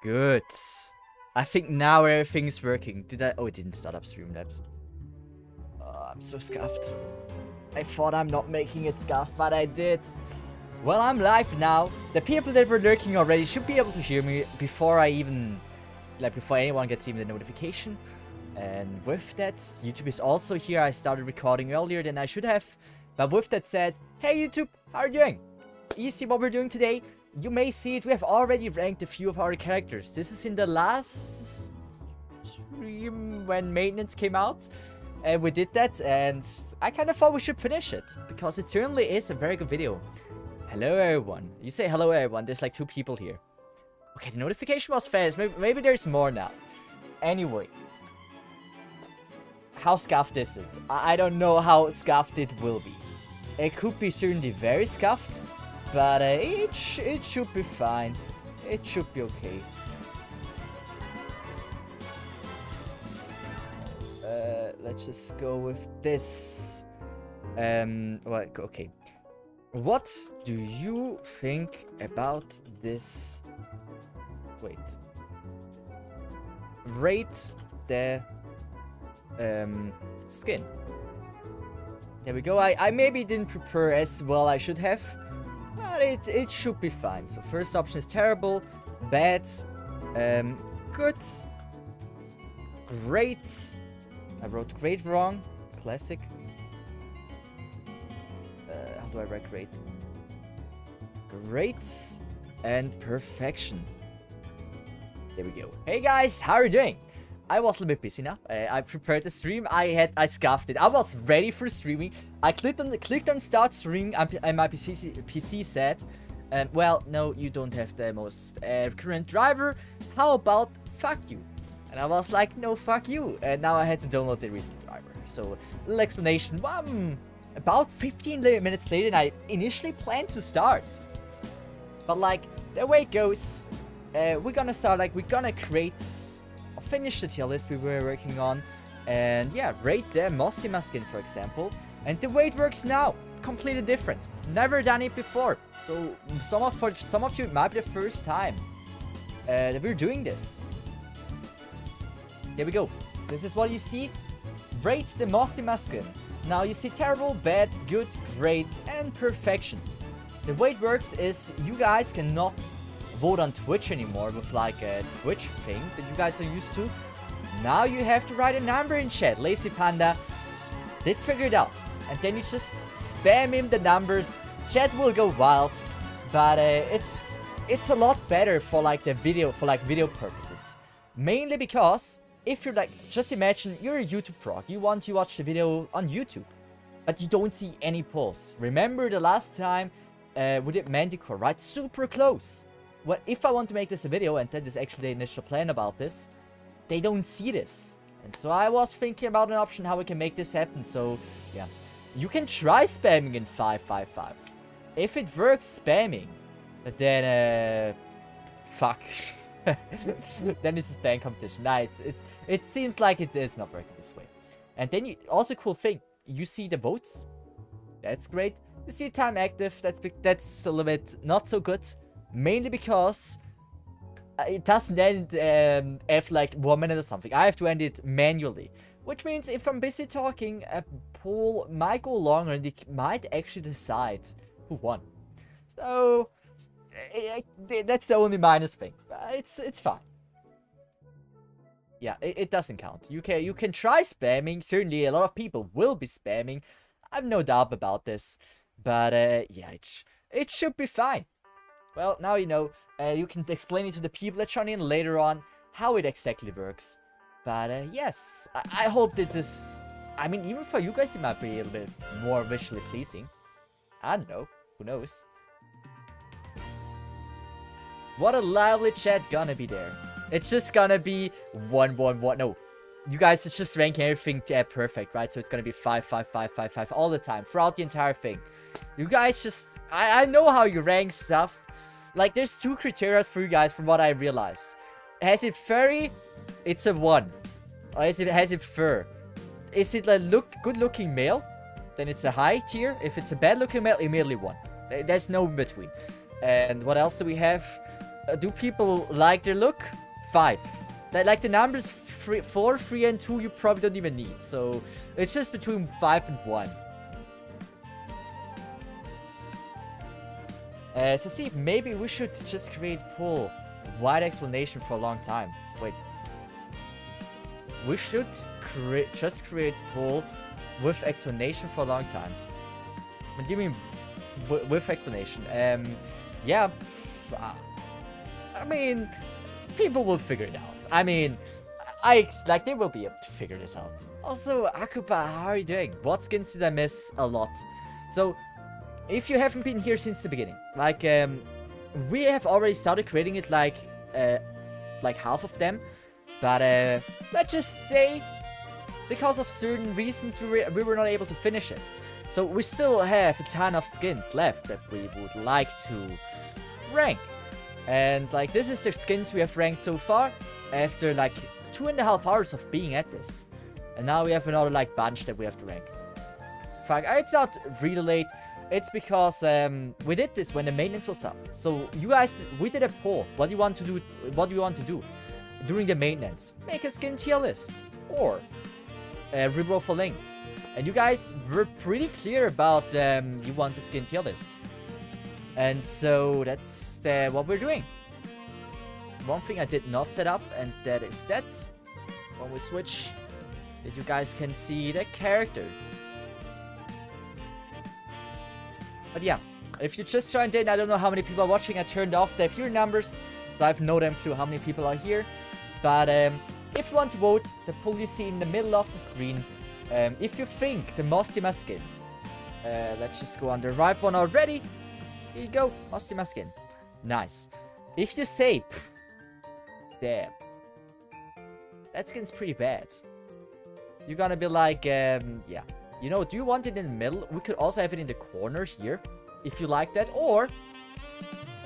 Good. I think now everything's working. Did I? Oh, it didn't start up Streamlabs. Oh, I'm so scuffed. I thought I'm not making it scuffed, but I did. Well, I'm live now. The people that were lurking already should be able to hear me before I even... before anyone gets even the notification. And with that, YouTube is also here. I started recording earlier than I should have. But with that said, hey YouTube, how are you doing? You see what we're doing today? You may see it, we have already ranked a few of our characters. This is in the last stream when maintenance came out. And we did that, and I kind of thought we should finish it. Because it certainly is a very good video. Hello everyone. You say hello everyone, there's like 2 people here. Okay, the notification was fast, maybe there's more now. Anyway. How scuffed is it? I don't know how scuffed it will be. It could be certainly very scuffed. But it should be fine. It should be okay. Let's just go with this. Well, okay. What do you think about this? Wait. Rate the skin. There we go. I maybe didn't prepare as well I should have. But it should be fine. So first option is terrible, bad, good, great. I wrote great wrong. Classic. How do I write great? Great and perfection. There we go. Hey guys, how are you doing? I was a little bit busy now. I prepared the stream. I scuffed it. I was ready for streaming. I clicked on start streaming, and my PC said, well, no, you don't have the most current driver. How about fuck you? And I was like, no, fuck you. And now I had to download the recent driver. So, little explanation. About 15 minutes later than I initially planned to start. But like, the way it goes, we're gonna start, we're gonna create... finish the tier list we were working on, and yeah, rate the Mossima skin, for example. And the way it works now, completely different. Never done it before, so for some of you it might be the first time that we're doing this. There we go. This is what you see. Rate the Mossima skin. Now you see terrible, bad, good, great, and perfection. The way it works is you guys cannot vote on Twitch anymore with like a Twitch thing that you guys are used to. Now you have to write a number in chat. Lazy Panda did figure it out, and then you just spam him the numbers. Chat will go wild, but it's a lot better for like the video, video purposes. Mainly because if you're just imagine you're a YouTube frog, you want to watch the video on YouTube, but you don't see any polls. Remember the last time we did Manticore, right? Super close. Well, if I want to make this a video, and that is actually the initial plan about this, they don't see this. And so I was thinking about an option how we can make this happen. So, yeah. You can try spamming in 555. If it works spamming, then, fuck. Then it's a spam competition. Nah, it seems like it's not working this way. And then, also cool thing, you see the votes. That's great. You see time active. That's a little bit not so good. Mainly because it doesn't end after like 1 minute or something. I have to end it manually. Which means if I'm busy talking, a poll might go longer and it might actually decide who won. So, that's the only minus thing. But it's fine. Yeah, it doesn't count. You can try spamming. Certainly a lot of people will be spamming. I have no doubt about this. But yeah, it should be fine. Well, now you know, you can explain it to the people that join in later on, how it exactly works. But, yes, I hope this is... I mean, even for you guys, it might be a little bit more visually pleasing. I don't know. Who knows? What a lively chat gonna be there. It's just gonna be 1-1-1. No, you guys are just ranking everything perfect, right? So it's gonna be 5-5-5-5-5 all the time, throughout the entire thing. You guys just... I know how you rank stuff. Like, there's 2 criteria for you guys from what I realized. Has it furry? It's a 1. Or has it fur? Is it a good-looking male? Then it's a high tier. If it's a bad-looking male, immediately 1. There's no in between. And what else do we have? Do people like their look? 5. Like the numbers 4, 3, and 2 you probably don't even need. So it's just between 5 and 1. Cesith, maybe we should just create poll. Wide explanation for a long time. Wait. We should just create poll with explanation for a long time. What do you mean with explanation? Yeah. I mean, people will figure it out. I mean, like they will be able to figure this out. Also, Akuba, how are you doing? What skins did I miss? A lot. So, if you haven't been here since the beginning, like we have already started creating it, like half of them, but let's just say because of certain reasons we were not able to finish it. So we still have a ton of skins left that we would like to rank. And like this is the skins we have ranked so far after like 2.5 hours of being at this. And now we have another like bunch that we have to rank. Fuck, it's not really late. It's because we did this when the maintenance was up. So you guys, we did a poll. What do you want to do? What do you want to do during the maintenance? Make a skin tier list or reroll for Ling. And you guys were pretty clear about you want the skin tier list. And so that's what we're doing. One thing I did not set up, and that is that when we switch, that you guys can see the character. But yeah, if you just joined in, I don't know how many people are watching. I turned off the viewer numbers, so I have no damn clue how many people are here. But if you want to vote, the poll you see in the middle of the screen. If you think the Mostima skin, let's just go on the right one already. Here you go, Mostima skin. Nice. If you say, damn, that skin's pretty bad, you're gonna be like, yeah. You know, do you want it in the middle? We could also have it in the corner here, if you like that, or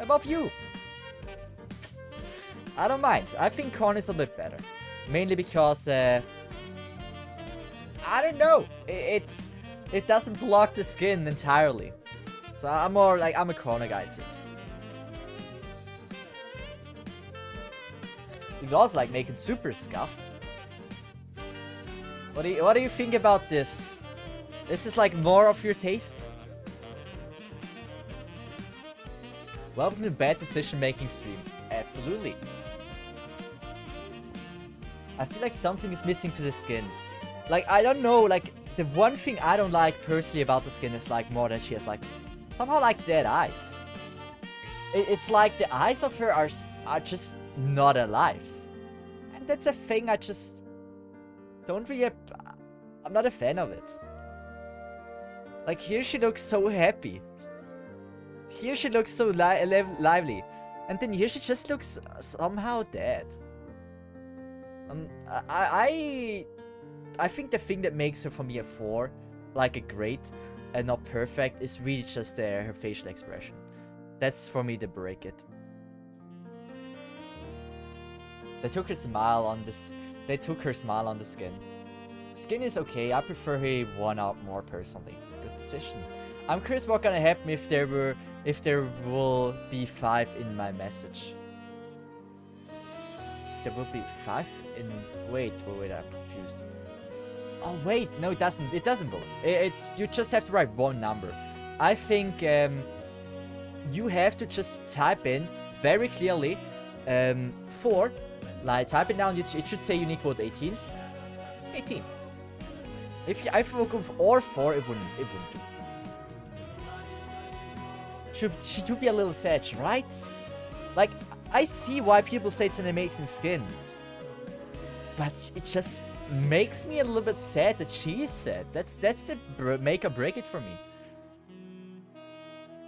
above you. I don't mind. I think corner is a bit better. Mainly because, I don't know. It doesn't block the skin entirely. So I'm more like, I'm a corner guy, it seems. You could also like make it super scuffed. What do you think about this? This is like more of your taste? Welcome to Bad Decision Making stream. Absolutely. I feel like something is missing to the skin. Like, I don't know, like, the one thing I don't like personally about the skin is like more that she has like, somehow like dead eyes. It's like the eyes of her are just not alive. And that's a thing I just don't really, I'm not a fan of it. Like, here she looks so happy. Here she looks so lively. And then here she just looks somehow dead. I think the thing that makes her, for me, a 4, like a great and not perfect, is really just her facial expression. That's, for me, to break it. They took her smile on this. They took her smile on the skin. Skin is okay. I prefer her 1-up more personally. Good decision. I'm curious what gonna happen if there will be 5 in my message. If there will be 5 in. Wait, I'm confused. Oh wait, no, it doesn't. It doesn't vote. You just have to write one number. I think you have to just type in very clearly 4. Like type it down. It should say unique vote 18. 18. If I would go or 4, it wouldn't do. She should be a little sad, right? Like, I see why people say it's an amazing skin, but it just makes me a little bit sad that she is sad. That's the make or break it for me.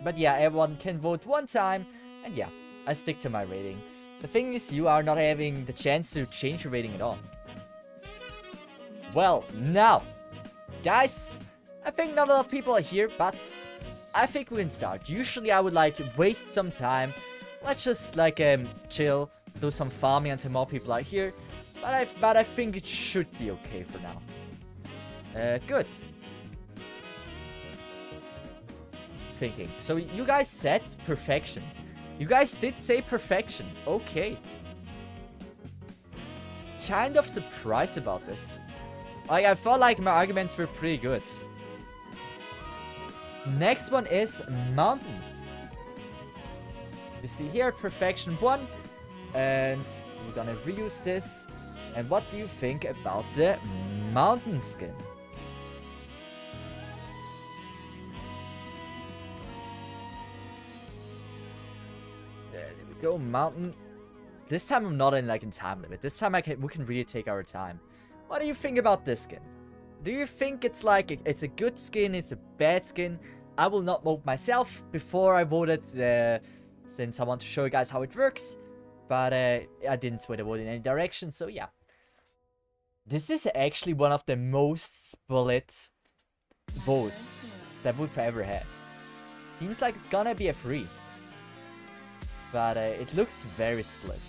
But yeah, everyone can vote one time, and yeah, I stick to my rating. The thing is, you are not having the chance to change your rating at all. Well, now, guys, I think not a lot of people are here, but I think we can start. Usually I would like waste some time. Let's just like chill, do some farming until more people are here. But I think it should be okay for now. Good. Thinking. So you guys said perfection. You guys did say perfection. Okay. Kind of surprised about this. Like, I felt like my arguments were pretty good. Next one is mountain. You see here, perfection 1. And we're gonna reuse this. And what do you think about the mountain skin? There we go, mountain. This time I'm not in time limit. This time we can really take our time. What do you think about this skin? Do you think it's it's a good skin, it's a bad skin? I will not vote myself before I voted, since I want to show you guys how it works. But I didn't sway the vote in any direction, so yeah. This is actually one of the most split votes that we've ever had. Seems like it's gonna be a 3. But it looks very split.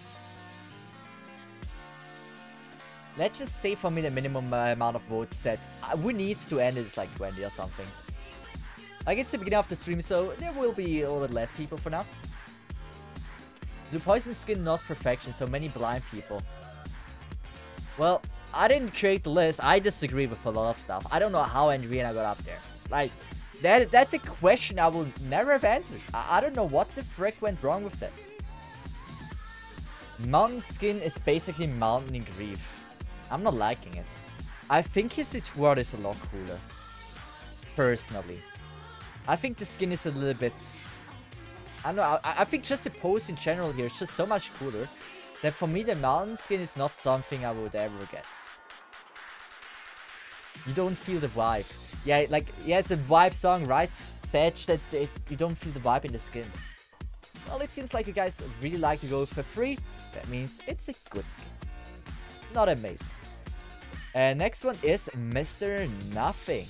Let's just say for me the minimum amount of votes that we need to end is 20 or something. It's the beginning of the stream, so there will be a little bit less people for now. The poison skin, not perfection, so many blind people. Well, I didn't create the list. I disagree with a lot of stuff. I don't know how Andriana got up there. That's a question I will never have answered. I don't know what the frick went wrong with that. Mountain skin is basically mountain in grief. I'm not liking it. I think his Situard is a lot cooler. Personally. I think the skin is a little bit... I don't know, I think just the pose in general here is just so much cooler that for me the mountain skin is not something I would ever get. You don't feel the vibe. Yeah, yeah, it's a vibe song, right? Sedge, that you don't feel the vibe in the skin. Well, it seems like you guys really like to go for free. That means it's a good skin. Not amazing. Next one is Mr. Nothing.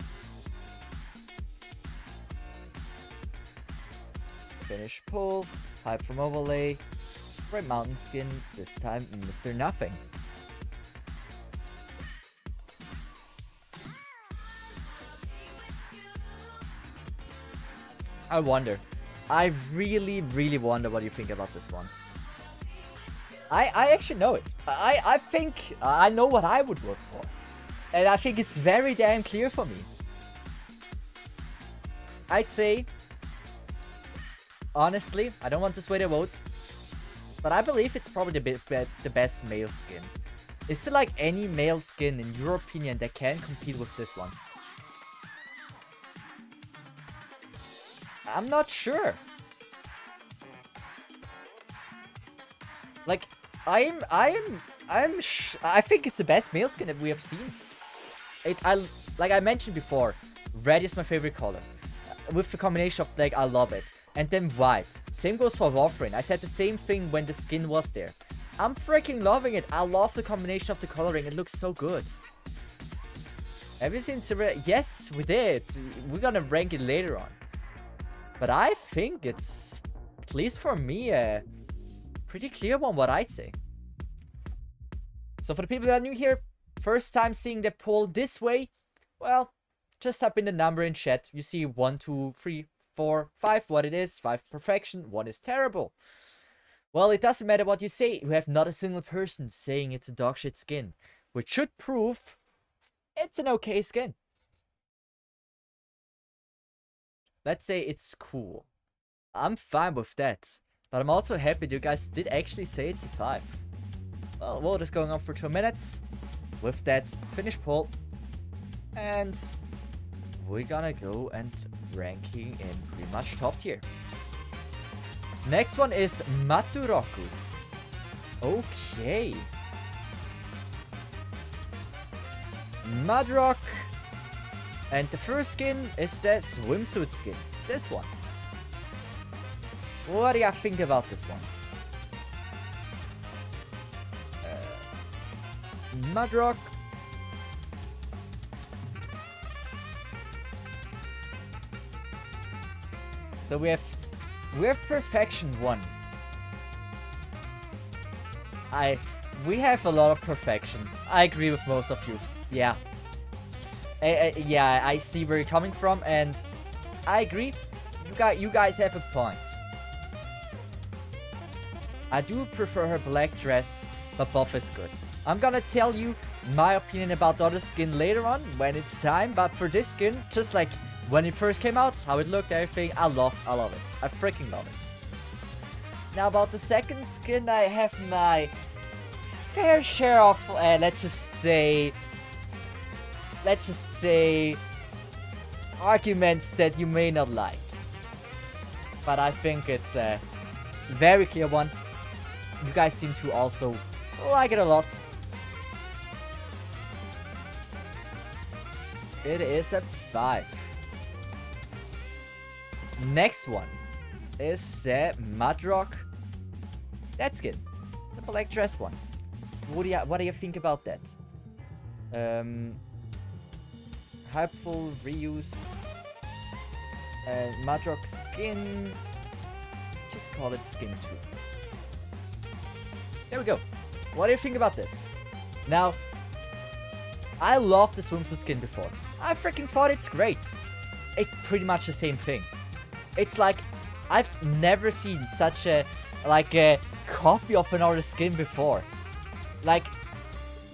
Finish pull, pipe from overlay, red mountain skin, this time Mr. Nothing. I wonder. I really, really wonder what you think about this one. I actually know it. I think I know what I would vote for. And I think it's very damn clear for me. I'd say, honestly, I don't want to sway the vote, but I believe it's probably the best male skin. Is there any male skin in your opinion that can compete with this one? I'm not sure. I think it's the best male skin that we have seen. Like I mentioned before, red is my favorite color. With the combination of I love it. And then white. Same goes for Warframe. I said the same thing when the skin was there. I'm freaking loving it. I love the combination of the coloring. It looks so good. Have you seen Silver? Yes, we did. We're gonna rank it later on. But I think it's, at least for me, a pretty clear one, what I'd say. So for the people that are new here, first time seeing the poll this way, well, just type in the number in chat. You see 1, 2, 3, 4, 5, what it is. 5 perfection, 1 is terrible. Well, it doesn't matter what you say. You have not a single person saying it's a dog shit skin, which should prove it's an okay skin. Let's say it's cool. I'm fine with that. But I'm also happy you guys did actually say it's a 5. Well, vote is going on for 2 minutes. With that, finish poll. And we're gonna go and ranking in pretty much top tier. Next one is Maturoku. Okay. Mudrock. And the first skin is the swimsuit skin. This one. What do you think about this one? Mudrock. So we have perfection 1. We have a lot of perfection. I agree with most of you. Yeah. Yeah, I see where you're coming from, and I agree. You guys have a point. I do prefer her black dress, but buff is good. I'm gonna tell you my opinion about the other skin later on when it's time, but for this skin, just like when it first came out, how it looked, everything, I love it. I freaking love it. Now about the second skin, I have my fair share of, let's just say, arguments that you may not like. But I think it's a very clear one. You guys seem to also like it a lot. It is a 5. Next one is the Mudrock. That skin. The black dress one. What do you think about that? Helpful reuse. Mudrock skin. Just call it skin 2. There we go. What do you think about this? Now, I loved the swimsuit skin before. I freaking thought it's great. It's pretty much the same thing. It's like, I've never seen such a copy of another skin before. Like,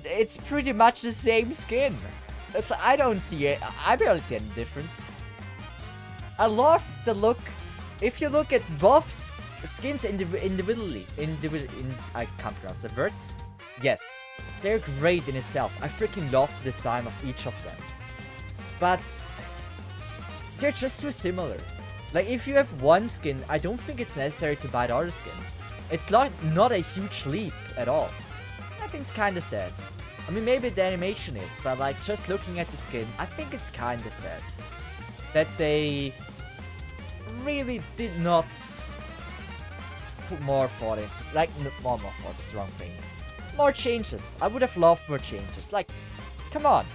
it's pretty much the same skin. I don't see it. I barely see any difference. I love the look. If you look at both skins individually, I can't pronounce the word. Yes, they're great in itself. I freaking love the design of each of them. But they're just too similar. Like, if you have one skin, I don't think it's necessary to buy the other skin. It's not a huge leap at all. I think it's kind of sad. I mean, maybe the animation is, but like, just looking at the skin, I think it's kind of sad that they really did not put more thought into, like, more thought is the wrong thing. More changes. I would have loved more changes. Like, come on.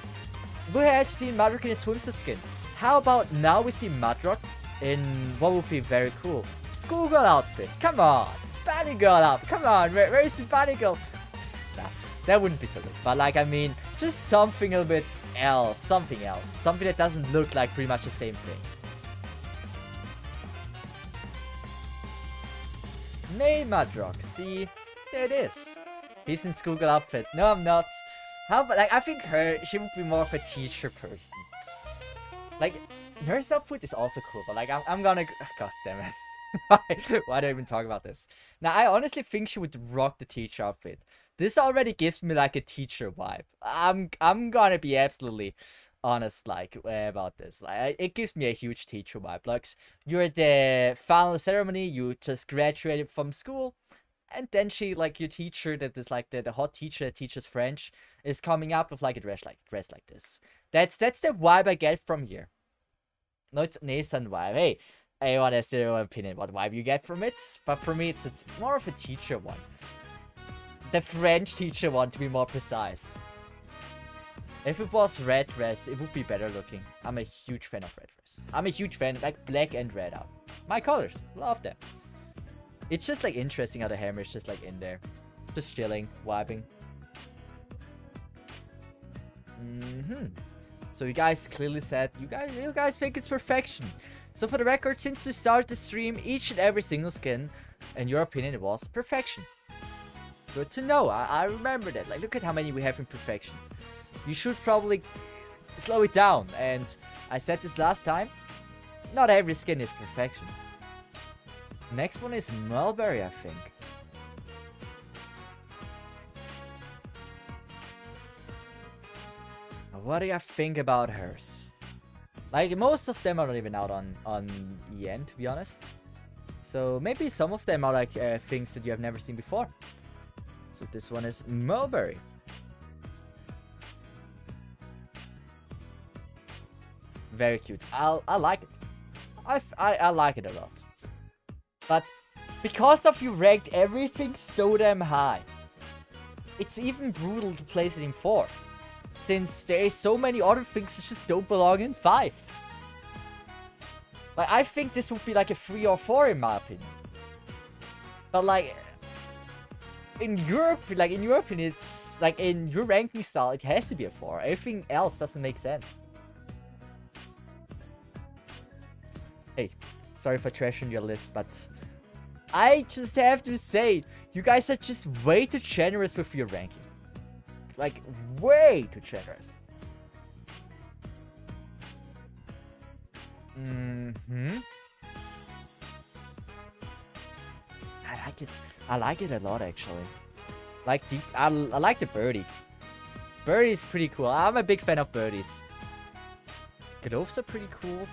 We had seen Mudrock in a swimsuit skin. How about now we see Mudrock in what would be very cool? Schoolgirl outfit. Come on. Bunny girl out. Come on. Where is the bunny girl? Nah, that wouldn't be so good. But like, I mean, just something a bit else. Something else. Something that doesn't look like pretty much the same thing. May Mudrock. See, there it is. He's in schoolgirl outfit. No, I'm not. How about, like, I think she would be more of a teacher person. Like, her outfit is also cool, but like, I'm gonna, god damn it. Why do I even talk about this? Now, I honestly think she would rock the teacher outfit. This already gives me like a teacher vibe. I'm gonna be absolutely honest, like, about this. Like, it gives me a huge teacher vibe. Like, you're at the final ceremony, you just graduated from school, and then she, like, your teacher that is like the hot teacher that teaches French is coming up with like a dress like this. That's the vibe I get from here. No, it's Nathan vibe. Hey, everyone has their own opinion what vibe you get from it, but for me it's more of a teacher one. The French teacher one, to be more precise. If it was red dress, it would be better looking. I'm a huge fan of red dress. I'm a huge fan, like black and red out. My colors, love them. It's just like interesting how the hammer is just like in there. Just chilling, vibing. So you guys clearly said you guys think it's perfection. So for the record, since we started the stream, each and every single skin, in your opinion, it was perfection. Good to know. I remember that. Like, look at how many we have in perfection. You should probably slow it down. And I said this last time. Not every skin is perfection. Next one is Mulberry, I think. What do you think about hers? Like, most of them are not even out on EN, to be honest. So maybe some of them are like things that you have never seen before. So this one is Mulberry. Very cute. I like it. I like it a lot. But because of you ranked everything so damn high, it's even brutal to place it in 4. Since there is so many other things that just don't belong in 5. Like, I think this would be like a 3 or 4 in my opinion. But like, in your opinion, it's like in your ranking style, it has to be a 4. Everything else doesn't make sense. Hey, sorry for trashing your list, but I just have to say, you guys are just way too generous with your ranking. Like, way too generous. I like it. I like it a lot, actually. I like the birdie. Birdie is pretty cool. I'm a big fan of birdies. Gloves are pretty cool.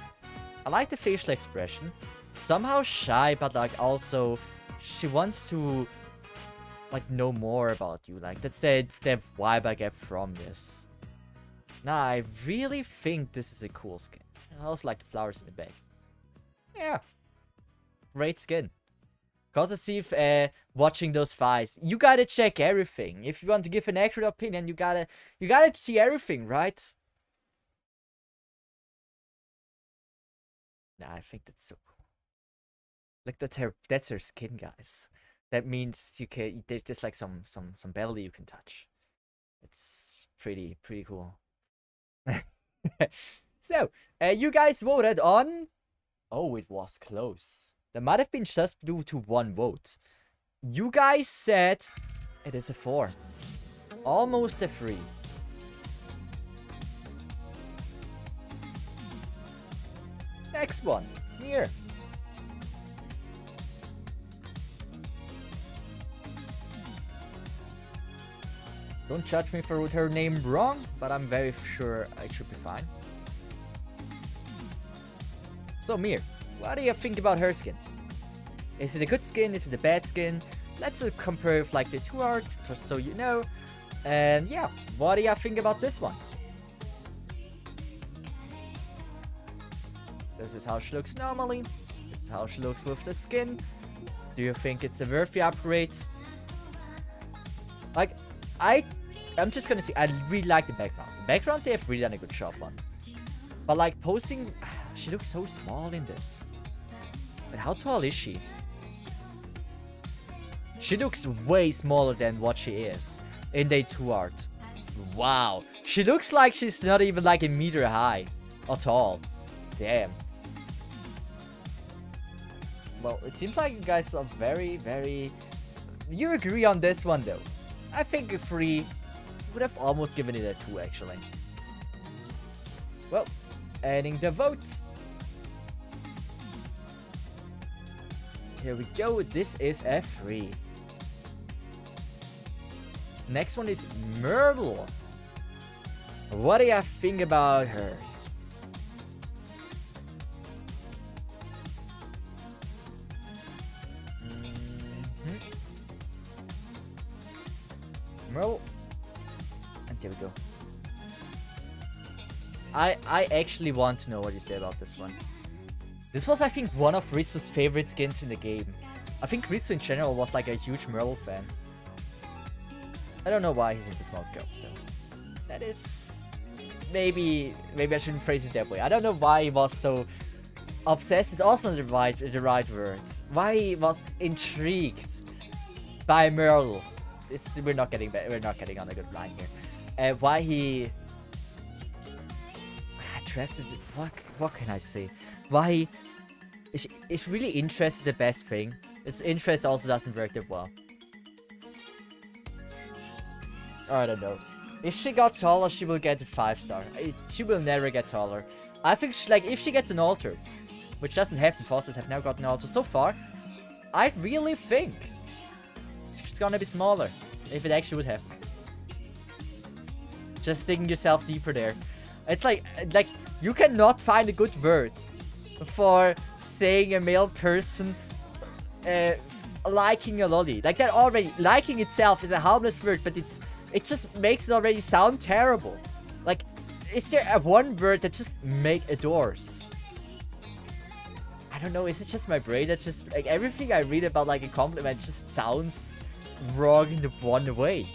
I like the facial expression. Somehow shy, but like also she wants to like know more about you. Like that's the vibe I get from this. Nah, I really think this is a cool skin. I also like the flowers in the back. Yeah. Great skin. Cesith, watching those fights. You gotta check everything. If you want to give an accurate opinion, you gotta see everything, right? Nah, I think that's so cool. Look, that's her skin, guys. That means you can there's just like some belly you can touch. It's pretty cool. So, you guys voted on. Oh, it was close. There might have been just due to one vote. You guys said it is a 4. Almost a 3. Next one. Smear. Don't judge me for her name wrong, but I'm very sure I should be fine. So, Mir, what do you think about her skin? Is it a good skin? Is it a bad skin? Let's compare with, like the 2 art, just so you know. And yeah, what do you think about this one? This is how she looks normally. This is how she looks with the skin. Do you think it's a worthy upgrade? Like, I'm just gonna say, I really like the background. The background, they have really done a good job on. But like, posing, she looks so small in this. But how tall is she? She looks way smaller than what she is in day 2 art. Wow. She looks like she's not even like a meter high or tall. Damn. Well, it seems like you guys are very... You agree on this one though. I think a 3 would have almost given it a 2 actually. Well, adding the votes. Here we go. This is a 3. Next one is Myrtle. What do you think about her? Myrtle. And there we go. I actually want to know what you say about this one. This was, I think, one of Rizzo's favorite skins in the game. I think Rizzo in general was like a huge Myrtle fan. I don't know why he's into small girls, so that is maybe I shouldn't phrase it that way. I don't know why he was so obsessed. Is also the right word. Why he was intrigued by Myrtle. We're not getting on a good line here. Why he drafted? What can I say? Why is really interest the best thing? Its interest also doesn't work that well. I don't know. If she got taller, she will get a 5-star. She will never get taller. I think if she gets an altar, which doesn't happen, Fosters have now gotten an altar so far, I really think it's gonna be smaller if it actually would happen. Just digging yourself deeper there. It's like you cannot find a good word for saying a male person liking a lolly. Like that already, liking itself is a harmless word, but it just makes it already sound terrible. Like, is there a one word that just adores? I don't know, is it just my brain that just, like, everything I read about, like, a compliment just sounds wrong in the one way.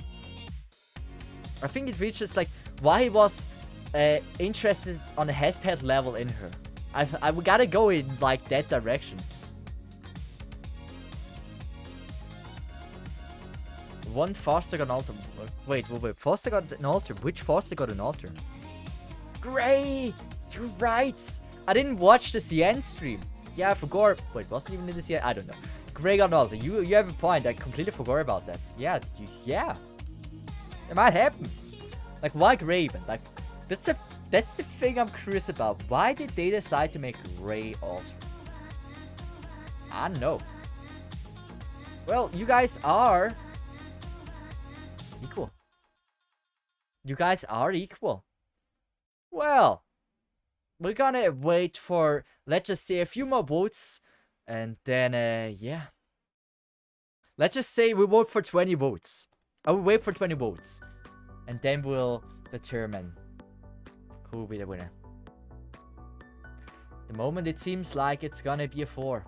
I think it reaches, like, why he was interested on a headpad level in her. I gotta go in, like, that direction. One Foster got an altar. Wait, Foster got an altar. Which Foster got an altar? Gray! You're right! I didn't watch the CN stream. Yeah, I forgot. Wait, was it even in the CN? I don't know. Grey got ulted. You have a point. I completely forgot about that. Yeah, yeah. It might happen. Like, why Grey even? Like, that's the thing I'm curious about. Why did they decide to make Grey ult? I don't know. Well, you guys are equal. You guys are equal. Well, we're gonna wait for, let's just say, a few more votes. And then, yeah. Let's just say we vote for 20 votes. I will wait for 20 votes. And then we'll determine who will be the winner. The moment it seems like it's gonna be a 4.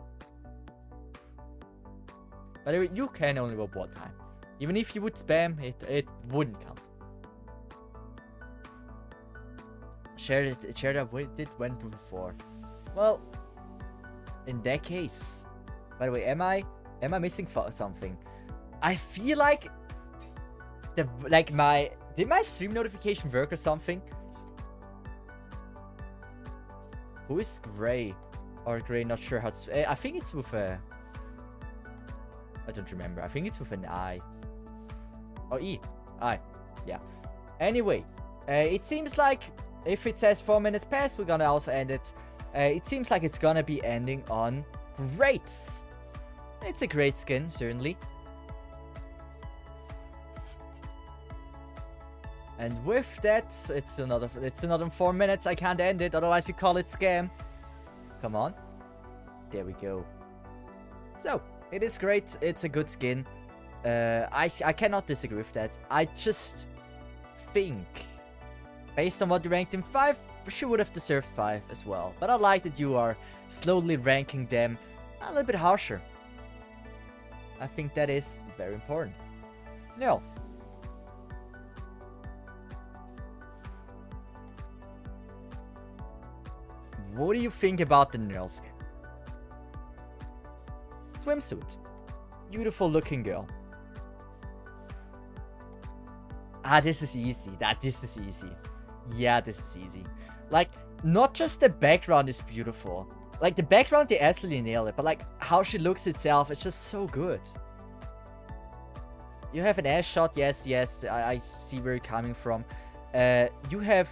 By the way, you can only vote one time. Even if you would spam, it wouldn't count. Share that it went before. Well, in that case. By the way, am I missing something? I feel like did my stream notification work or something? Who is Grey? Or Grey, not sure how to... I think it's with a... I don't remember. I think it's with an I. Or E. I. Yeah. Anyway, it seems like if it says 4 minutes past, we're gonna also end it. It seems like it's gonna be ending on greats. It's a great skin, certainly. And with that, it's another 4 minutes. I can't end it, otherwise you call it scam. Come on. There we go. So, it is great. It's a good skin. I cannot disagree with that. I just think, based on what you ranked in 5, she would have deserved 5 as well. But I like that you are slowly ranking them a little bit harsher. I think that is very important. Now, what do you think about the Nurl skin? Swimsuit. Beautiful looking girl. Ah, this is easy. This is easy. Yeah, this is easy. Like, not just the background is beautiful. Like, the background, they absolutely nailed it. But, like, how she looks itself, it's just so good. You have an ass shot. Yes, I see where you're coming from. You have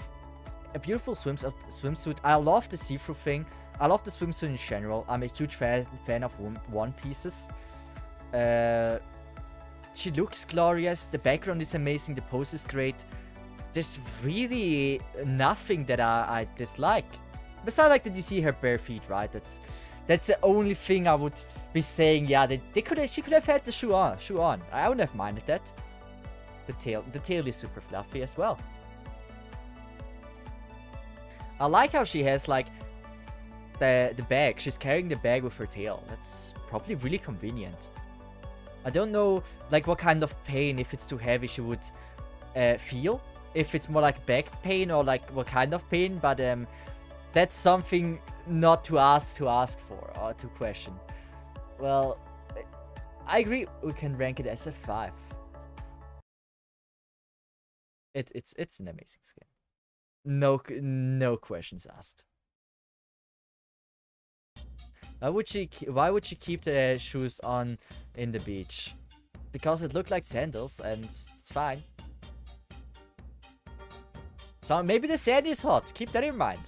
a beautiful swimsuit. I love the see-through thing. I love the swimsuit in general. I'm a huge fan of One Pieces. She looks glorious. The background is amazing. The pose is great. There's really nothing that I dislike. Besides, like, that you see her bare feet, right? That's the only thing I would be saying. Yeah, she could have had the shoe on. I wouldn't have minded that. The tail is super fluffy as well. I like how she has, like, the bag. She's carrying the bag with her tail. That's probably really convenient. I don't know, like, what kind of pain, if it's too heavy, she would feel. If it's more like back pain or, like, what kind of pain. But that's something not to ask for or to question. Well, I agree. We can rank it as a 5. It's an amazing skin. No questions asked. Why would she keep the shoes on in the beach? Because it looked like sandals and it's fine. So maybe the sand is hot. Keep that in mind.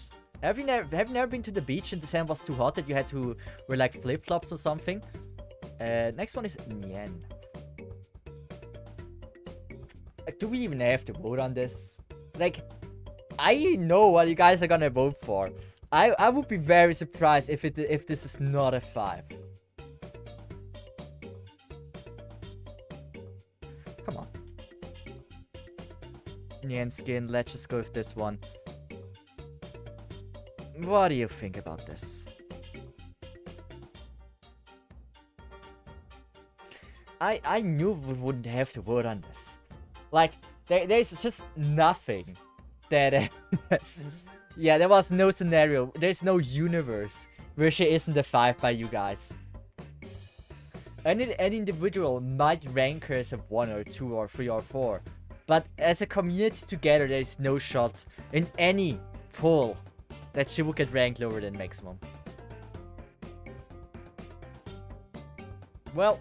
Have you never been to the beach and the sand was too hot that you had to wear, like, flip-flops or something? Next one is Nian. Like, do we even have to vote on this? Like, I know what you guys are gonna vote for. I would be very surprised if this is not a 5. Come on. Nian skin, let's just go with this one. What do you think about this? I knew we wouldn't have to vote on this. Like, there's just nothing that... yeah, there was no scenario. There's no universe where she isn't a 5 by you guys. Any individual might rank her as a 1 or 2 or 3 or 4. But as a community together, there is no shot in any poll that she would get ranked lower than maximum. Well,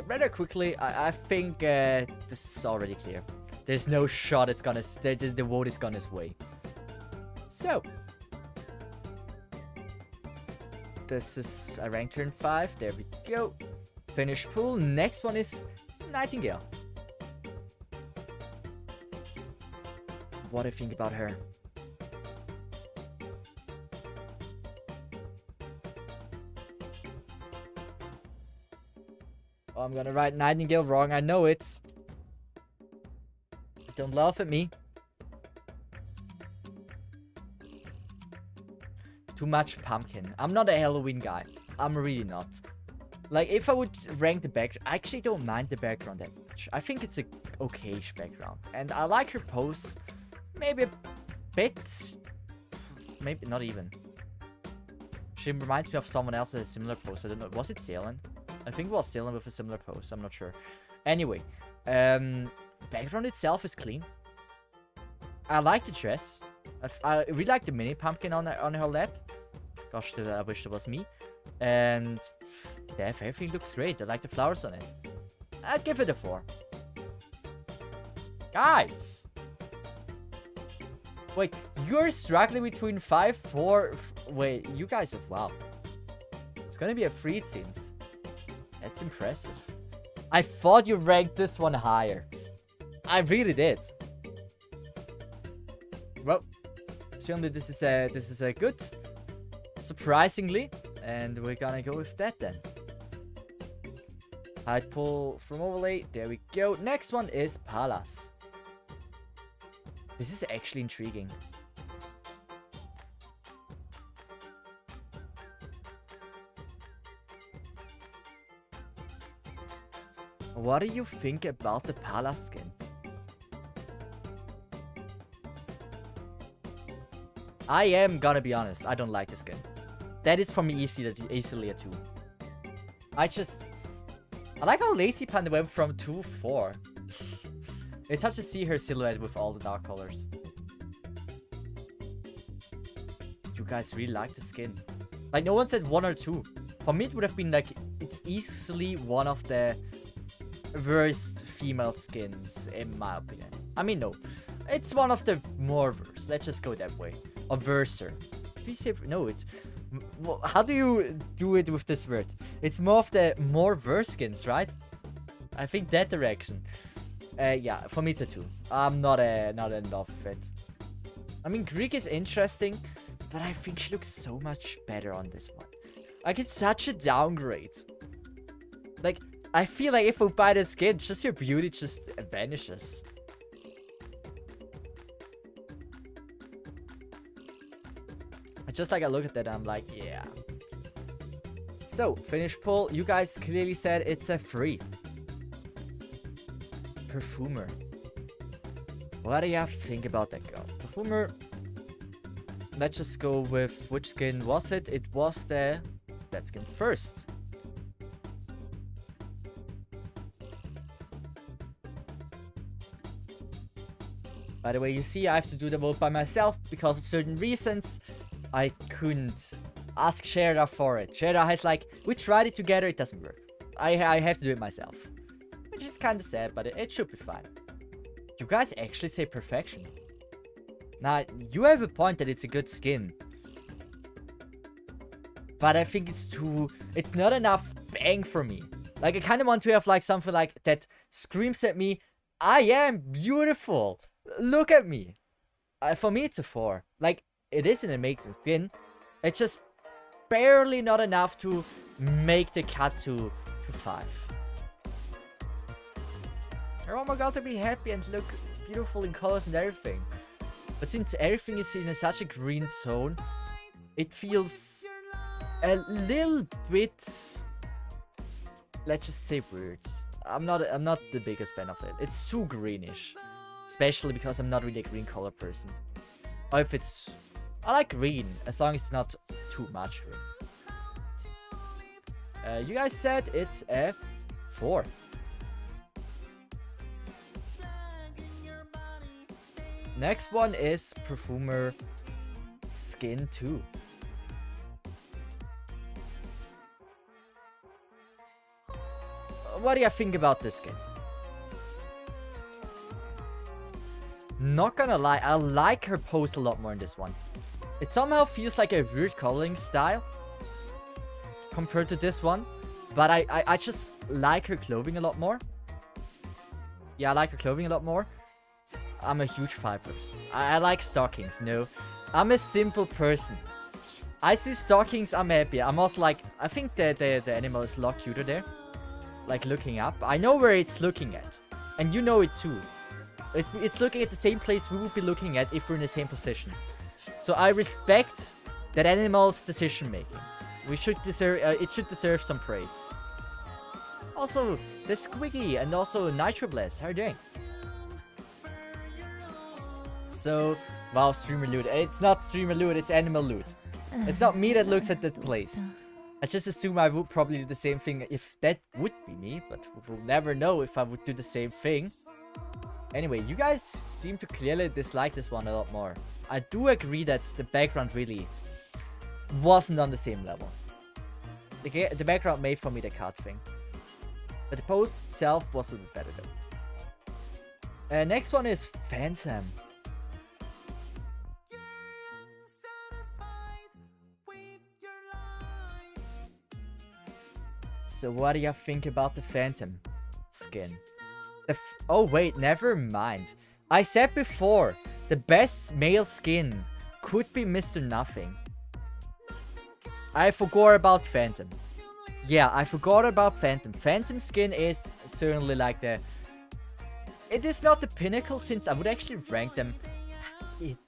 rather quickly, I think this is already clear. There's no shot it's gonna... The vote is gonna sway. So. This is a rank turn 5. There we go. Finish pool. Next one is Nightingale. What do you think about her? Oh, I'm gonna write Nightingale wrong. I know it. Don't laugh at me. Too much pumpkin. I'm not a Halloween guy. I'm really not. Like, if I would rank the background... I actually don't mind the background that much. I think it's a okay-ish background. And I like her pose. Maybe a bit... Maybe not even. She reminds me of someone else with a similar pose. I don't know. Was it Celine? I think it was Celine with a similar pose. I'm not sure. Anyway. Background itself is clean. I like the dress. I really like the mini pumpkin on her lap. Gosh, I wish it was me. And yeah, everything looks great. I like the flowers on it. I'd give it a 4. Guys! Wait, you're struggling between 5, 4... Wait, you guys are... Wow. It's gonna be a 3, it seems. That's impressive. I thought you ranked this one higher. I really did. Well, certainly this is a good, surprisingly, and we're gonna go with that then. Hide pull from overlay. There we go. Next one is Palace. This is actually intriguing. What do you think about the Palace skin? I am gonna be honest, I don't like the skin. That is for me easily a 2. I like how Lazy Panda went from 2 4. It's hard to see her silhouette with all the dark colors. You guys really like the skin. Like, no one said 1 or 2. For me, it would have been like, it's easily one of the worst female skins, in my opinion. I mean, no. It's one of the more worst. Let's just go that way. Or worser. No, it's... How do you do it with this word? It's more of the more worse skins, right? I think that direction. Yeah, for me it's a 2. I'm not in love with it. I mean, Greek is interesting, but I think she looks so much better on this one. Like, it's such a downgrade. Like, I feel like if we buy the skin, just your beauty just vanishes. Just like I look at that, I'm like, yeah. So, finish pull. You guys clearly said it's a 3. Perfumer. What do you think about that girl? Perfumer. Let's just go with which skin was it? It was that skin first. By the way, you see, I have to do the vote by myself because of certain reasons. I couldn't ask Sherda for it. Sherda has like, we tried it together, it doesn't work. I have to do it myself. Which is kind of sad, but it should be fine. You guys actually say perfection. Now, you have a point that it's a good skin. But I think it's not enough bang for me. Like, I kind of want to have like something like that screams at me, I am beautiful. Look at me. For me, it's a 4. Like, it is an amazing skin. It's just barely not enough to make the cut to 5. I want my girl to be happy and look beautiful in colors and everything. But since everything is in such a green tone, it feels a little bit, let's just say, weird. I'm not the biggest fan of it. It's too greenish. Especially because I'm not really a green color person. Or if it's... I like green, as long as it's not too much green. You guys said it's a 4. Next one is Perfumer Skin 2. What do you think about this skin? Not gonna lie, I like her pose a lot more in this one. It somehow feels like a weird coloring style compared to this one. But I just like her clothing a lot more. Yeah, I like her clothing a lot more. I'm a huge Vipers. I like stockings, no. I'm a simple person. I see stockings, I'm happy. I'm also like, I think the animal is a lot cuter there. Like looking up. I know where it's looking at. And you know it too. It's looking at the same place we would be looking at if we're in the same position. So I respect that animal's decision making. We should deserve, it should deserve some praise. Also, the Squiggy and also Nitroblast, how are you doing? So, wow, streamer loot. It's not streamer loot, it's animal loot. It's not me that looks at that place. I just assume I would probably do the same thing if that would be me, but we'll never know if I would do the same thing. Anyway, you guys seem to clearly dislike this one a lot more. I do agree that the background really wasn't on the same level. The background made for me the cut thing. But the pose itself was a little bit better though. Next one is Phantom. So what do you think about the Phantom skin? Oh wait, never mind. I said before, the best male skin could be Mr. Nothing. I forgot about Phantom. Yeah, I forgot about Phantom. Phantom skin is certainly like the... It is not the pinnacle, since I would actually rank them...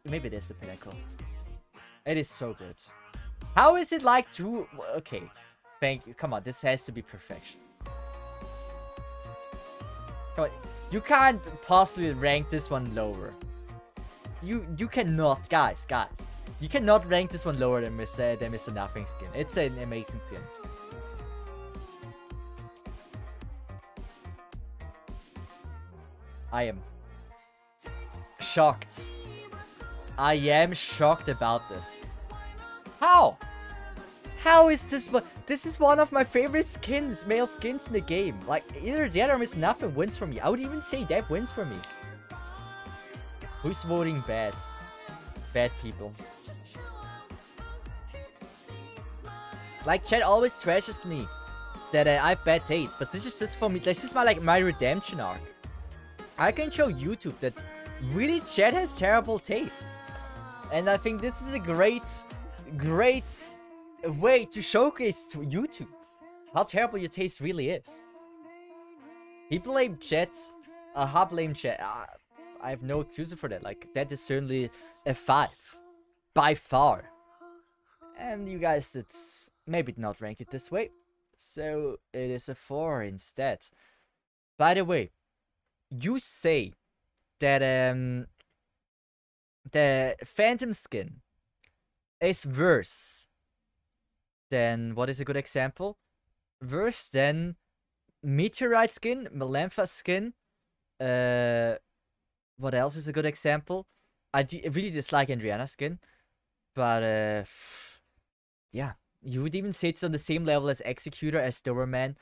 Maybe it is the pinnacle. It is so good. How is it like to... Okay, thank you. Come on, this has to be perfection. Come on, you can't possibly rank this one lower. You cannot, guys. You cannot rank this one lower than Mr. Nothing skin. It's an amazing skin. I am shocked. I am shocked about this. How? How is this? This is one of my favorite skins, male skins in the game. Like, either that or Mr. Nothing wins for me. I would even say that wins for me. Who's voting bad? Bad people. Like, chat always trashes me that I have bad taste, but this is just for me. This is my redemption arc. I can show YouTube that really chat has terrible taste, and I think this is a great way to showcase to YouTube how terrible your taste really is. He blamed chat. I blame chat. I have no excuse for that. Like, that is certainly a 5 by far. And you guys, it's maybe not rank it this way, so it is a 4 instead. By the way, you say that the Phantom skin is worse than, what is a good example? Worse than Meteorite skin, Melantha skin. What else is a good example? I really dislike Andriana skin, but yeah, you would even say it's on the same level as Executor, as Doberman,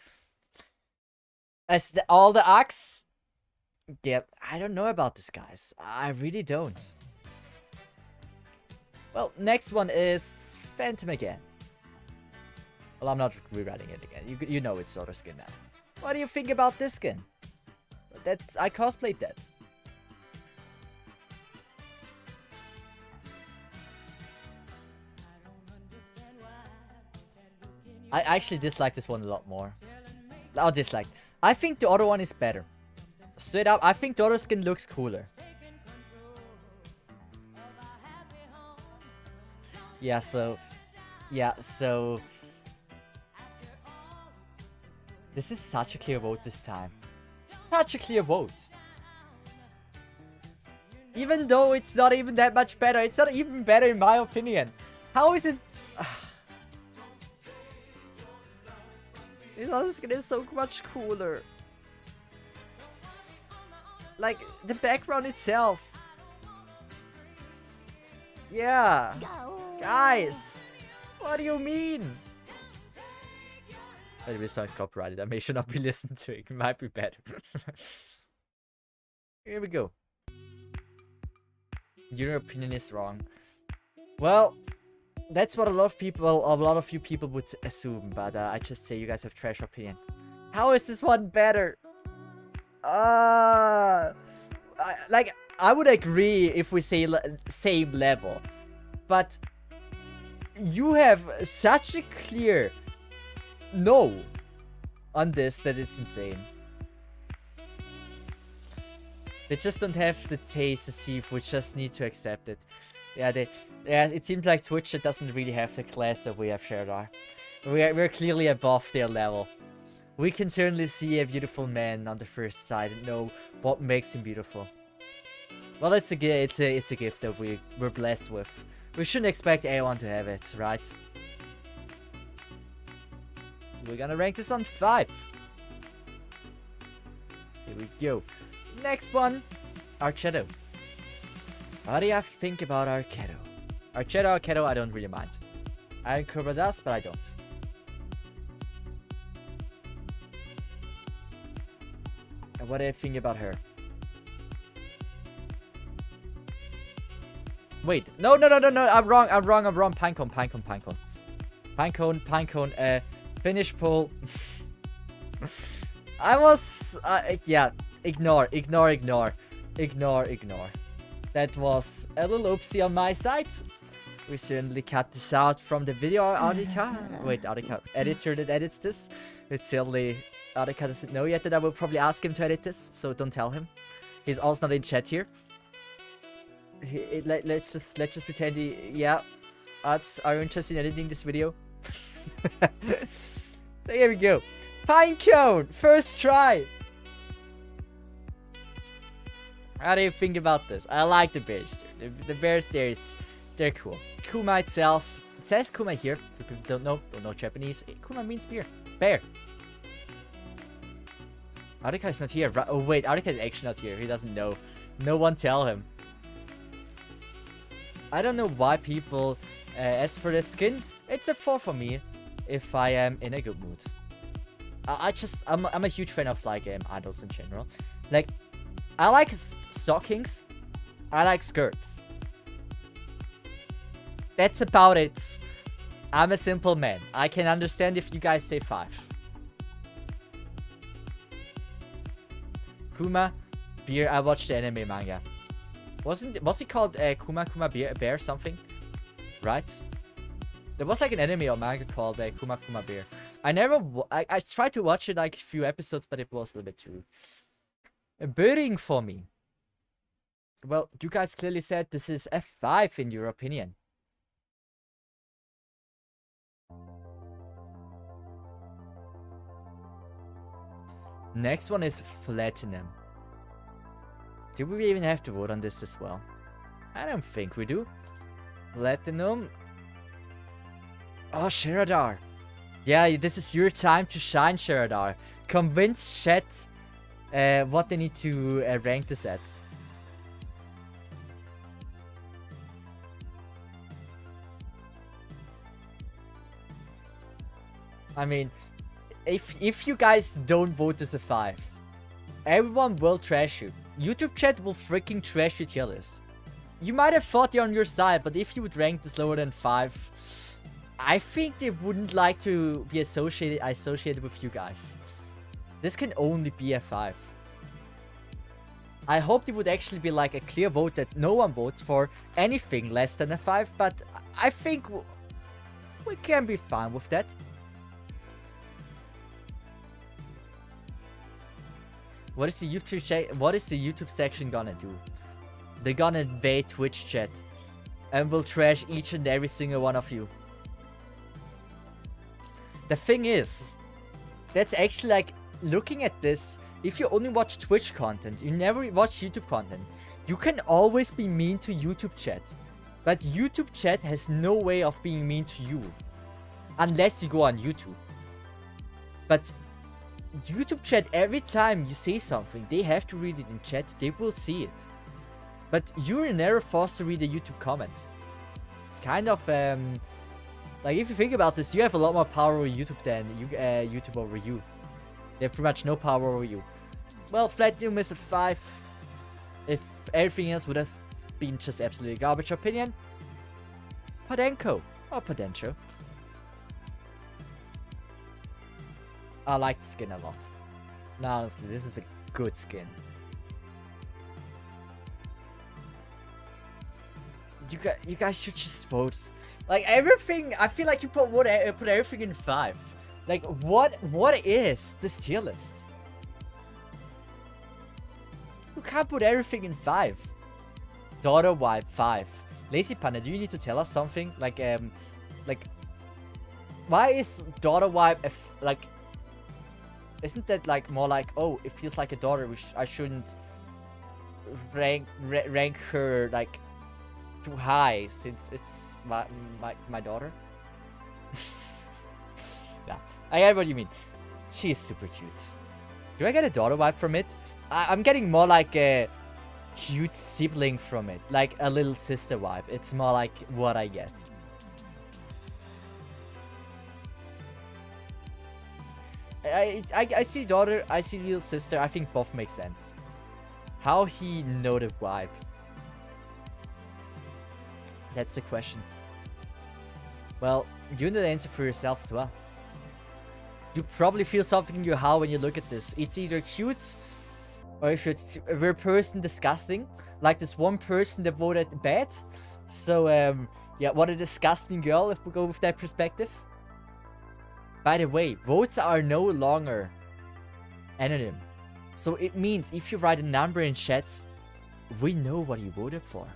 as all the Axe. Yeah, I don't know about this, guys. I really don't. Well, next one is Phantom again. Well, I'm not rewriting it again. You know it's other skin now. What do you think about this skin? I cosplayed that. I actually dislike this one a lot more. I'll dislike. I think the other one is better. Straight up, I think the other skin looks cooler. Yeah, so... This is such a clear vote this time. Such a clear vote. Even though it's not even that much better. It's not even better in my opinion. How is it... This other skin is so much cooler. Like, the background itself. Yeah. Guys. What do you mean? By the way, song's copyrighted. I may should not be listened to it. It might be better. Here we go. Your opinion is wrong. Well, that's what a lot of you people would assume, but I just say you guys have trash opinion. How is this one better? Like, I would agree if we say same level, but you have such a clear no on this that it's insane. They just don't have the taste to see if we just need to accept it. Yeah, it seems like Twitch doesn't really have the class that we have shared. We're clearly above their level. We can certainly see a beautiful man on the first sight and know what makes him beautiful. Well, it's a gift that we're blessed with. We shouldn't expect anyone to have it, right? We're gonna rank this on 5. Here we go. Next one, Archetto. What do you think about Archetto? Archetto, I don't really mind. Iron Cobra does, but I don't. And what do you think about her? Wait, no, I'm wrong, Pinecone. Pinecone, finish poll. I was, yeah. Ignore. That was a little oopsie on my side. We certainly cut this out from the video, Arika. Wait, Arika, editor that edits this. It's certainly, Arika doesn't know yet that I will probably ask him to edit this, so don't tell him. He's also not in chat here. Let's just pretend yeah, are you interested in editing this video? So here we go. Pinecone, first try. How do you think about this? I like the bears there. The bears there, they're cool. Kuma itself, it says Kuma here. For people who don't know Japanese. Kuma means bear. Arika is not here. Oh wait, Arika is actually not here. He doesn't know. No one tell him. I don't know why people, as for the skin, it's a 4 for me if I am in a good mood. I'm a huge fan of like adults in general. Like, I like stockings. I like skirts. That's about it. I'm a simple man. I can understand if you guys say 5. Kuma, beer. I watched the anime manga. Was he called Kuma Bear something? Right? There was like an anime or manga called Kuma Bear. I tried to watch it like a few episodes, but it was a little bit too boring for me. Well, you guys clearly said this is a 5 in your opinion. Next one is Platinum. Do we even have to vote on this as well? I don't think we do. Platinum. Oh, Sheradar. Yeah, this is your time to shine, Sheradar. Convince chat what they need to rank this at. I mean, if you guys don't vote this a 5, everyone will trash you. YouTube chat will freaking trash your tier list. You might have thought they're on your side, but if you would rank this lower than 5, I think they wouldn't like to be associated with you guys. This can only be a 5. I hope there would actually be like a clear vote that no one votes for anything less than a 5, but I think we can be fine with that. What is the YouTube section gonna do? They're gonna invade Twitch chat and will trash each and every single one of you. The thing is, that's actually like, looking at this, if you only watch Twitch content, you never watch YouTube content, you can always be mean to YouTube chat. But YouTube chat has no way of being mean to you. Unless you go on YouTube. But YouTube chat, every time you say something, they have to read it in chat, they will see it. But you're never forced to read a YouTube comment. It's kind of Like, if you think about this, you have a lot more power over YouTube than YouTube over you. They have pretty much no power over you. Well, Platinum is a 5. If everything else would have been just absolutely garbage opinion. Podenko. Or Podencho. I like the skin a lot. No, honestly, this is a good skin. You guys should just vote. Like, everything, I feel like you put everything in 5. Like, what is this tier list? You can't put everything in 5. Daughter wipe 5. Lazy Panda, do you need to tell us something? Like, why is daughter wipe like? Isn't that like more like, oh, it feels like a daughter, which I shouldn't rank her like too high since it's my daughter? Yeah, I get what you mean. She is super cute. Do I get a daughter vibe from it? I'm getting more like a cute sibling from it, like a little sister vibe. It's more like what I get. I see daughter, I see little sister. I think both make sense. How he know the vibe? That's the question. Well, you know the answer for yourself as well. You probably feel something in your heart when you look at this. It's either cute, or if you're a weird person, disgusting. Like this one person that voted bad. So, yeah, what a disgusting girl if we go with that perspective. By the way, votes are no longer anonym. So it means if you write a number in chat, we know what you voted for.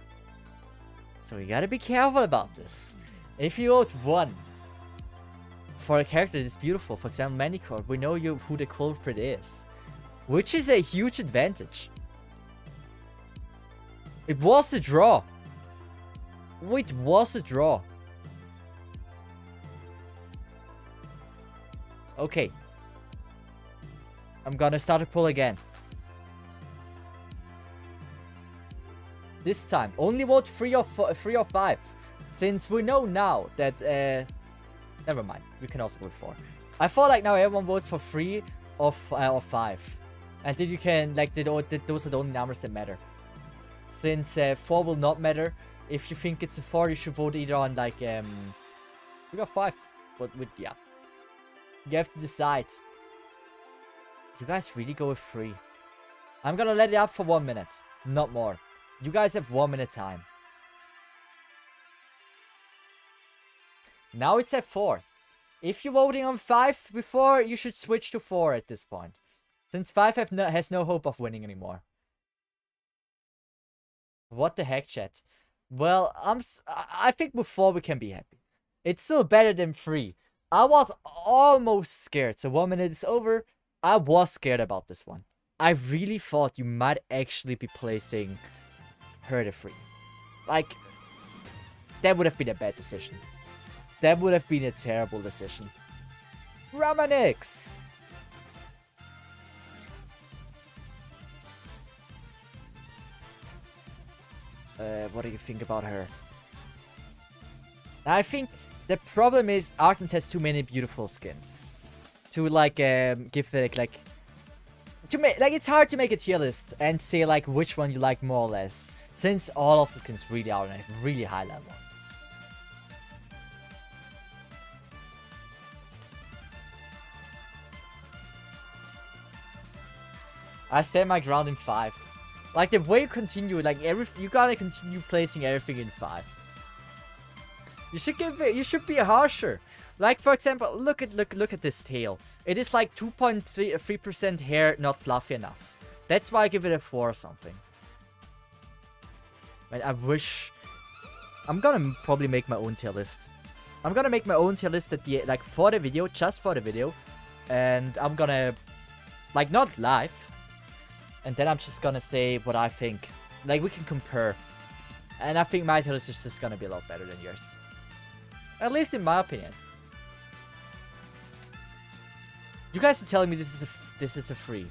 So you gotta be careful about this. If you vote 1 for a character that is beautiful, for example Manicore, we know who the culprit is. Which is a huge advantage. It was a draw. It was a draw. Okay. I'm gonna start a poll again. This time, only vote 3 or 5. Since we know now that, never mind. We can also vote 4. I thought like now everyone votes for 3 or 5. And then you can, like, those are the only numbers that matter. Since 4 will not matter. If you think it's a 4, you should vote either on, like, we got 5. But with, yeah. You have to decide. You guys really go with 3? I'm gonna let it up for 1 minute. Not more. You guys have 1 minute time. Now it's at 4. If you're voting on 5 before, you should switch to 4 at this point. Since 5 has no hope of winning anymore. What the heck, chat? Well, I think with 4 we can be happy. It's still better than 3. I was almost scared. So 1 minute is over. I was scared about this one. I really thought you might actually be placing her to 3. Like, that would have been a bad decision. That would have been a terrible decision. Ramanix! What do you think about her? I think the problem is Arcans has too many beautiful skins. To like give it like to make like it's hard to make a tier list and say like which one you like more or less, since all of the skins really are on a really high level. I stand my ground in 5. Like the way you continue, like you gotta continue placing everything in 5. You should be harsher. Like for example, look at this tail. It is like 2.3% hair, not fluffy enough. That's why I give it a 4 or something. But I wish I'm gonna probably make my own tier list. I'm gonna make my own tier list at the for the video, just for the video, and I'm gonna like not live. And then I'm just gonna say what I think. Like, we can compare. And I think my tier list is just gonna be a lot better than yours. At least in my opinion. You guys are telling me this is a 3.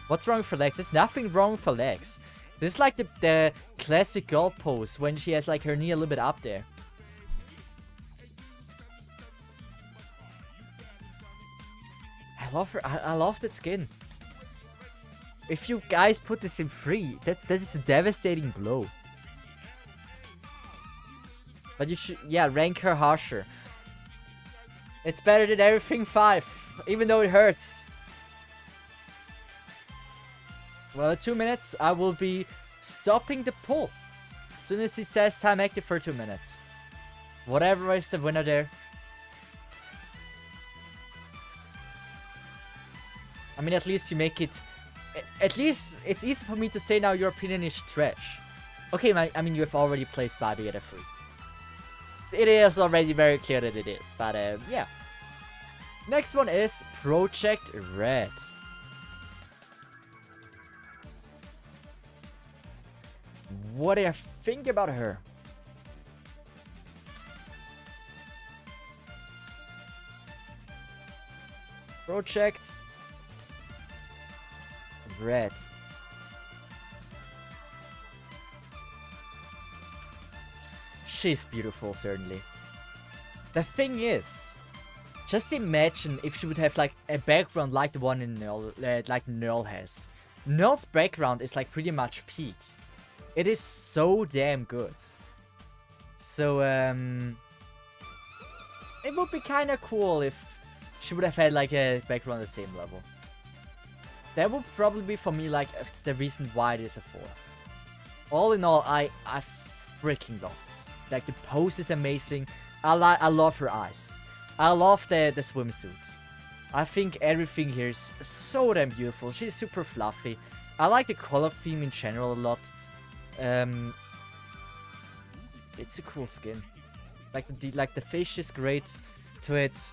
What's wrong with her legs? There's nothing wrong with her legs. This is like the classic girl pose when she has like her knee a little bit up there. love her. I love that skin. If you guys put this in 3, that is a devastating blow. But you should, yeah, rank her harsher. It's better than everything 5, even though it hurts. Well, in 2 minutes, I will be stopping the poll. As soon as it says time active for 2 minutes. Whatever is the winner there. I mean, at least you make it... At least it's easy for me to say now your opinion is trash. Okay, I mean, you have already placed Barbie at a 3. It is already very clear that it is, but yeah. Next one is Project Red. What do you think about her? Project Red. She's beautiful, certainly. The thing is, just imagine if she would have like a background like the one in Null, like Null has. Null's background is like pretty much peak. It is so damn good. So it would be kind of cool if she would have had like a background at the same level. That would probably be for me like the reason why it is a 4. All in all, I freaking love this. Like the pose is amazing. I love her eyes. I love the swimsuit. I think everything here is so damn beautiful. She's super fluffy. I like the color theme in general a lot. It's a cool skin. Like the fish is great to it.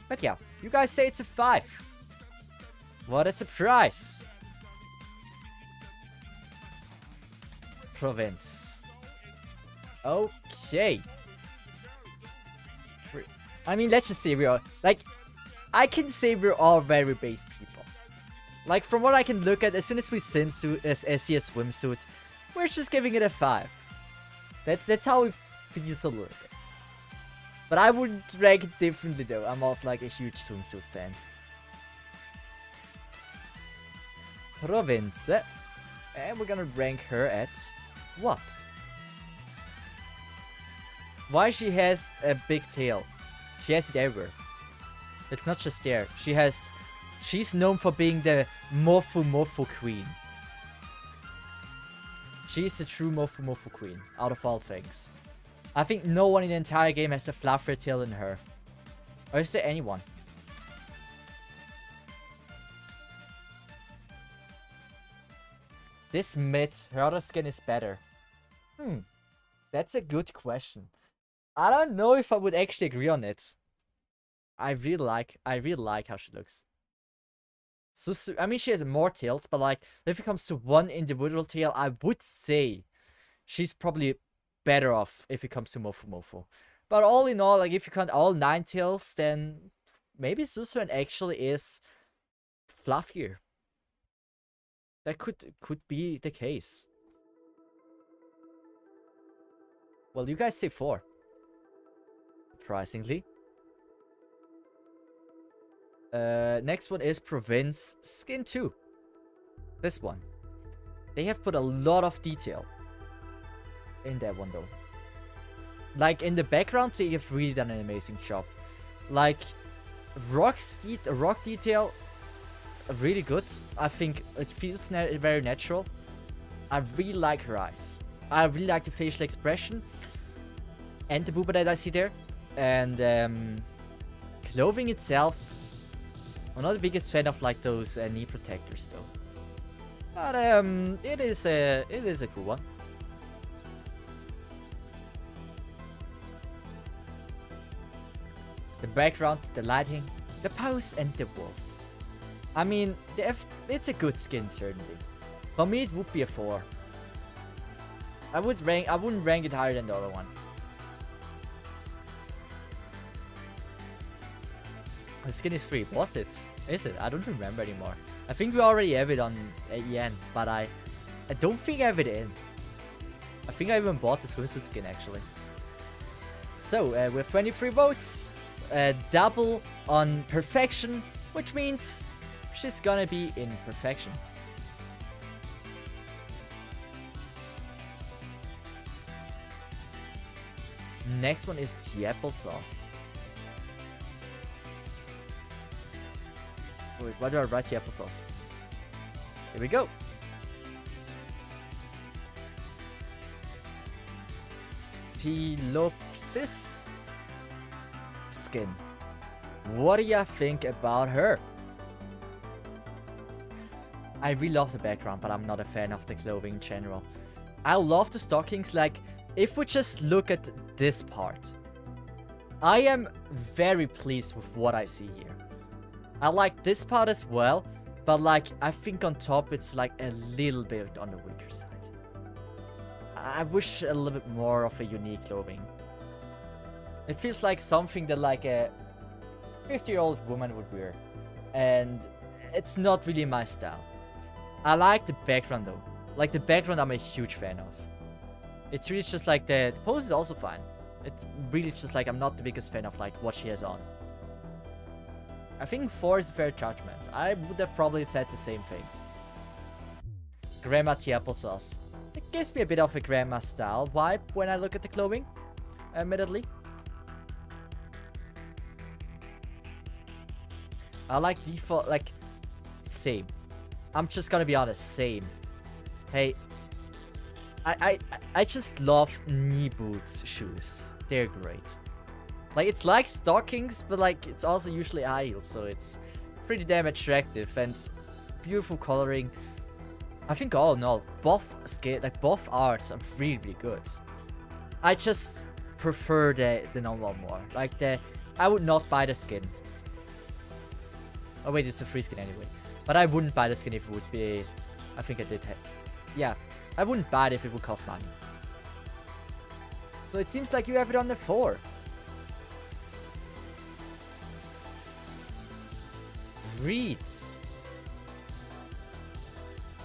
But yeah, you guys say it's a 5. What a surprise! Province. Okay. I mean, let's just say we are like, I can say we're all very base people. Like from what I can look at, as soon as we see a swimsuit, we're just giving it a 5. That's how it feels a little bit. But I wouldn't rank it differently though. I'm also like a huge swimsuit fan. Province. And we're gonna rank her at what? Why she has a big tail? She has it everywhere. It's not just there. She's known for being the Mofu queen. She's the true Mofu queen, out of all things. I think no one in the entire game has a fluffier tail than her. Or is there anyone? This mid, her other skin is better. That's a good question. I don't know if I would actually agree on it. I really like how she looks. I mean, she has more tails, but like, if it comes to one individual tail, I would say she's probably better off if it comes to Mofu. But all in all, like, if you count all 9 tails, then maybe Suzerain actually is fluffier. That could be the case. Well, you guys say 4. Surprisingly. Next one is Province Skin 2. This one. They have put a lot of detail in that one though. Like in the background, they have really done an amazing job. Like rock detail, really good. I think it feels very natural. I really like her eyes. I really like the facial expression and the booba that I see there. And clothing itself, I'm not the biggest fan of like those knee protectors though. But it is a cool one. The background, the lighting, the pose, and the wolf. I mean, it's a good skin certainly. For me, it would be a 4. I wouldn't rank it higher than the other one. The skin is free. Was it? Is it? I don't remember anymore. I think we already have it on EN, but I don't think I have it in. I think I even bought the swimsuit skin actually. So with 23 votes, double on perfection, which means she's gonna be in perfection. Next one is the applesauce. Wait, why do I write the applesauce? Here we go. Pelopsis skin. What do you think about her? I really love the background, but I'm not a fan of the clothing in general. I love the stockings. Like, if we just look at this part, I am very pleased with what I see here. I like this part as well, but like, I think on top it's like a little bit on the weaker side. I wish a little bit more of a unique clothing. It feels like something that like a 50-year-old woman would wear, and it's not really my style. I like the background though. Like the background I'm a huge fan of. It's really just like the pose is also fine. It's really just like I'm not the biggest fan of like what she has on. I think 4 is a fair judgment. I would have probably said the same thing. Grandma tea applesauce. It gives me a bit of a grandma style vibe when I look at the clothing, admittedly. I like default, like, same. I'm just gonna be honest, same. Hey, I just love knee boots shoes. They're great. Like, it's like stockings, but like, it's also usually high heels, so it's pretty damn attractive and beautiful coloring. I think all in all, both arts are really, really good. I just prefer the normal more. Like I would not buy the skin. Oh wait, it's a free skin anyway. But I wouldn't buy the skin if it would be... I think I did have... Yeah, I wouldn't buy it if it would cost money. So it seems like you have it on the 4. Reeds.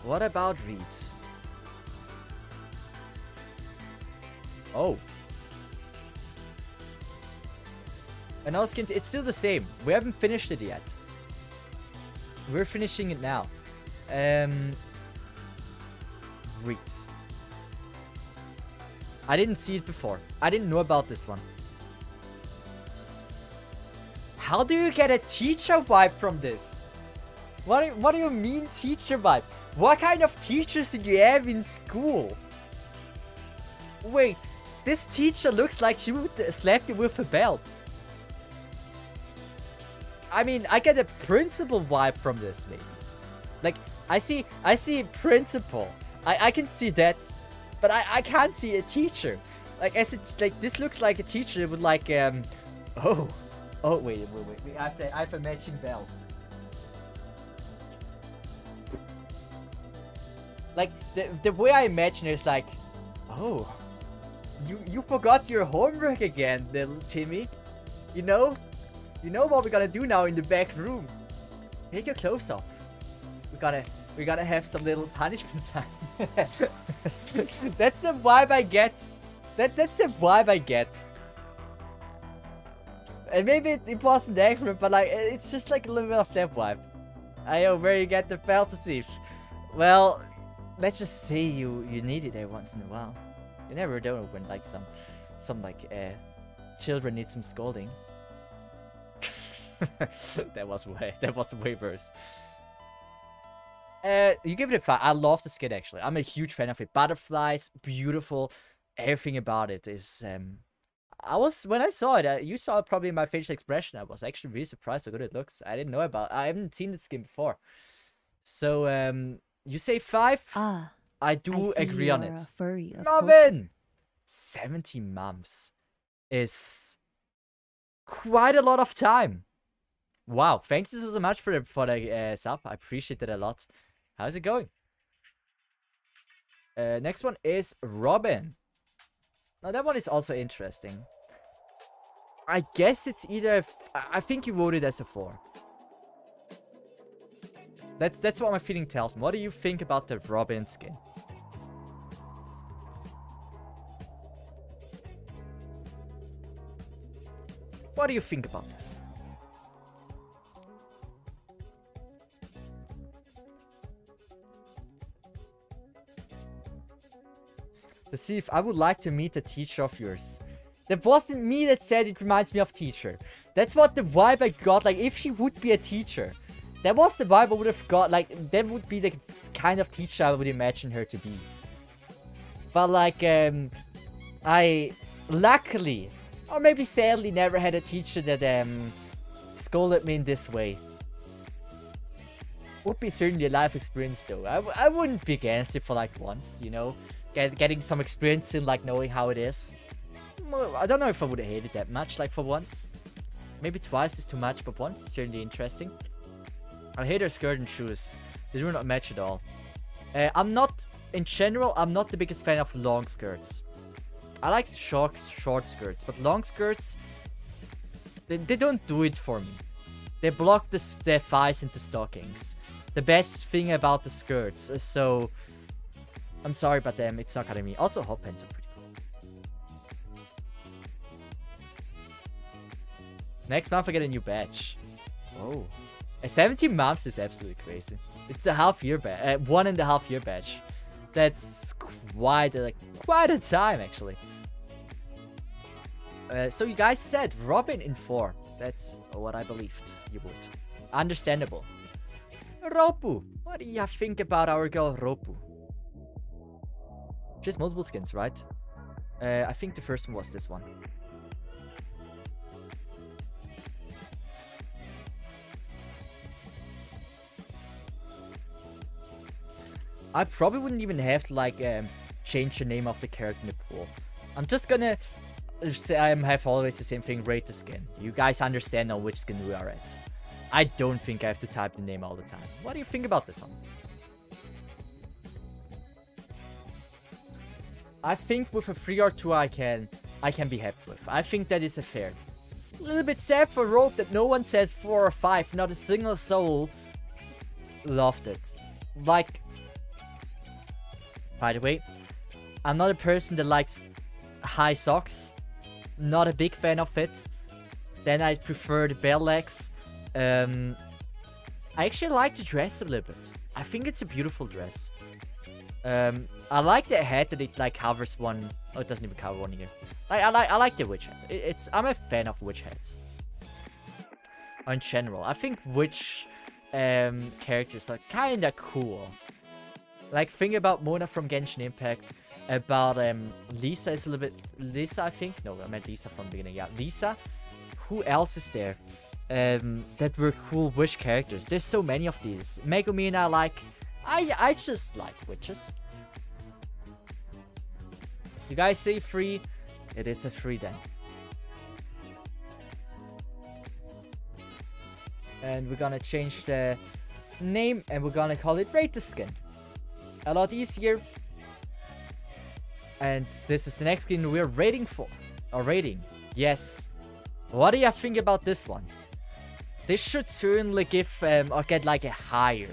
What about Reeds? Oh. And our skin, it's still the same. We haven't finished it yet. We're finishing it now. Reeds. I didn't see it before. I didn't know about this one. How do you get a teacher vibe from this? What do you mean teacher vibe? What kind of teachers did you have in school? Wait, this teacher looks like she would slap you with a belt. I mean, I get a principal vibe from this, maybe. Like, I see principal. I can see that, but I can't see a teacher. Like, as it's like, this looks like a teacher with like, oh, wait, I have a matching belt. Like, the way I imagine it is like, oh, you forgot your homework again, little Timmy. You know what we're gonna do now in the back room. Take your clothes off. We gotta have some little punishment time. That's the vibe I get. That's the vibe I get. And maybe it wasn't accurate, but like it's just like a little bit of that vibe. I know where you get the fantasy. Well, let's just say you need it every once in a while. You never know when like some like children need some scolding. that was way worse. You give it a 5. I love the skin actually. I'm a huge fan of it. Butterflies, beautiful. Everything about it is. When I saw it, you saw it probably in my facial expression. I was actually really surprised how good it looks. I didn't know about. I haven't seen the skin before. So you say 5? I do agree on it. Marvin, 17 months is quite a lot of time. Wow, thanks so much for the sub. I appreciate it a lot. How's it going? Next one is Robin. Now that one is also interesting. I guess it's either... I think you voted as a 4. That's what my feeling tells me. What do you think about the Robin skin? What do you think about this? Cesith, I would like to meet a teacher of yours. That wasn't me that said it reminds me of teacher. That's what the vibe I got. Like, if she would be a teacher. That was the vibe I would have got. Like, that would be the kind of teacher I would imagine her to be. But, like, I luckily, or maybe sadly, never had a teacher that, scolded me in this way. Would be certainly a life experience, though. I wouldn't be against it for, like, once, you know? Getting some experience in, like, knowing how it is. I don't know if I would have hated that much, like, for once. Maybe twice is too much, but once is certainly interesting. I hate her skirt and shoes. They do not match at all. In general, I'm not the biggest fan of long skirts. I like short skirts, but long skirts, they don't do it for me. They block the thighs into stockings. The best thing about the skirts, so I'm sorry, but it's not gonna be. Also, hot pants are pretty cool. Next month I get a new badge. Oh, 17 months is absolutely crazy. It's a half-year badge, 1.5 year badge. That's quite a time actually. So you guys said Robin in 4. That's what I believed you would. Understandable. Ropu, what do you think about our girl Ropu? Just multiple skins, right? I think the first one was this one. I probably wouldn't even have to, like, change the name of the character in the pool. I'm just gonna say I have always the same thing, rate the skin. You guys understand on which skin we are at. I don't think I have to type the name all the time. What do you think about this one? I think with a 3 or 2 I can be happy with. I think that is a fair. A little bit sad for Rope that no one says 4 or 5. Not a single soul loved it. Like, by the way, I'm not a person that likes high socks. Not a big fan of it. Then I prefer the bare legs. I actually like the dress a little bit. I think it's a beautiful dress. I like the hat that it like covers one. Oh, it doesn't even cover one here. I like the witch hat. I'm a fan of witch hats. In general, I think witch characters are kinda cool. Like, think about Mona from Genshin Impact. About Lisa is a little bit. Lisa, I think. No, I meant Lisa from the beginning. Yeah, Lisa. Who else is there? That were cool witch characters. There's so many of these. Megumin, I just like witches. You guys say free? It is a free then. And we're gonna change the name and we're gonna call it Rate the Skin. A lot easier. And this is the next skin we're rating for. Or rating. Yes. What do you think about this one? This should certainly give or get like a higher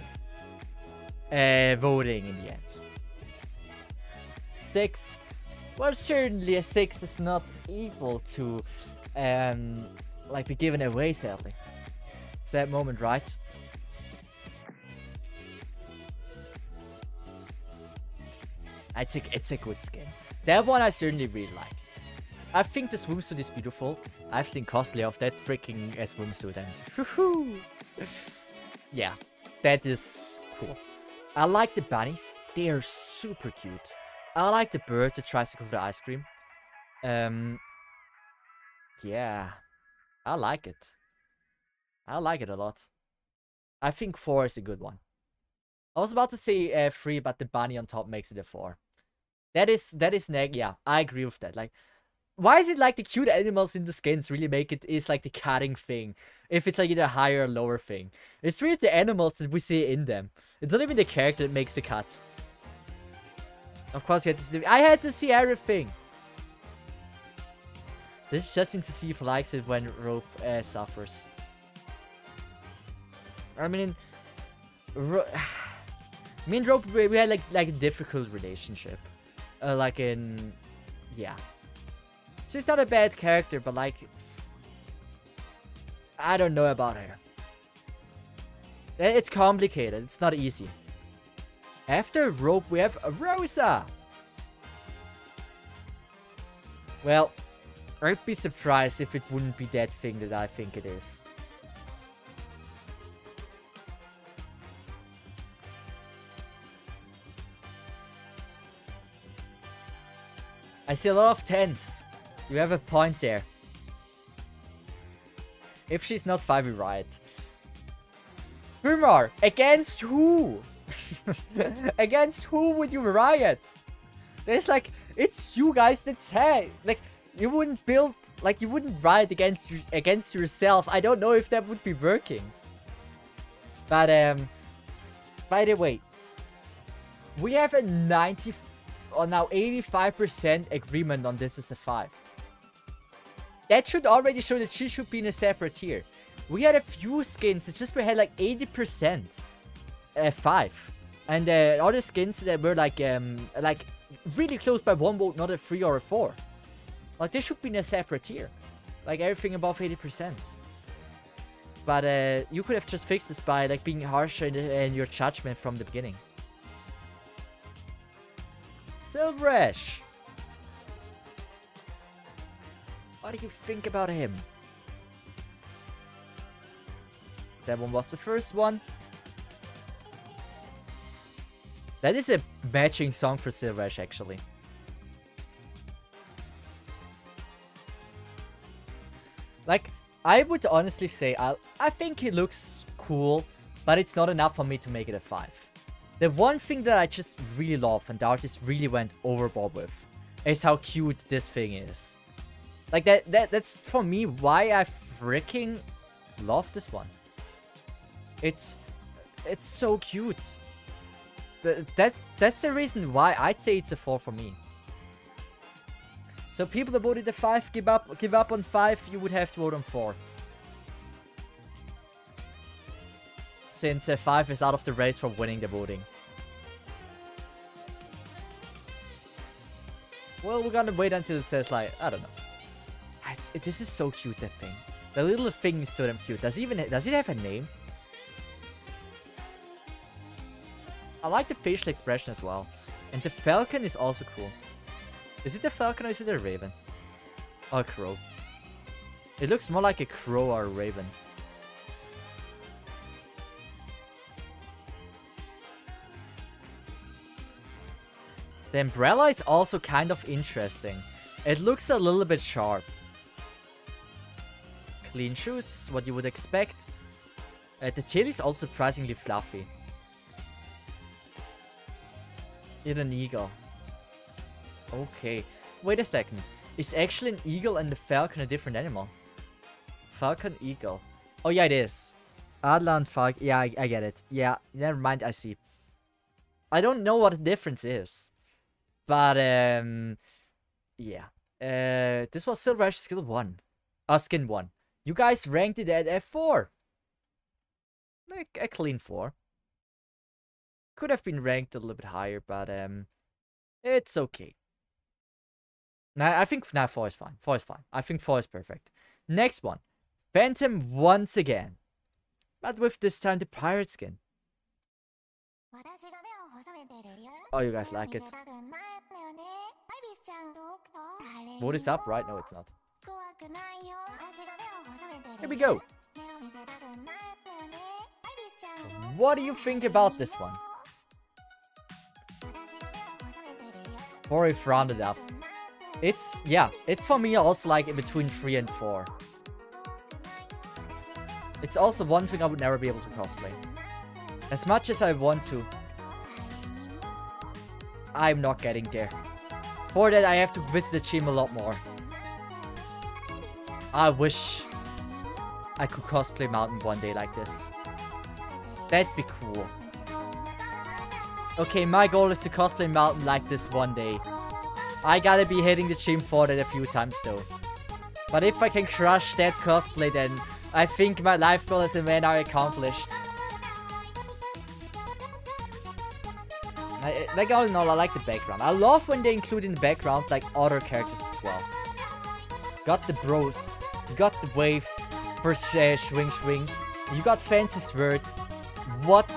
voting in the end. 6. Well, certainly a 6 is not equal to like be given away, sadly. Sad moment, right? It's a good skin. That one I certainly really like. I think the swimsuit is beautiful. I've seen cosplay of that freaking swimsuit and yeah, that is cool. I like the bunnies. They are super cute. I like the bird that tries to go for the ice cream. Yeah, I like it. I like it a lot. I think 4 is a good one. I was about to say 3, but the bunny on top makes it a 4. That is neg. Yeah, I agree with that. Like, why is it like the cute animals in the skins really make it is like the cutting thing? If it's like either a higher or lower thing. It's really the animals that we see in them. It's not even the character that makes the cut. Of course, I had to see everything. This is just to see if he likes it when Rope suffers. I mean, me and Rope, we had like a difficult relationship. Like in, yeah. She's not a bad character, but like, I don't know about her. It's complicated. It's not easy. After Rope, we have Rosa. Well, I'd be surprised if it wouldn't be that thing that I think it is. I see a lot of 10s. You have a point there. If she's not 5, you're right. Grimar, against who? Against who would you riot? There's like, it's you guys that say, like, you wouldn't build, like, you wouldn't riot against yourself. I don't know if that would be working. But, by the way, we have a 90, or now 85% agreement on this as a 5. That should already show that she should be in a separate tier. We had a few skins that just had like 80% 5. And other skins that were like really close by 1 vote, not a 3 or a 4. Like, they should be in a separate tier. Like, everything above 80%. But you could have just fixed this by like being harsher in your judgment from the beginning. Silverash. What do you think about him? That one was the first one. That is a matching song for Silverash, actually. Like, I would honestly say, I think he looks cool, but it's not enough for me to make it a 5. The one thing that I just really love, and the artist really went overboard with, is how cute this thing is. Like, that's for me why I freaking love this one. It's so cute. That's the reason why I'd say it's a 4 for me. So people that voted a 5, give up on 5, you would have to vote on 4. Since 5 is out of the race for winning the voting. Well, we're gonna wait until it says, like, I don't know. This is so cute, that thing. The little thing is so damn cute. Does it have a name? I like the facial expression as well. And the falcon is also cool. Is it a falcon or is it a raven? Or a crow? It looks more like a crow or a raven. The umbrella is also kind of interesting. It looks a little bit sharp. Clean shoes, what you would expect. The tail is also surprisingly fluffy. In an eagle. Okay. Wait a second. Is actually an eagle and the falcon a different animal? Falcon, eagle. Oh yeah, it is. Adler and falcon. Yeah, I get it. Yeah, never mind, I see. I don't know what the difference is. But, yeah. This was Silverash skill 1. Skin 1. You guys ranked it at F4. Like, a clean 4. Could have been ranked a little bit higher, but, it's okay. Nah, I think 4 is fine. 4 is fine. I think 4 is perfect. Next one. Phantom once again. But with this time the pirate skin. Oh, you guys like it. Vote is up, right? No, it's not. Here we go. What do you think about this one? 4 if rounded up. It's, yeah, it's for me also like in between 3 and 4. It's also one thing I would never be able to cosplay. As much as I want to, I'm not getting there. For that, I have to visit the gym a lot more. I wish I could cosplay Mountain one day like this. That'd be cool. Okay, my goal is to cosplay Mountain like this one day. I gotta be hitting the gym for that a few times though. But if I can crush that cosplay, then I think my life goal as a man are accomplished. Like all in all, I like the background. I love when they include in the background like other characters as well. Got the bros, got the wave for swing swing. You got fancy sword. What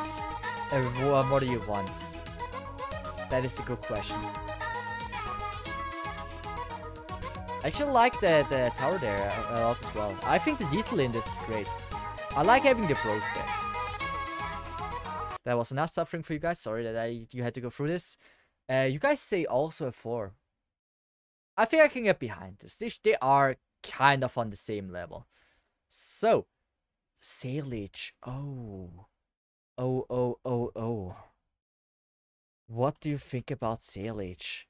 more do you want? That is a good question. I actually like the tower there a lot as well. I think the detail in this is great. I like having the pros there. That was enough suffering for you guys. Sorry that you had to go through this. You guys say also a 4. I think I can get behind this. They are kind of on the same level. So, Sailage. Oh. Oh. What do you think about Sailage?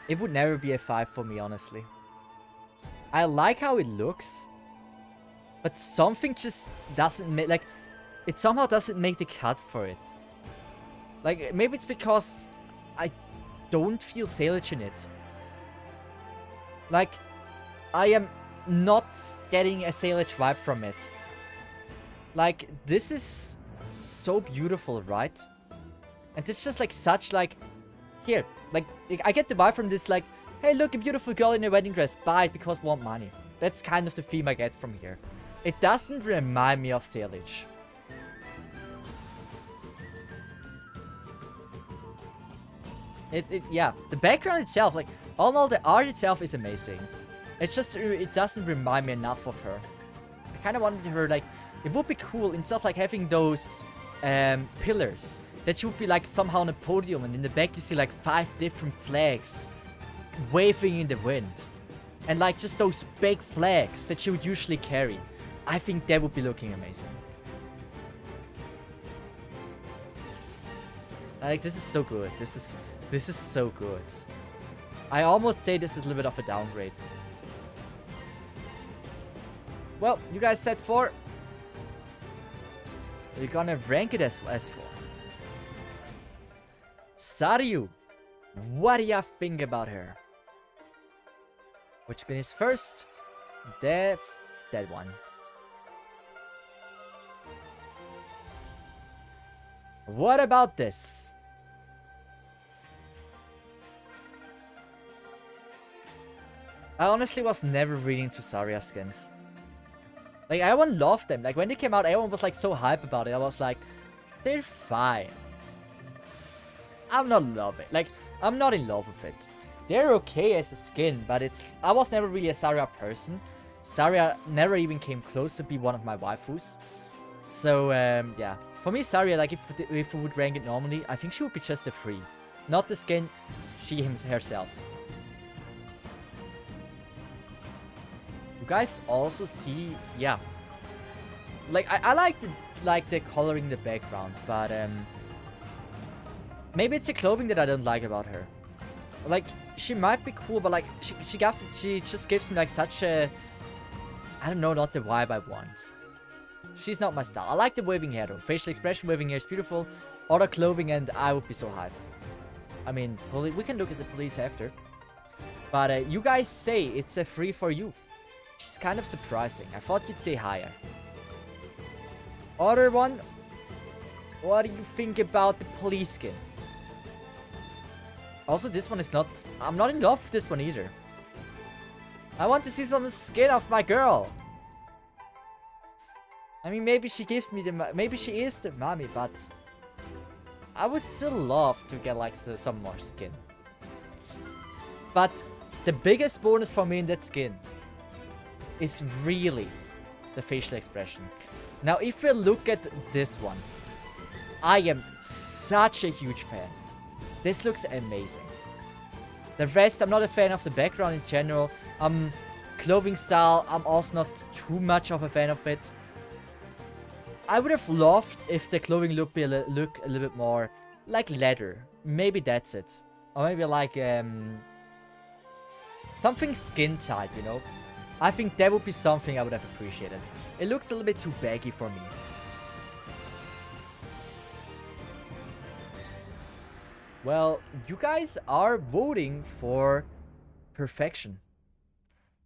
It would never be a 5 for me, honestly. I like how it looks, but something just doesn't make, like, it somehow doesn't make the cut for it. Like, maybe it's because I don't feel Sailage in it. Like, I am not getting a Sailage vibe from it. Like, this is so beautiful, right? And it's just like such, like, here, like, I get the vibe from this, like, hey, look, a beautiful girl in a wedding dress, buy it because want money. That's kind of the theme I get from here. It doesn't remind me of Sailage. Yeah, the background itself, like, all in all, the art itself is amazing. It's just, it doesn't remind me enough of her. I kind of wanted her, like, it would be cool, instead of, like, having those pillars, that she would be, like, somehow on a podium, and in the back you see, like, 5 different flags waving in the wind. And, like, just those big flags that she would usually carry. I think that would be looking amazing. Like, this is so good. This is so good. I almost say this is a little bit of a downgrade. Well, you guys said 4. We're gonna rank it as 4. Saryu, what do you think about her? Which skin is first? That one. What about this? I honestly was never really into Zarya skins. Like, everyone loved them. Like, when they came out, everyone was, like, so hype about it. I was like, they're fine. I'm not in love with it. Like, I'm not in love with it. They're okay as a skin, but I was never really a Zarya person. Zarya never even came close to be one of my waifus. So, yeah. For me, Zarya, like, if we would rank it normally, I think she would be just a 3. Not the skin, she herself. You guys also see, yeah. Like, I like the coloring in the background, but, maybe it's the clothing that I don't like about her. Like, she might be cool, but, like, she just gives me, like, such a, I don't know, not the vibe I want. She's not my style. I like the waving hair, though. Facial expression, waving hair is beautiful. Other clothing, and I would be so hyped. I mean, we can look at the police after. But, you guys say it's a 3 for you. She's kind of surprising. I thought you'd say higher. Other one. What do you think about the police skin? Also, this one is not... I'm not in love with this one either. I want to see some skin of my girl. I mean, maybe she gives me the... Maybe she is the mommy, but... I would still love to get, like, some more skin. But the biggest bonus for me in that skin is really the facial expression. Now, if we look at this one, I am such a huge fan. This looks amazing. The rest, I'm not a fan of the background in general. Clothing style, I'm also not too much of a fan of it. I would have loved if the clothing look a little bit more like leather. Maybe that's it. Or maybe like something skin tight, you know? I think that would be something I would have appreciated. It looks a little bit too baggy for me. Well, you guys are voting for perfection.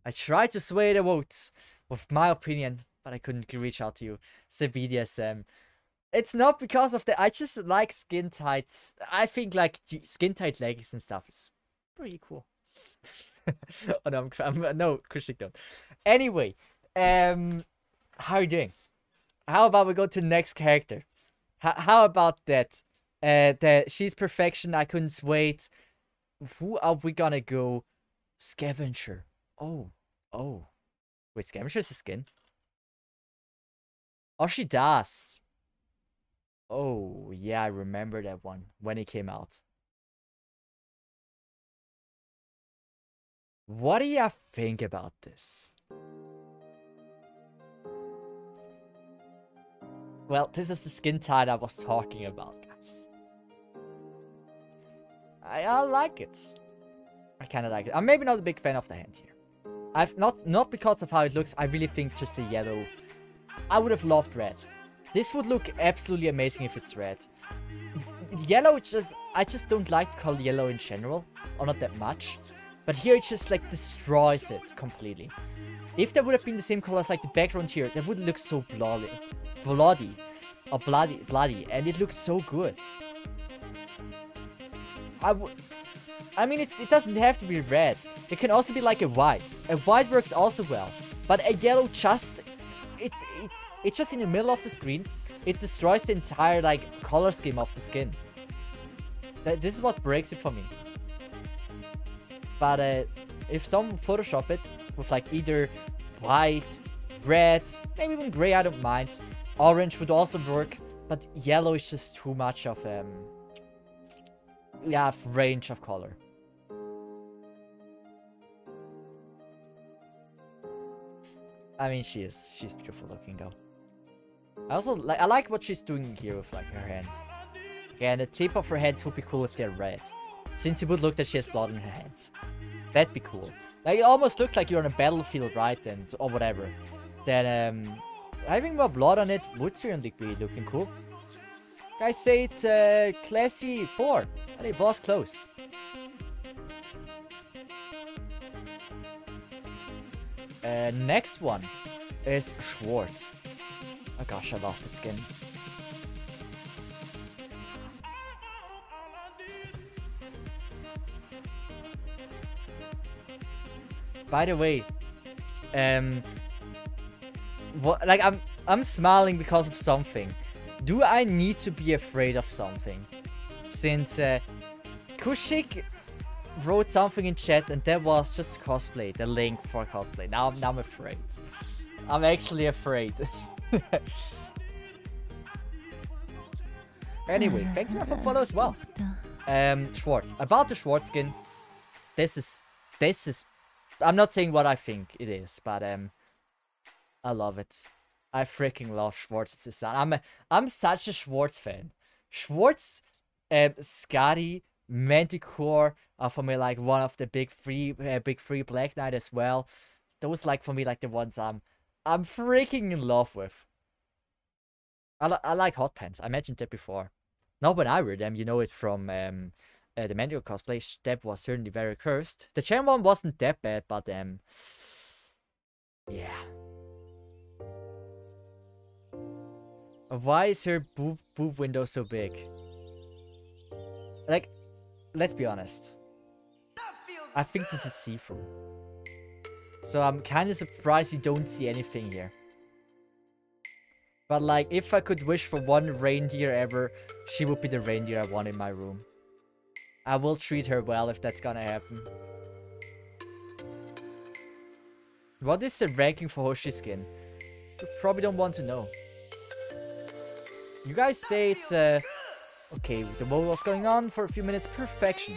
I tried to sway the votes with my opinion, but I couldn't reach out to you. It's a BDSM. It's not because of the... I just like skin tights. I think like skin tight leggings and stuff is pretty cool. Oh no, no, Christian don't. Anyway, how are you doing? How about we go to the next character? How about that? She's perfection. I couldn't wait. Who are we gonna go? Scavenger. Oh. Wait, Scavenger's a skin? Oh, she does. Oh, yeah, I remember that one when it came out. What do you think about this? Well, this is the skin type I was talking about, guys. I like it. I kind of like it. I'm maybe not a big fan of the hand here. I've not because of how it looks. I really think just a yellow. I would have loved red. This would look absolutely amazing if it's red. Yellow, I just don't like color yellow in general, or not that much. But here it just like destroys it completely. If there would have been the same colors like the background here, that would look so bloody, and it looks so good. I mean, it doesn't have to be red. It can also be like a white. A white works also well, but a yellow it's just in the middle of the screen. It destroys the entire like color scheme of the skin. This is what breaks it for me. But if some Photoshop it with like either white, red, maybe even gray, I don't mind. Orange would also work, but yellow is just too much of range of color. I mean, she's beautiful looking though. I like what she's doing here with like her hand. Yeah, and the tip of her hands would be cool if they're red, since it would look that she has blood in her hands. That'd be cool. Like it almost looks like you're on a battlefield, right? Or whatever. Then having more blood on it would certainly be looking cool. Guys say it's classy 4, and it was close. Next one is Schwartz. Oh gosh, I love that skin. By the way, like I'm smiling because of something. Do I need to be afraid of something? Since Kushik wrote something in chat and that was just cosplay, the link for cosplay. Now I'm afraid. I'm actually afraid. Anyway, thanks for the follow as well. Schwartz. About the Schwartz skin, this is I'm not saying what I think it is, but I love it. I freaking love Schwartz's design. I'm such a Schwartz fan. Schwartz, Scotty, Manticore are for me like one of the big three Black Knight as well. Those like for me like the ones I'm freaking in love with. I like hot pants. I mentioned that before. Not when I wear them, you know it from the Manticore cosplay. That was certainly very cursed. The Gen one wasn't that bad, but yeah. Why is her boob window so big? Like, let's be honest. I think this is see-through. So I'm kind of surprised you don't see anything here. But like, if I could wish for one reindeer ever, she would be the reindeer I want in my room. I will treat her well if that's gonna happen. What is the ranking for Hoshi skin? You probably don't want to know. You guys say it's okay, the mode was going on for a few minutes. Perfection.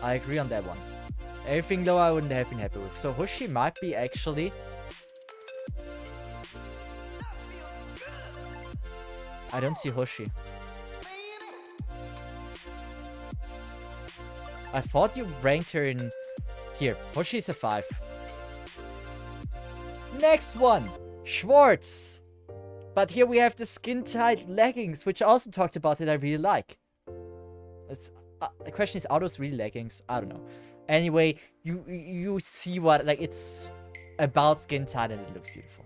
I agree on that one. Everything though I wouldn't have been happy with. So Hoshi might be actually... I don't see Hoshi. I thought you ranked her in... Here, Hoshi's a 5. Next one! Schwartz! But here we have the skin-tight leggings, which I also talked about that I really like. It's, the question is, are those really leggings? I don't know. Anyway, you see what, like, it's about skin-tight and it looks beautiful.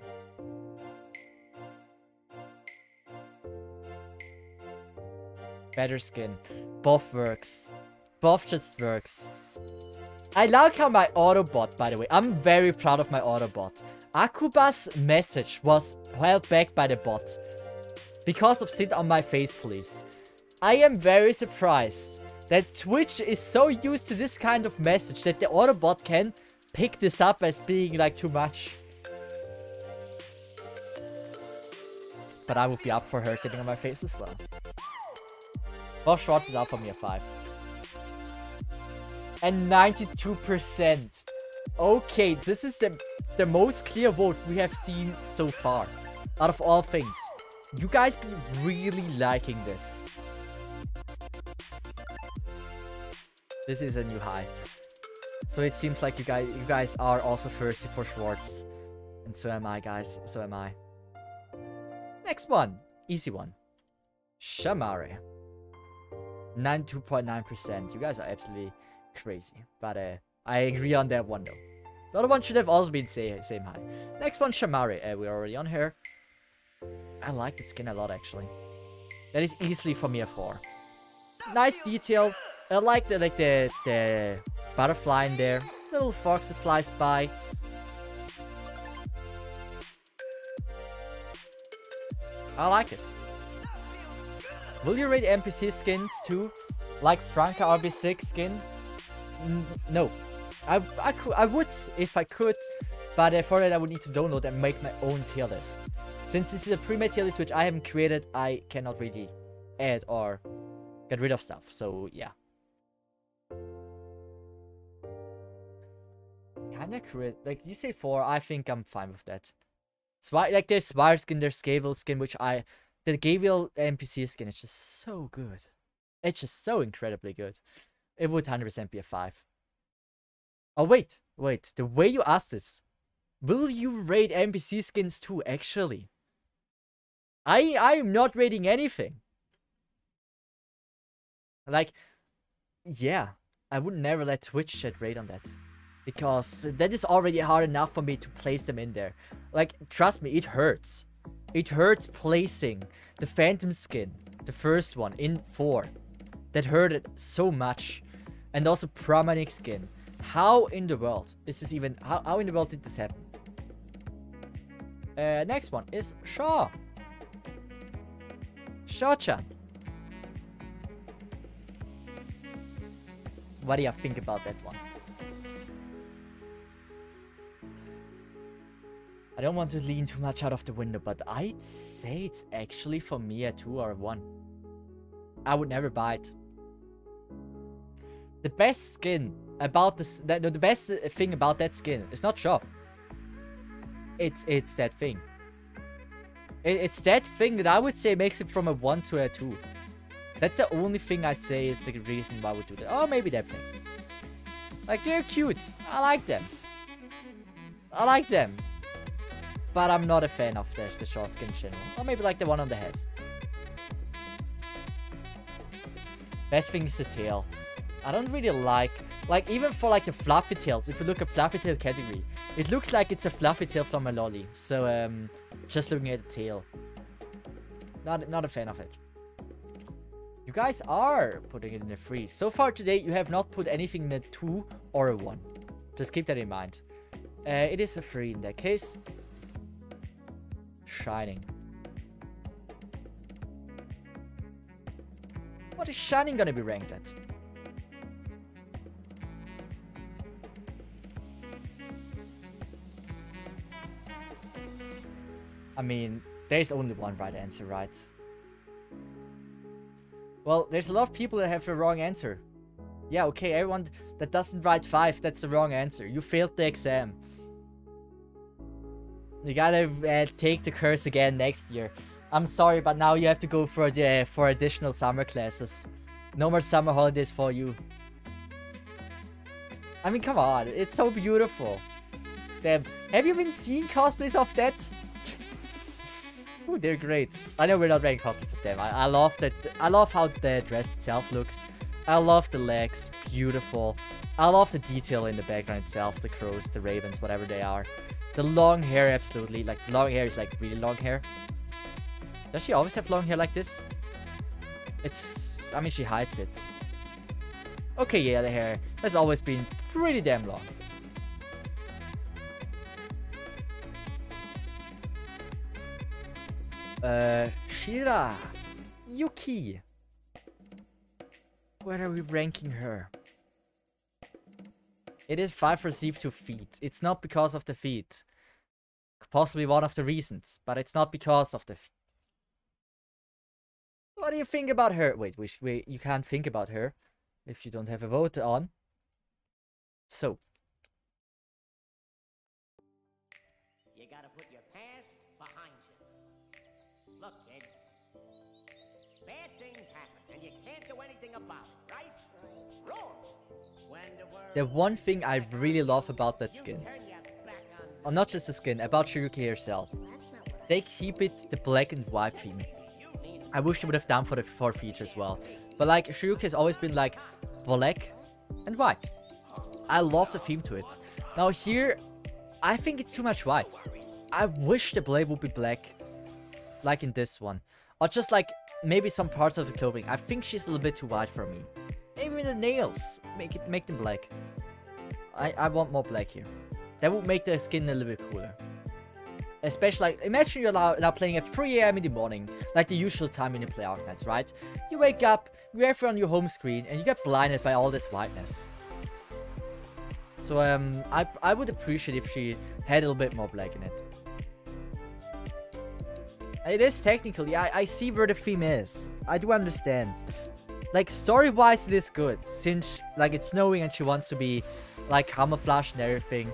Better skin. Both works. Both just works. I like how my Autobot, by the way, I'm very proud of my Autobot. Akuba's message was held back by the bot. Because of sit on my face, please. I am very surprised that Twitch is so used to this kind of message that the Autobot can pick this up as being like too much. But I would be up for her sitting on my face as well. Bob Schwartz is out for me a 5. And 92%. Okay, this is the most clear vote we have seen so far. Out of all things. You guys be really liking this. This is a new high. So it seems like you guys are also thirsty for Schwartz. And so am I, guys. So am I. Next one. Easy one. Shamari. 92.9%. You guys are absolutely crazy. But I agree on that one though. The other one should have also been same high. Next one, Shamari. We're already on her. I like that skin a lot actually. That is easily for me a 4. Nice detail. I like the butterfly in there. Little fox that flies by. I like it. Will you rate NPC skins too? Like Franka RB6 skin? No. I would if I could, but for that I would need to download and make my own tier list. Since this is a pre-made tier list which I haven't created, I cannot really add or get rid of stuff. So yeah. Kinda create, like you say 4, I think I'm fine with that. Like there's Swire skin, there's Gavil skin, which the Gavil NPC skin is just so good. It's just so incredibly good. It would 100% be a 5. Oh wait, the way you asked this, will you rate NPC skins too actually? I'm not rating anything. Like, yeah, I would never let Twitch chat rate on that. Because that is already hard enough for me to place them in there. Like, trust me, it hurts. It hurts placing the Phantom skin, the first one, in 4. That hurted so much. And also Pramanik skin. How in the world is this even... How in the world did this happen? Next one is Shaw. Shaw-chan. What do you think about that one? I don't want to lean too much out of the window, but I'd say it's actually for me a 2 or a 1. I would never buy it. The best skin about this, the best thing about that skin is not shop. It's that thing. It's that thing that I would say makes it from a 1 to a 2. That's the only thing I'd say is the reason why we do that. Oh, maybe that thing. Like, they're cute. I like them. I like them. But I'm not a fan of the short skin in general. Or maybe like the one on the head. Best thing is the tail. I don't really like even for like the fluffy tails, if you look at fluffy tail category, it looks like it's a fluffy tail from a lolly. So just looking at the tail. Not a fan of it. You guys are putting it in a 3. So far today you have not put anything in a 2 or a 1. Just keep that in mind. It is a 3 in that case. Shining. What is Shining gonna be ranked at? I mean, there's only one right answer, right? Well, there's a lot of people that have the wrong answer. Yeah, okay, everyone that doesn't write 5, that's the wrong answer. You failed the exam. You gotta take the course again next year. I'm sorry, but now you have to go for additional summer classes. No more summer holidays for you. I mean, come on, it's so beautiful. Damn, have you been seeing cosplays of that? Ooh, they're great. I know we're not ranking cosplay for them. I love that. I love how the dress itself looks. I love the legs, beautiful. I love the detail in the background itself, the crows, the ravens, whatever they are. The long hair, absolutely. Like, long hair is like really long hair. Does she always have long hair like this? I mean, she hides it. Okay, yeah, the hair has always been pretty damn long. Shira. Yuki. Where are we ranking her? It is 5 for Cesith to feet. It's not because of the feet. Possibly one of the reasons, but it's not because of the feet. What do you think about her? Wait, you can't think about her if you don't have a vote on. So. You gotta put your past behind you. Look, kid. Bad things happen, and you can't do anything about it, right? Wrong. The one thing I really love about that skin, or not just the skin, about Shiruki herself, they keep it the black and white theme. I wish they would have done for the 4 features as well. But like, Shiruki has always been like black and white. I love the theme to it. Now here, I think it's too much white. I wish the blade would be black, like in this one. Or just like, maybe some parts of the clothing. I think she's a little bit too white for me. Maybe the nails, make them black. I want more black here. That would make the skin a little bit cooler. Especially, like, imagine you're now playing at 3 AM in the morning, like the usual time when you play Arknights, right? You wake up, you have it on your home screen, and you get blinded by all this whiteness. So, I would appreciate if she had a little bit more black in it. It is technically, I see where the theme is. I do understand. Like, story-wise, it is good, since, like, it's snowing and she wants to be, like, camouflaged and everything.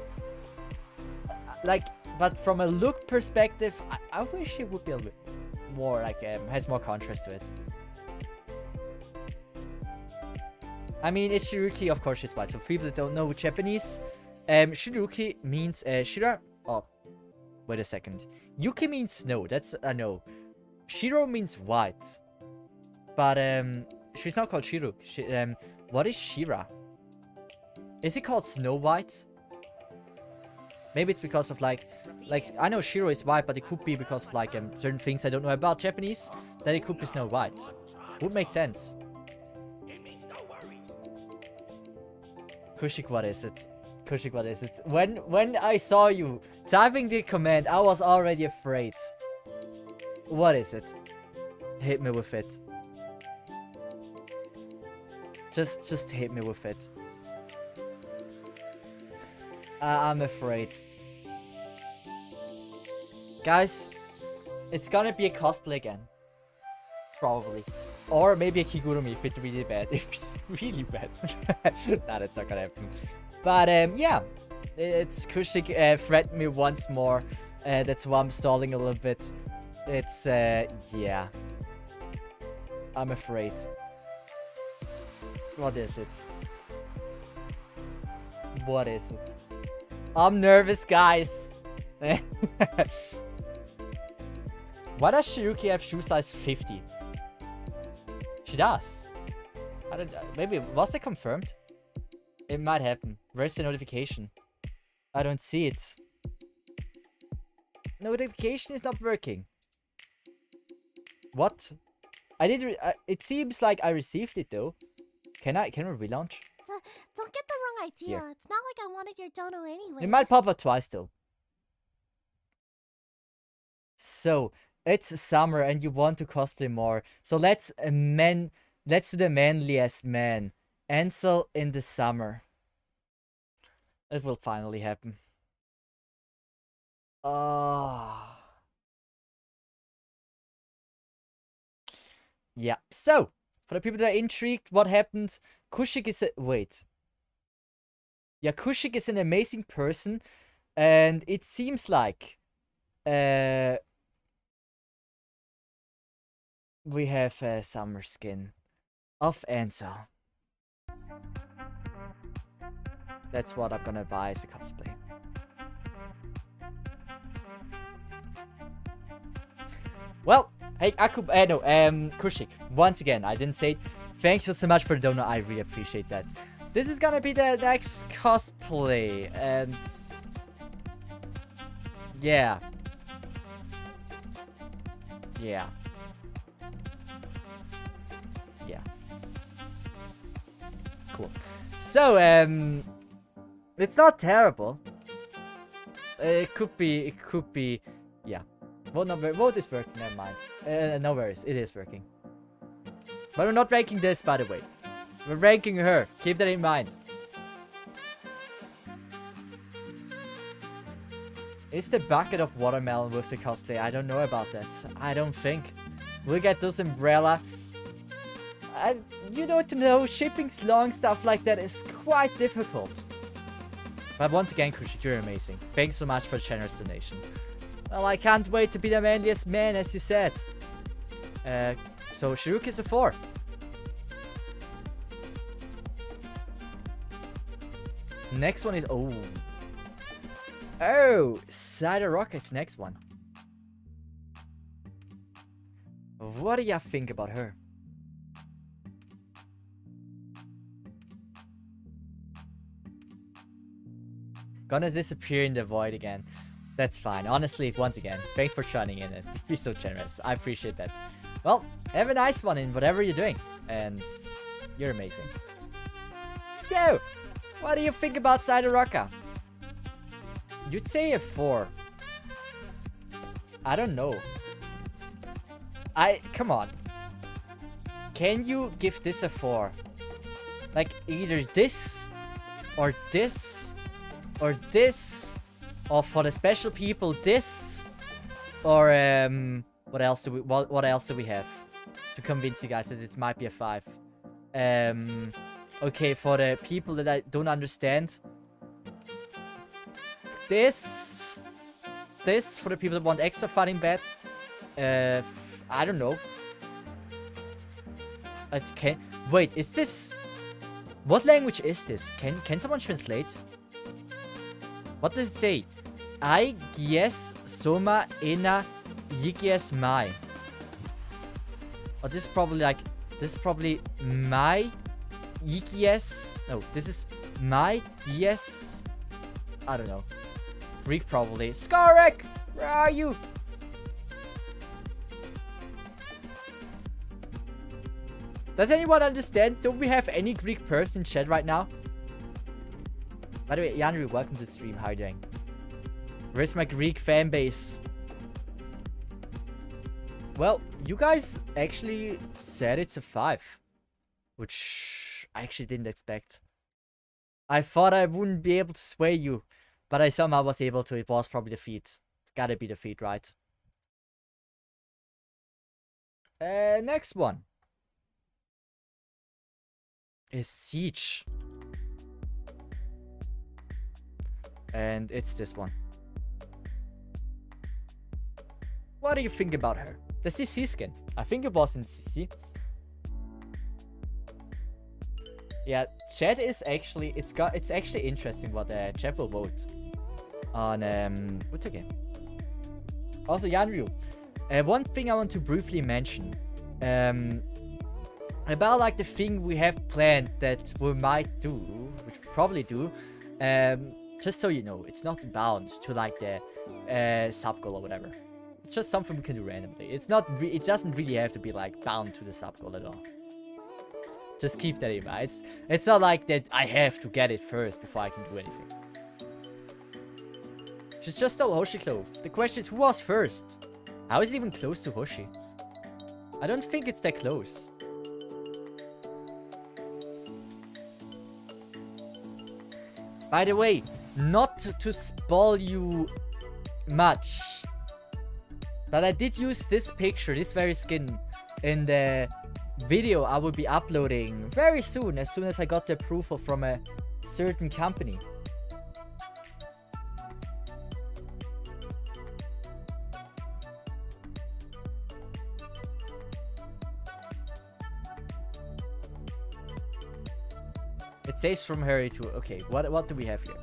Like, but from a look perspective, I wish it would be a little bit more, like, has more contrast to it. I mean, it's Shiruki, of course she's white. So for people that don't know Japanese, Shiruki means, Shira... Oh, wait a second. Yuki means snow, that's, no. Shiro means white. But, she's not called Shiru. What is Shira? Is it called Snow White? Maybe it's because of, like, I know Shiro is white, but it could be because of, like, certain things I don't know about Japanese, that it could be Snow White. Would make sense. Kushik, what is it? Kushik, what is it? When I saw you typing the command, I was already afraid. What is it? Hit me with it. Just hit me with it. I'm afraid. Guys, it's gonna be a cosplay again. Probably. Or maybe a Kigurumi if it's really bad. If it's really bad. Nah, that's not gonna happen. But, yeah. It's Kushik threatened me once more. That's why I'm stalling a little bit. It's, yeah. I'm afraid. What is it? What is it? I'm nervous, guys. Why does Shiruki have shoe size 50? She does. I don't. Maybe was it confirmed? It might happen. Where's the notification? I don't see it. Notification is not working. What? I did. It seems like I received it though. Can we relaunch? Don't get the wrong idea. Yeah. It's not like I wanted your dono anyway. It might pop up twice though. So it's summer and you want to cosplay more. So let's do the manliest man. Ansel in the summer. It will finally happen. Yeah. So for the people that are intrigued, what happened? Kushik is wait. Yeah, Kushik is an amazing person, and it seems like we have a summer skin of Ansel. That's what I'm gonna buy as a cosplay. Well, hey, Kushik, once again, I didn't say it. Thanks so much for the donor, I really appreciate that. This is gonna be the next cosplay, and yeah. Yeah. Yeah. Cool. So, it's not terrible. It could be, yeah. Vote is working, never mind. No worries, it is working. But we're not ranking this, by the way. We're ranking her. Keep that in mind. Is the bucket of watermelon with the cosplay? I don't know about that. I don't think. We'll get those umbrella. You know, shipping's long, stuff like that is quite difficult. But once again, Kushi, you're amazing. Thanks so much for the generous donation. Well, I can't wait to be the manliest man, as you said. So Shiruk is a 4. Next one is... Oh, Cider Rock is the next one. What do you think about her? Gonna disappear in the void again. That's fine. Honestly, once again, thanks for joining in and be so generous. I appreciate that. Well, have a nice one in whatever you're doing. And you're amazing. So, what do you think about Cider Rocka? You'd say a 4. I don't know. Come on. Can you give this a 4? Like, either this, or this, or this, or for the special people, this, or, what else do we have to convince you guys that it might be a 5? Okay, for the people that I don't understand, this for the people that want extra fun in bed. I don't know. Wait, is this... What language is this? Can someone translate? What does it say? I guess Soma Ena Yigies Mai. Oh, this is probably like... This is probably my Yigies... No, this is my yes... I don't know. Greek probably. Skarek! Where are you? Does anyone understand? Don't we have any Greek person in chat right now? By the way, Yanru, welcome to the stream. How are you doing? Where's my Greek fan base? Well, you guys actually said it's a 5. Which I actually didn't expect. I thought I wouldn't be able to sway you. But I somehow was able to. It was probably the feet. It's gotta be the feet, right? Next one is Siege. And it's this one. What do you think about her? The CC skin. I think it was in CC. Yeah, chat is actually... It's actually interesting what chat will vote. On... What's again? Also, Yanryu. One thing I want to briefly mention. About like the thing we have planned that we might do. Which we probably do. Just so you know, it's not bound to like the sub goal or whatever. It's just something we can do randomly. It's not. It doesn't really have to be like bound to the sub goal at all. Just keep that in mind. It's not like that I have to get it first before I can do anything. She's just stole Hoshi clove. The question is, who was first? How is it even close to Hoshi? I don't think it's that close. By the way, not to spoil you much, but I did use this picture, this very skin, in the video I will be uploading very soon as I got the approval from a certain company. It saves from Harry too. Okay, what do we have here?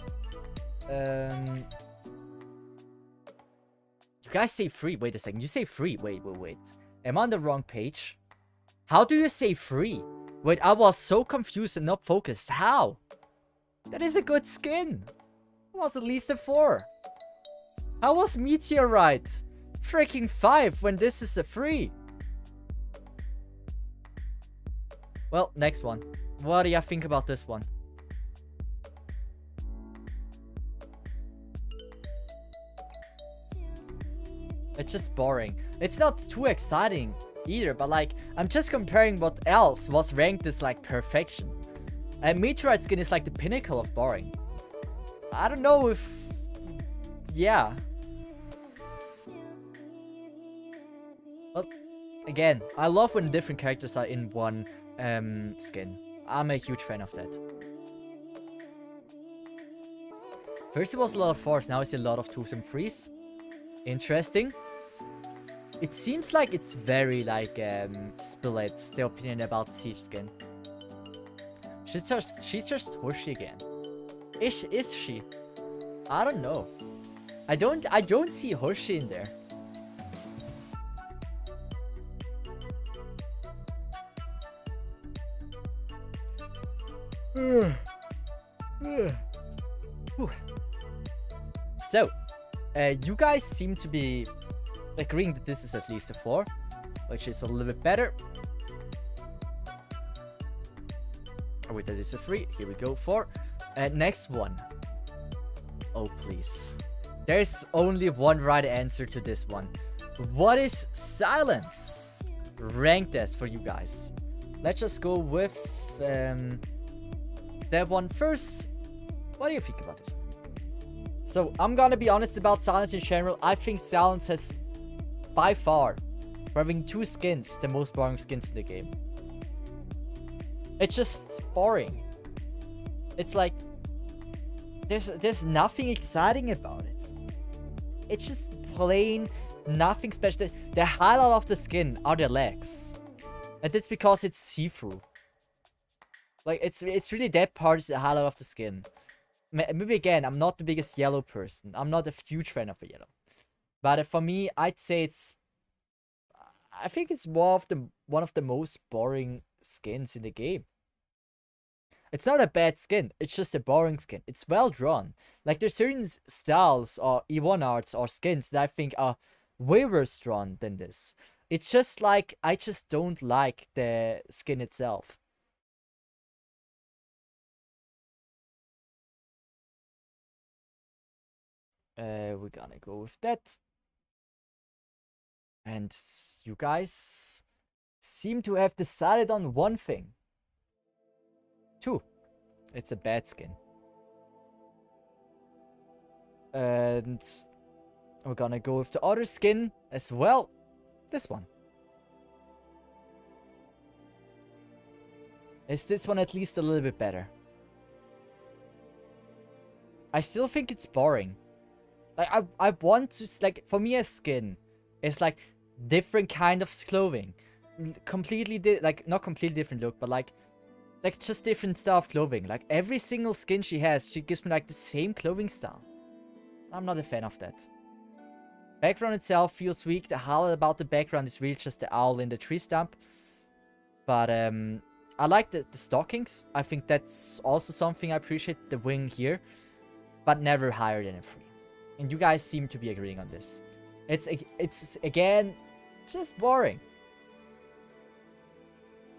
You guys say free. Wait a second. You say free. Wait. Am I on the wrong page? How do you say free? Wait, I was so confused and not focused. How? That is a good skin. It was at least a 4. How was Meteorite freaking 5 when this is a 3? Well, next one. What do you think about this one? It's just boring. It's not too exciting. either, but like, I'm just comparing what else was ranked as like perfection. And Meteorite skin is like the pinnacle of boring. I don't know if... yeah. But again, I love when different characters are in one skin. I'm a huge fan of that. First it was a lot of 4s, now I see a lot of 2s and 3s. Interesting. It seems like it's very like split, the opinion about Siege skin. She's just Hoshi again. Is she? I don't know. I don't see Hoshi in there. So, you guys seem to be agreeing that this is at least a 4, which is a little bit better. Oh wait, that is a 3. Here we go, 4. Next one. Oh, please. There's only one right answer to this one. What is silence ranked as for you guys? Let's just go with that one first. What do you think about this? So, I'm gonna be honest about silence in general. I think silence has, by far, for having 2 skins, the most boring skins in the game. It's just boring. It's like, there's nothing exciting about it. It's just plain nothing special. The highlight of the skin are the legs. And that's because it's see-through. Like, it's really that part is the highlight of the skin. Maybe again, I'm not the biggest yellow person. I'm not a huge fan of a yellow. But for me, I'd say it's... I think it's one of the most boring skins in the game. It's not a bad skin. It's just a boring skin. It's well drawn. Like, there's certain styles or E1 arts or skins that I think are way worse drawn than this. It's just like, I just don't like the skin itself. We're gonna go with that. And you guys seem to have decided on one thing. 2. It's a bad skin. And we're gonna go with the other skin as well. This one. Is this one at least a little bit better? I still think it's boring. Like, I want to, like, for me a skin is like different kind of clothing. Completely, like, not completely different look, but like just different style of clothing. Like, every single skin she has, she gives me like the same clothing style. I'm not a fan of that. Background itself feels weak. The highlight about the background is really just the owl in the tree stump. But I like the stockings. I think that's also something I appreciate. The wing here. But never higher than a 3. And you guys seem to be agreeing on this. It's again, just boring.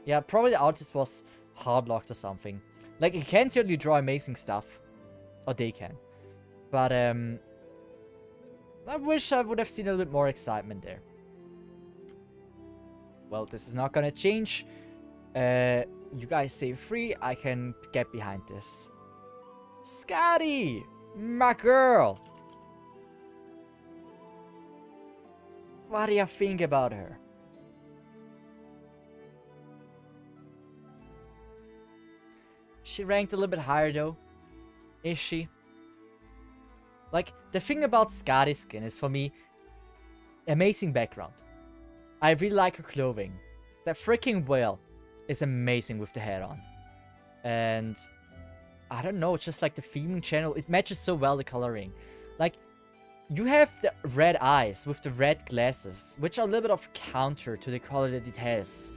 Yeah, probably the artist was hard locked or something. Like, it can certainly draw amazing stuff. Or they can. But, I wish I would have seen a little bit more excitement there. Well, this is not gonna change. You guys say 3. I can get behind this. Scotty! My girl! What do you think about her? She ranked a little bit higher though. Is she? Like, the thing about Scotty's skin is, for me, amazing background. I really like her clothing. That freaking whale is amazing with the head on. And I don't know, just like the theming channel, it matches so well the coloring. Like, you have the red eyes with the red glasses, which are a little bit of counter to the color that it has.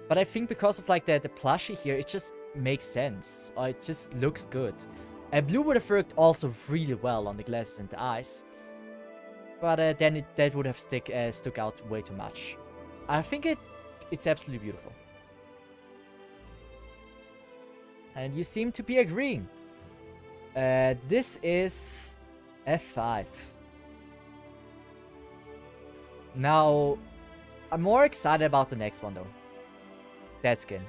But I think because of like the plushie here, it just makes sense. Or it just looks good. And blue would have worked also really well on the glasses and the eyes. But then that would have stuck out way too much. I think it's absolutely beautiful. And you seem to be agreeing. This is F5. Now, I'm more excited about the next one though. That skin.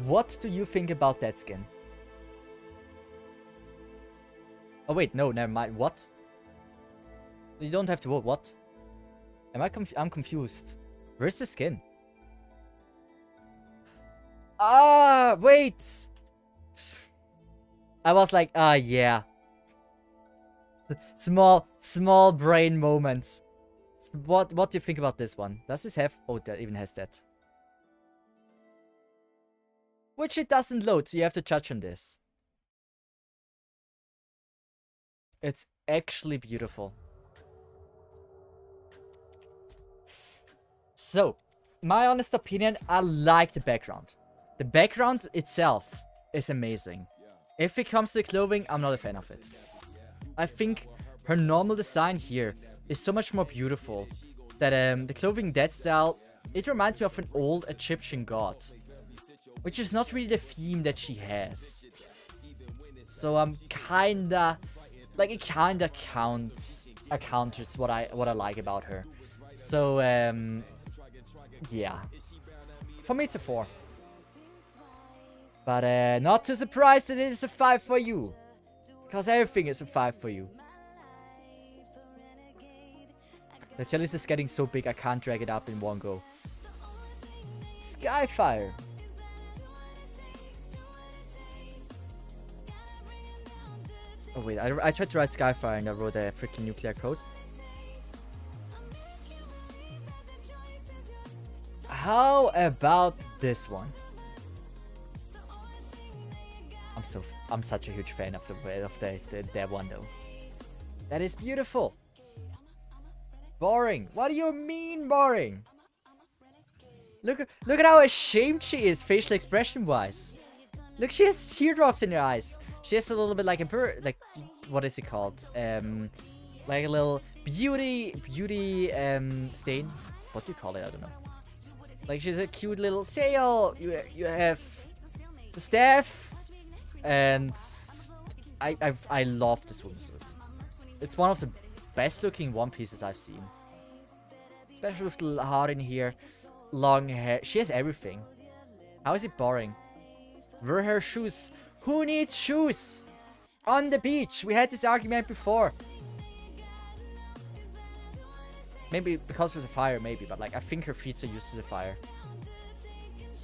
What do you think about that skin? Oh wait, no, never mind. What? You don't have to vote. What? I'm confused. Where's the skin? Ah, wait. I was like, yeah. Small brain moments. What do you think about this one? Does this have... Oh, that even has that. Which it doesn't load, so you have to judge on this. It's actually beautiful. So, my honest opinion, I like the background. The background itself is amazing. If it comes to the clothing, I'm not a fan of it. I think her normal design here is so much more beautiful. That the clothing, that style, it reminds me of an old Egyptian god. Which is not really the theme that she has. So I'm kinda... Like, it kinda counters what I like about her. So, yeah. For me, it's a 4. But, not too surprised that it is a 5 for you. Because everything is a 5 for you. The chalice is getting so big I can't drag it up in one go. Skyfire. Oh wait, I tried to write Skyfire and I wrote a freaking nuclear code. How about this one? I'm such a huge fan of that one though. That is beautiful. Boring. What do you mean boring? Look at how ashamed she is, facial expression wise. Look, she has teardrops in her eyes. She has a little bit like a like, what is it called? Like a little beauty stain. What do you call it? I don't know. Like she's a cute little tail. You have the staff, and I love this swimsuit. It's one of the best looking One Pieces I've seen. Especially with the heart in here, long hair. She has everything. How is it boring? Wear her shoes. Who needs shoes? On the beach. We had this argument before. Maybe because of the fire, maybe. But like, I think her feet are used to the fire.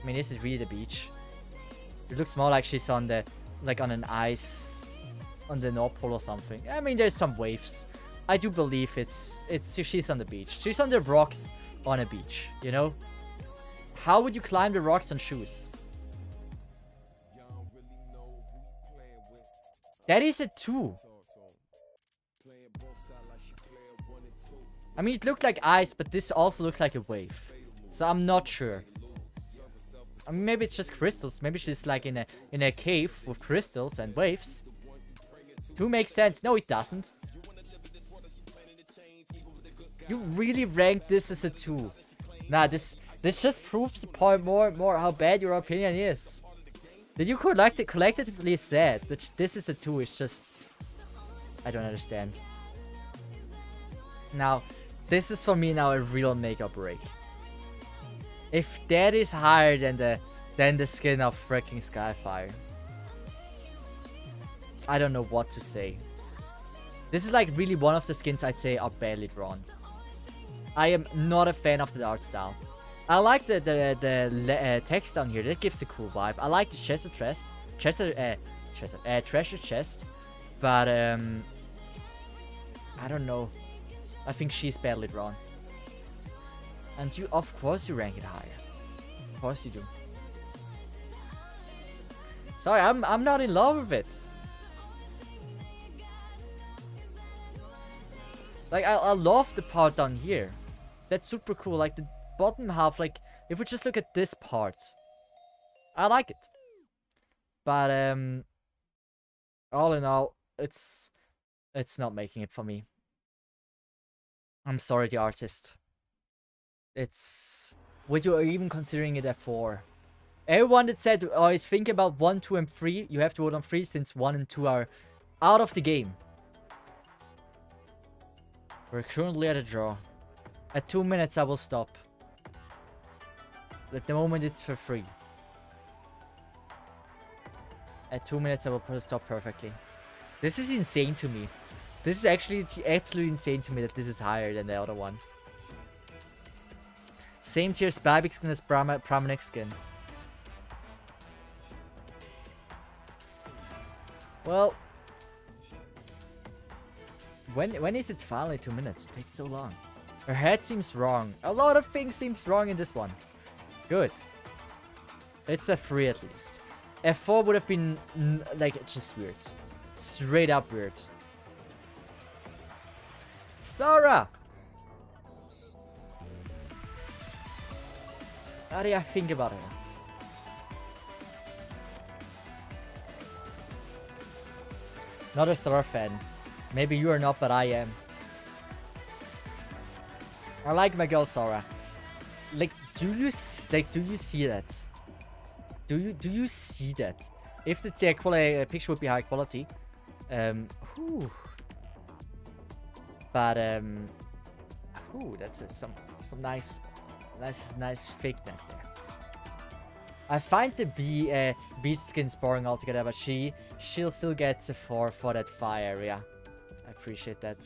I mean, is it really the beach? It looks more like she's on the... Like on an ice... On the North Pole or something. I mean, there's some waves. I do believe she's on the beach. She's on the rocks on a beach, you know? How would you climb the rocks on shoes? That is a 2. I mean, it looked like ice, but this also looks like a wave. So I'm not sure. I mean, maybe it's just crystals. Maybe she's like in a cave with crystals and waves. 2 makes sense. No, it doesn't. You really ranked this as a 2. Nah, this just proves the point more and more how bad your opinion is. That you collectively said that this is a 2 is just... I don't understand. Now, this is for me now a real make or break. If that is higher than the skin of freaking Skyfire, I don't know what to say. This is like really one of the skins I'd say are badly drawn. I am not a fan of the art style. I like the text down here. That gives a cool vibe. I like the treasure chest, but I don't know. I think she's badly drawn. And you, of course, you rank it higher. Of course you do. Sorry, I'm not in love with it. Like I love the part down here. That's super cool. Like the bottom half, like if we just look at this part, I like it. But all in all, it's not making it for me. I'm sorry, the artist. Would you even considering it a 4? Everyone that said, oh, is thinking about 1, 2, and 3, you have to vote on 3 since 1 and 2 are out of the game. We're currently at a draw. At 2 minutes, I will stop. At the moment, it's for free. At 2 minutes, I will stop perfectly. This is insane to me. This is actually absolutely insane to me that this is higher than the other one. Same tier Spybig skin as Pramanex skin. Well, when is it finally 2 minutes? It takes so long. Her head seems wrong. A lot of things seems wrong in this one. Good. It's a 3 at least. F4 would have been like just weird. Straight up weird. Sora! How do I think about her? Not a Sora fan. Maybe you are not, but I am. I like my girl Sora. Like, do you see that? Do you see that? If the picture would be high quality, whew. But whew, that's some nice fakeness there. I find the beach skins boring altogether, but she'll still get a 4 for that fire area. I appreciate that.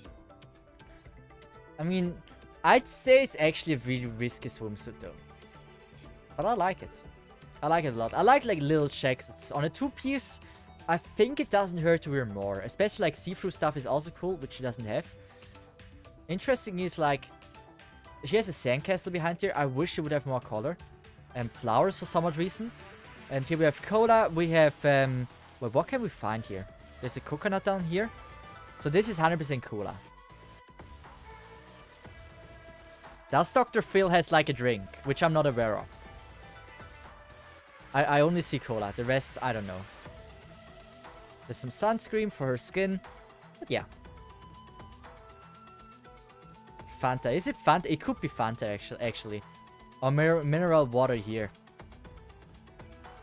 I mean, I'd say it's actually a really risky swimsuit though, but I like it. I like it a lot. I like little checks. It's on a 2-piece. I think it doesn't hurt to wear more, especially like see-through stuff is also cool, which she doesn't have. Interesting is like she has a sandcastle behind here. I wish she would have more color and flowers for some odd reason. And here we have cola. We have well, what can we find here? There's a coconut down here. So this is 100% cola. Does Dr. Phil has like a drink, which I'm not aware of. I only see cola. The rest, I don't know. There's some sunscreen for her skin. But yeah. Fanta. Is it Fanta? It could be Fanta, actually. Or mineral water here.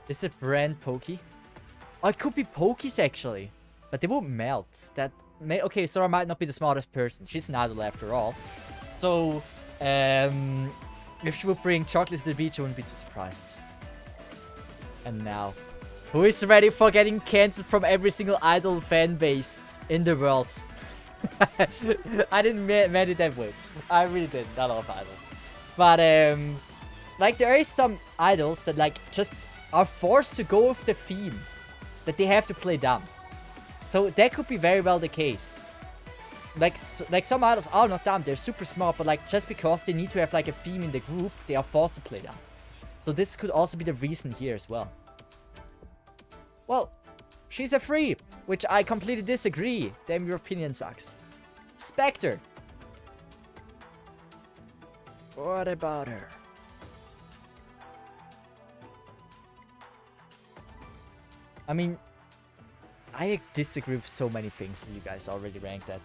Is it brand Pokey? Oh, it could be Pokies, actually. But they won't melt. Okay, Sora might not be the smartest person. She's an idol after all. So, if she would bring chocolate to the beach, I wouldn't be too surprised. And now, who is ready for getting cancelled from every single idol fan base in the world? I didn't mean it that way. I really did. Not all of idols. But, like, there is some idols that, like, just are forced to go with the theme. That they have to play dumb. So, that could be very well the case. Like some idols are not dumb. They're super smart. But, like, just because they need to have, like, a theme in the group, they are forced to play dumb. So this could also be the reason here as well. Well, she's a 3, which I completely disagree. Damn, your opinion sucks. Spectre. What about her? I mean, I disagree with so many things that you guys already ranked at.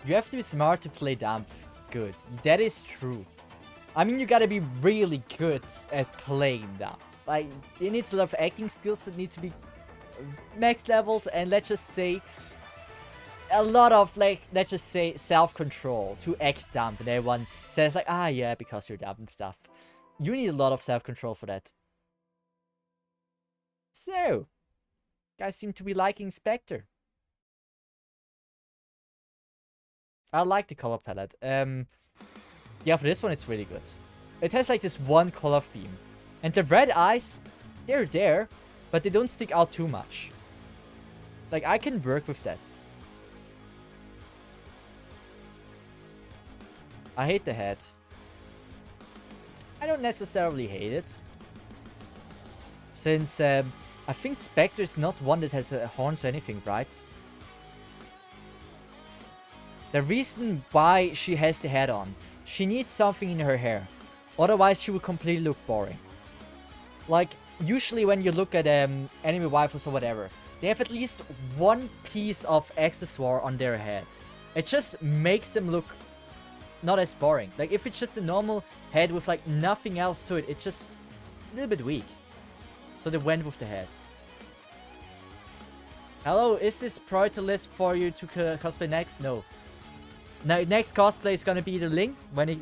You have to be smart to play dumb. Good. That is true. I mean, you gotta be really good at playing dumb. Like, it needs a lot of acting skills that need to be max leveled, and let's just say a lot of, like, let's just say self-control to act dumb. And everyone says like, ah, yeah, because you're dumb and stuff. You need a lot of self-control for that. So, guys seem to be liking Spectre. I like the color palette. Yeah, for this one, it's really good. It has like this one color theme. And the red eyes, they're there, but they don't stick out too much. Like, I can work with that. I hate the head. I don't necessarily hate it. Since, I think Spectre is not one that has horns or anything, right? The reason why she has the head on, she needs something in her hair. Otherwise, she would completely look boring. Like, usually when you look at anime waifus or whatever, they have at least one piece of accessoire on their head. It just makes them look not as boring. Like, if it's just a normal head with, like, nothing else to it, it's just a little bit weak. So they went with the head. Hello, is this priority list for you to cosplay next? No. Now, next cosplay is gonna be either Link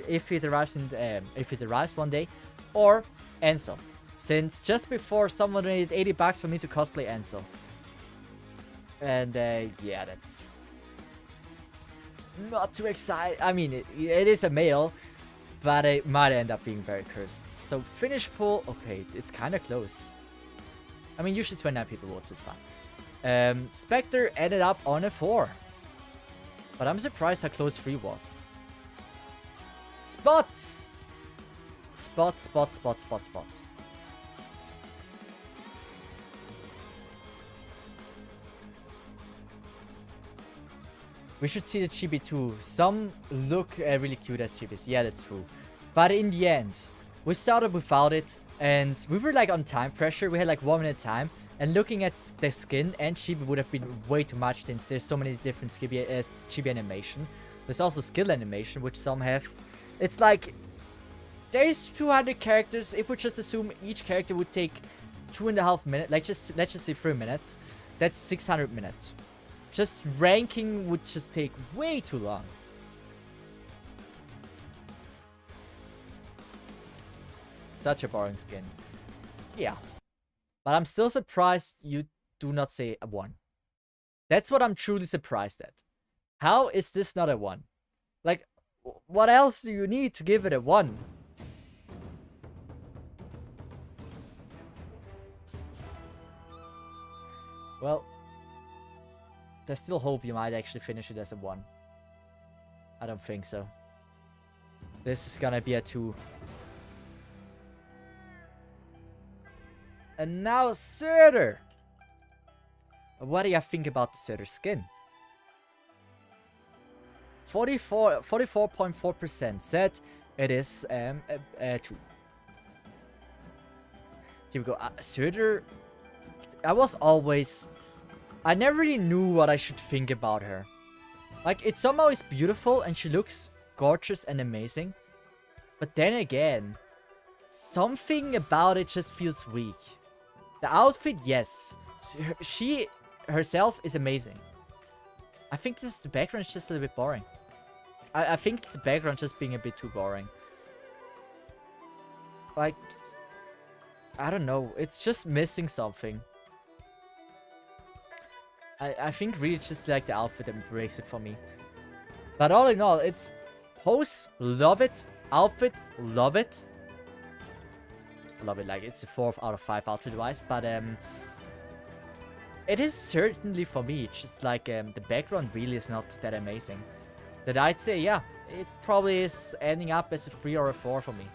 if it arrives one day, or Ansel. Since just before someone donated 80 bucks for me to cosplay Ansel. And yeah, that's not too exciting. I mean, it is a male, but it might end up being very cursed. So finish poll. Okay, it's kind of close. I mean, usually 29 people vote, so it's fine. Spectre ended up on a 4. But I'm surprised how close 3 was. Spot! Spot, spot, spot, spot, spot. We should see the chibi too. Some look really cute as chibis. Yeah, that's true. But in the end, we started without it. And we were like on time pressure. We had like 1 minute time. And looking at the skin and chibi would have been way too much since there's so many different chibi animation. There's also skill animation, which some have. It's like, there's 200 characters. If we just assume each character would take 2.5 minutes, like let's just say 3 minutes, that's 600 minutes. Just ranking would just take way too long. Such a boring skin. Yeah. But I'm still surprised you do not say a 1. That's what I'm truly surprised at. How is this not a 1? Like, what else do you need to give it a 1? Well, there's still hope you might actually finish it as a 1. I don't think so. This is gonna be a 2. And now Surtur. What do you think about the Surtur skin? 44.4% said it is a 2. Here we go. Surtur. I never really knew what I should think about her. Like, it somehow is beautiful and she looks gorgeous and amazing. But then again, something about it just feels weak. The outfit, yes. She herself is amazing. I think the background is just a little bit boring. I think it's the background just being a bit too boring. Like, I don't know. It's just missing something. I think really it's just like the outfit that breaks it for me. But all in all, it's pose, love it. Outfit, love it. Love it, like it's a 4 out of 5 outfit wise, but it is certainly for me. It's just like the background really is not that amazing. That I'd say, yeah, it probably is ending up as a 3 or a 4 for me.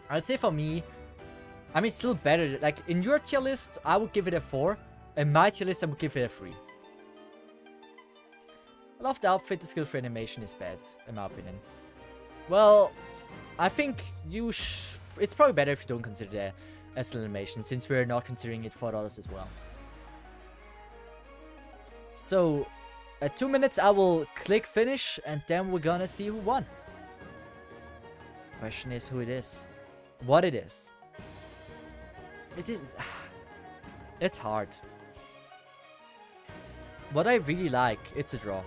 I'd say for me, I mean, it's still better. Like in your tier list, I would give it a 4. In my tier list, I would give it a 3. I love the outfit. The skill for animation is bad, in my opinion. Well, I think it's probably better if you don't consider the skill animation, since we're not considering it for others as well. So, at 2 minutes, I will click finish, and then we're gonna see who won. Question is who it is. What it is. It is... It's hard. What I really like, it's a draw.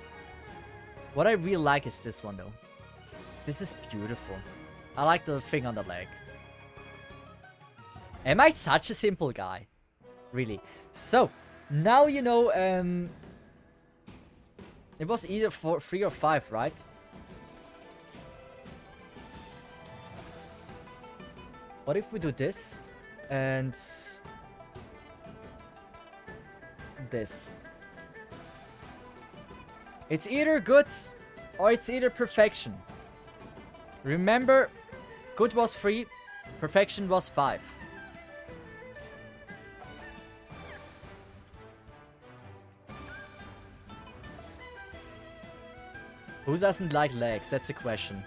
What I really like is this one, though. This is beautiful. I like the thing on the leg. Am I such a simple guy? Really. So, now you know, it was either 3 or 5, right? What if we do this? And... this. It's either good or it's either perfection. Remember, good was 3, perfection was 5. Who doesn't like legs? That's a question.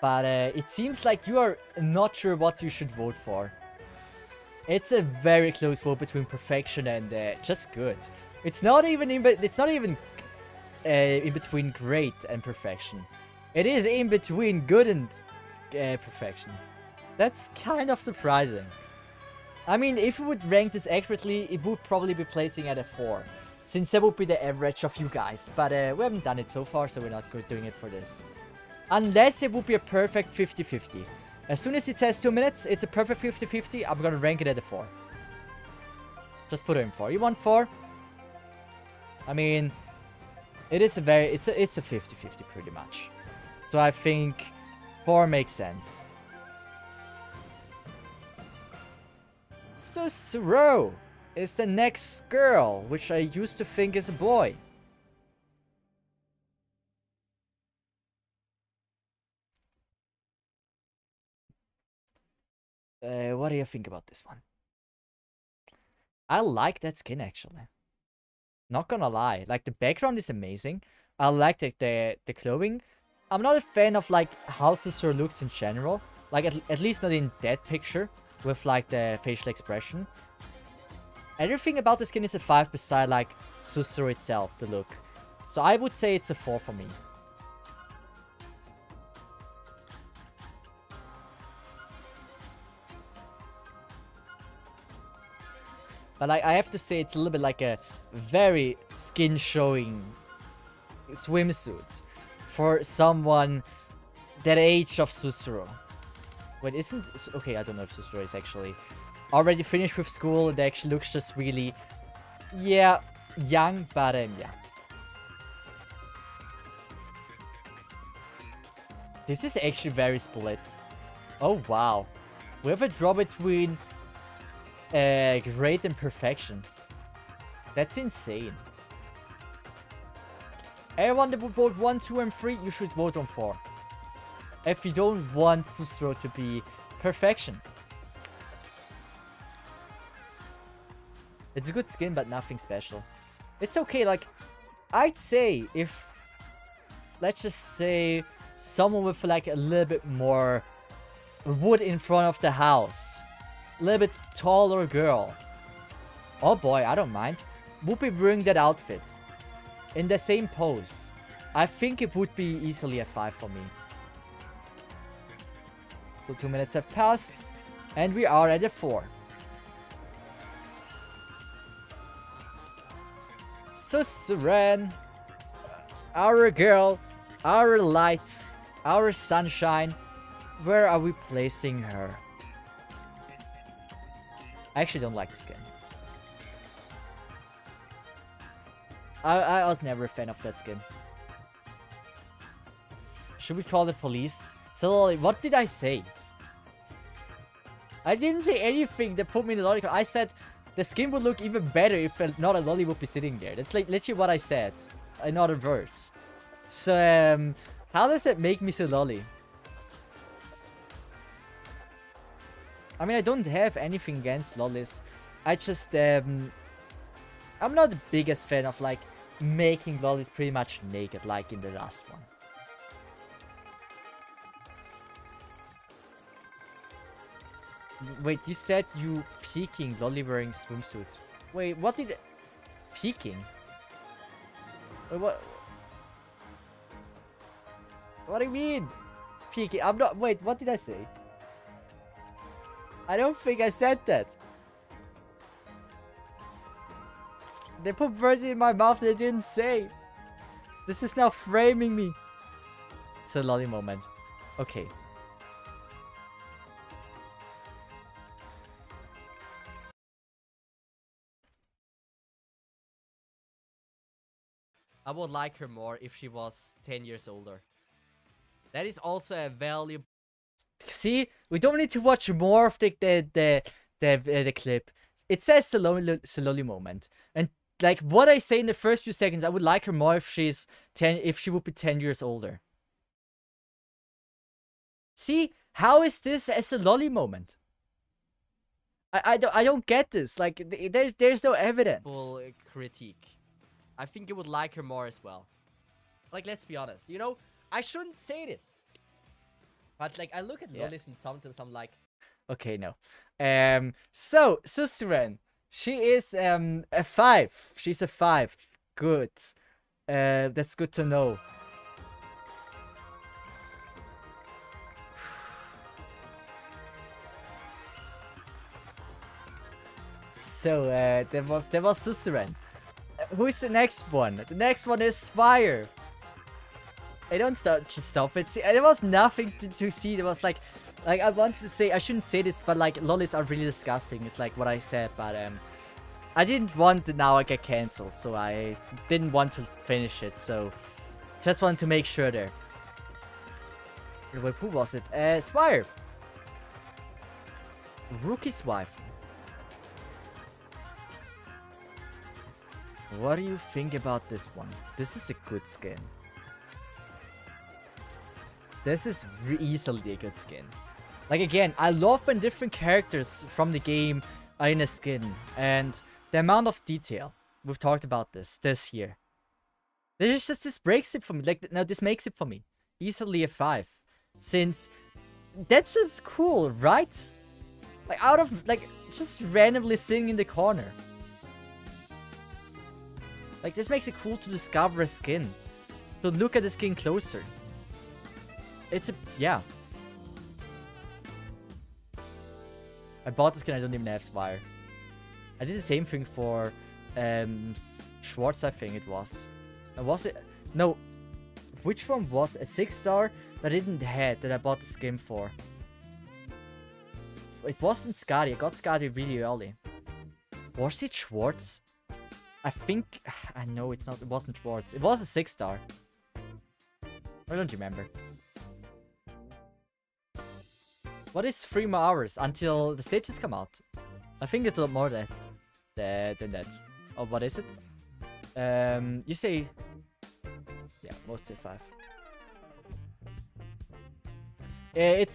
But it seems like you are not sure what you should vote for. It's a very close vote between perfection and just good. It's not even in between great and perfection. It is in between good and perfection. That's kind of surprising. I mean, if we would rank this accurately, it would probably be placing at a 4. Since that would be the average of you guys. But we haven't done it so far, so we're not doing it for this. Unless it would be a perfect 50-50. As soon as it says 2 minutes, it's a perfect 50-50, I'm gonna rank it at a 4. Just put it in 4. You want 4? I mean, it is a very... It's a 50-50 pretty much. So I think 4 makes sense. Cesith is the next girl, which I used to think is a boy. What do you think about this one? I like that skin, actually. Not gonna lie. Like, the background is amazing. I like the clothing. I'm not a fan of, like, how Cesith looks in general. Like, at least not in that picture. With, like, the facial expression. Everything about the skin is a 5 beside, like, Cesith itself, the look. So I would say it's a 4 for me. But like, I have to say it's a little bit like a very skin-showing swimsuit for someone that age of Cesith. Wait, isn't... Okay, I don't know if Cesith is actually already finished with school. It actually looks just really... Yeah, young, but yeah. This is actually very split. Oh, wow. We have a draw between... great and perfection. That's insane. Everyone that would vote 1, 2, and 3, you should vote on 4. If you don't want Cesith to be perfection. It's a good skin, but nothing special. It's okay, like, I'd say if, let's just say, someone with like a little bit more wood in front of the house. A little bit taller girl. Oh boy, I don't mind. Would be wearing that outfit. In the same pose. I think it would be easily a 5 for me. So 2 minutes have passed. And we are at a 4. So Cesith, our girl, our light, our sunshine. Where are we placing her? I actually don't like the skin. I was never a fan of that skin. Should we call the police? So, what did I say? I didn't say anything that put me in the lollipop. I said the skin would look even better if not a lolly would be sitting there. That's like literally what I said. In other words. So, how does that make me so lolly? I mean, I don't have anything against lollies. I just, I'm not the biggest fan of, like, making lollies pretty much naked, like in the last one. Wait, you said you peeking lolly wearing swimsuit. Wait, what did... Peeking? Wait, what... What do you mean? Peeking? I'm not... Wait, what did I say? I don't think I said that. They put words in my mouth they didn't say. This is now framing me. It's a lolly moment. Okay. I would like her more if she was 10 years older. That is also a value. See, we don't need to watch more of the clip. It says slowly moment, and like what I say in the first few seconds, I would like her more if she's 10. If she would be 10 years older. See, how is this as a lolly moment? I don't get this. Like there's no evidence. Full critique. I think you would like her more as well. Like, let's be honest. You know, I shouldn't say this. But, like, I look at lollies and sometimes I'm like... Okay, no. So, Cesith, she is, a 5. She's a 5. Good. That's good to know. So, there was Susuran. Who is the next one? The next one is Spire. I don't stop it. See, there was nothing to see. There was like I wanted to say, I shouldn't say this, but like lollies are really disgusting. It's like what I said, but I didn't want to now get cancelled, so I didn't want to finish it. So just wanted to make sure there. Wait, who was it? Spire. Rookie's wife. What do you think about this one? This is a good skin. This is easily a good skin. Like, again, I love when different characters from the game are in a skin. And the amount of detail. We've talked about this here. This breaks it for me. Like, no, this makes it for me. Easily a 5. Since that's just cool, right? Like, out of, like, just randomly sitting in the corner. Like, this makes it cool to discover a skin. To look at the skin closer. It's a... yeah. I bought the skin, I don't even have Spire. I did the same thing for... Schwartz, I think it was. Was it... no. Which one was a 6-star that I didn't have, that I bought the skin for? It wasn't Skadi. I got Skadi really early. Was it Schwartz? I think... I know it's not... it wasn't Schwartz. It was a 6-star. I don't remember. What is 3 more hours until the stages come out? I think it's a lot more than that. Oh, what is it? You say... yeah, most say 5.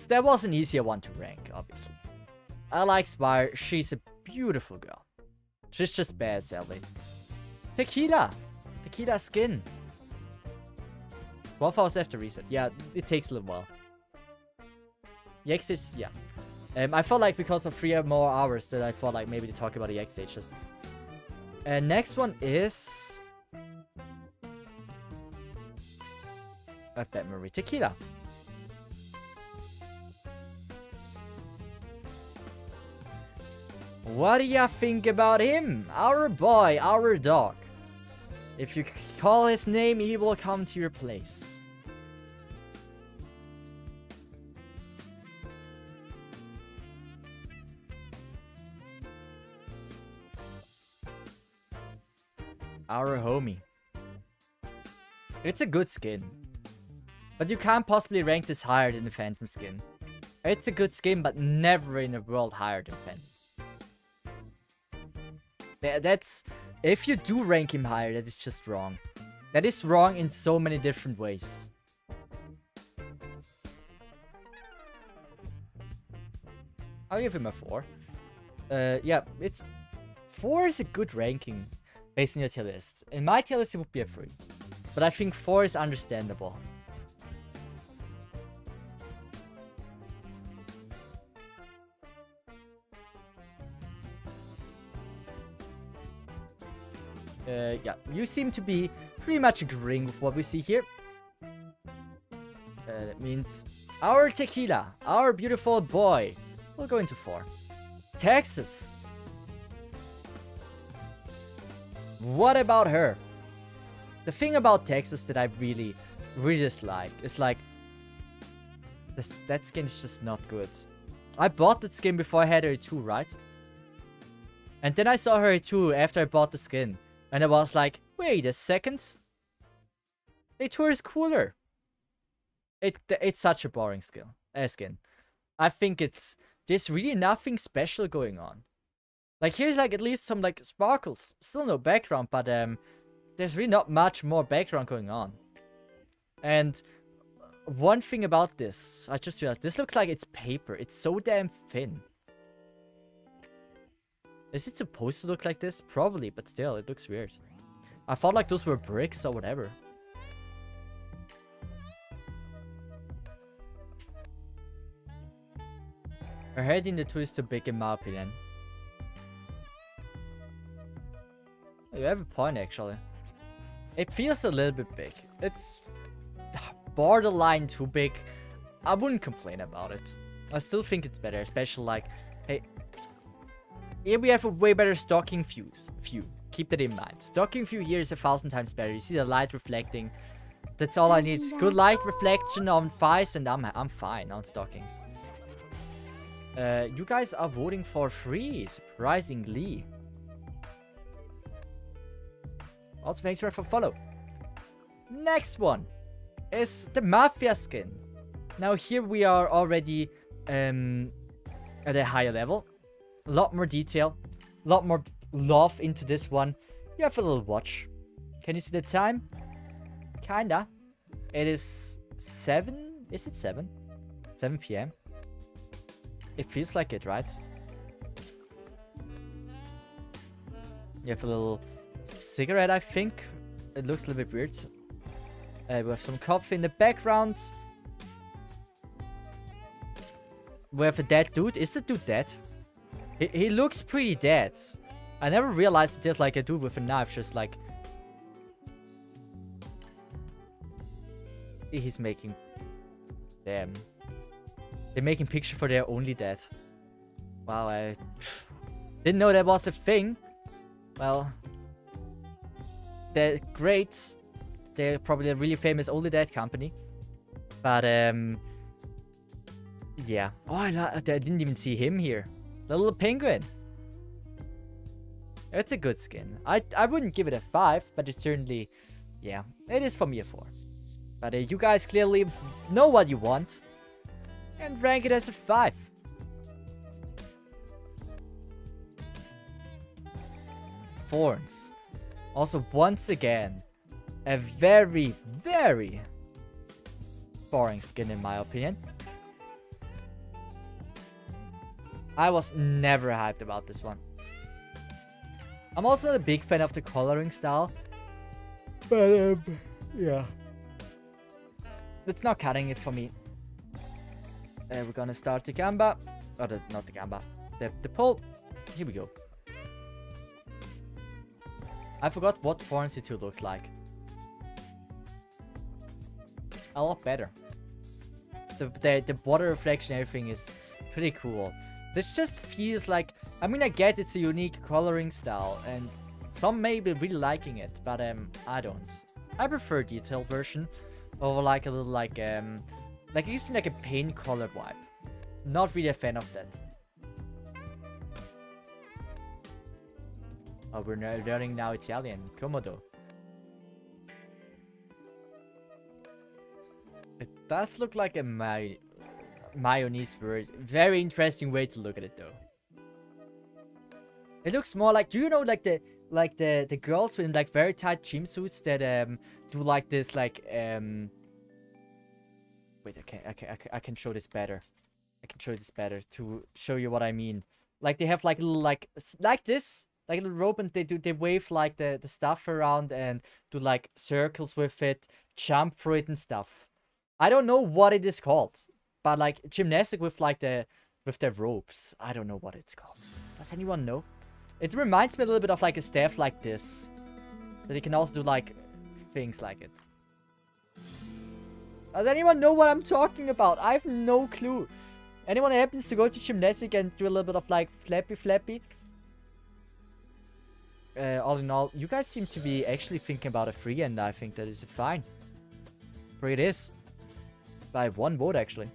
That was an easier one to rank, obviously. I like Spire. She's a beautiful girl. She's just bad, sadly. Tequila! Tequila skin. 12 hours after reset. Yeah, it takes a little while. The X stages, yeah. I felt like because of 3 more hours that I thought like maybe to talk about the X stages. Next one is... I have bad memory. Tequila. What do you think about him? Our boy, our dog. If you call his name, he will come to your place. Our homie. It's a good skin. But you can't possibly rank this higher than the Phantom skin. It's a good skin, but never in a world higher than Phantom. That's... if you do rank him higher, that is just wrong. That is wrong in so many different ways. I'll give him a 4. Yeah, it's... 4 is a good ranking based on your tier list. In my tier list, it would be a 3. But I think 4 is understandable. Yeah, you seem to be pretty much agreeing with what we see here. That means our Tequila, our beautiful boy, will go into 4. Texas. What about her? The thing about Texas that I really dislike is like... that skin is just not good. I bought that skin before I had her 2, right? And then I saw her 2 after I bought the skin. And I was like, wait a second. A2 is cooler. It's such a boring skin. I think there's really nothing special going on. Like, here's like at least some like sparkles. Still no background, but there's really not much more background going on. And one thing about this, I just realized, this looks like it's paper. It's so damn thin. Is it supposed to look like this? Probably, but still, it looks weird. I thought like those were bricks or whatever. Her head in the 2 is too big in my opinion. You have a point, actually. It feels a little bit big. It's borderline too big. I wouldn't complain about it. I still think it's better, especially like, hey, here we have a way better stocking view. Keep that in mind. Stocking view here is 1,000 times better. You see the light reflecting. That's all I need. Good light reflection on thighs, and I'm fine on stockings. You guys are voting for free, surprisingly. Also, thanks for follow. Next one is the Mafia skin. Now here we are already at a higher level. A lot more detail. A lot more love into this one. You have a little watch. Can you see the time? Kinda. It is 7. Is it 7? 7 p.m. It feels like it, right? You have a little cigarette, I think. It looks a little bit weird. We have some coffee in the background. We have a dead dude. Is the dude dead? He looks pretty dead. I never realized it just like a dude with a knife, just like... He's making... Damn. They're making picture for their only dead. Wow, I... didn't know that was a thing. Well... They're great. They're probably a really famous only dead company. But, yeah. Oh, I didn't even see him here. The little penguin. It's a good skin. I wouldn't give it a 5, but it's certainly... Yeah, it is for me a 4. But you guys clearly know what you want. And rank it as a 5. Thorns. Also, once again, a very, very boring skin in my opinion. I was never hyped about this one. I'm also not a big fan of the coloring style. But, yeah. It's not cutting it for me. We're gonna start the gamba. Oh, not the gamba. The pull. Here we go. I forgot what Thorns 2 looks like. A lot better. The water reflection, everything is pretty cool. This just feels like... I mean, I get it's a unique coloring style, and some may be really liking it, but I don't. I prefer detailed version over like a little like it gives me like a paint color vibe. Not really a fan of that. Oh, we're learning now Italian. Comodo. It does look like a mayonnaise word. Very interesting way to look at it though. It looks more like, do you know like the girls with like very tight gym suits that do like this like wait, I can show this better. I can show this better to show you what I mean. Like they have like little like this, like a little rope, and they wave like the stuff around and do like circles with it, jump through it and stuff. I don't know what it is called, but like gymnastic with like the ropes. I don't know what it's called. Does anyone know? It reminds me a little bit of like a staff like this, that you can also do like things like it. Does anyone know what I'm talking about? I have no clue. Anyone happens to go to gymnastic and do a little bit of like flappy? All in all, you guys seem to be actually thinking about a 3, and I think that is a fine. 3 it is. By 1 vote actually.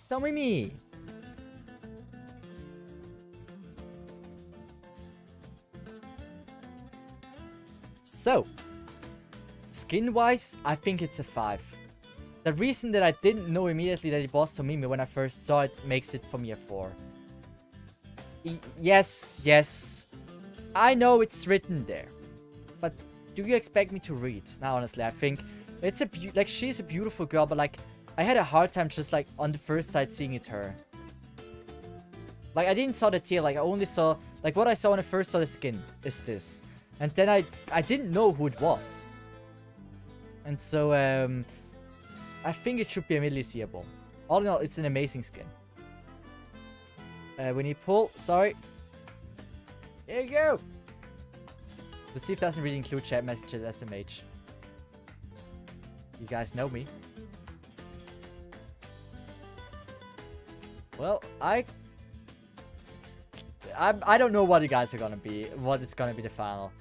Tell me. So, skin-wise, I think it's a 5. The reason that I didn't know immediately that it was Tomimi when I first saw it makes it for me a 4. Yes. I know it's written there. But do you expect me to read? Now, honestly, I think it's like she's a beautiful girl, but like I had a hard time just like on the first sight seeing it's her. Like I didn't saw the tail, like I only saw like what I saw when I first saw the skin is this. And then I didn't know who it was. And so I think it should be immediately seeable. All in all, it's an amazing skin. We need pull, sorry. Here you go. The Steve doesn't really include chat messages SMH. You guys know me. Well, I don't know what you guys are gonna be, what it's gonna be the final.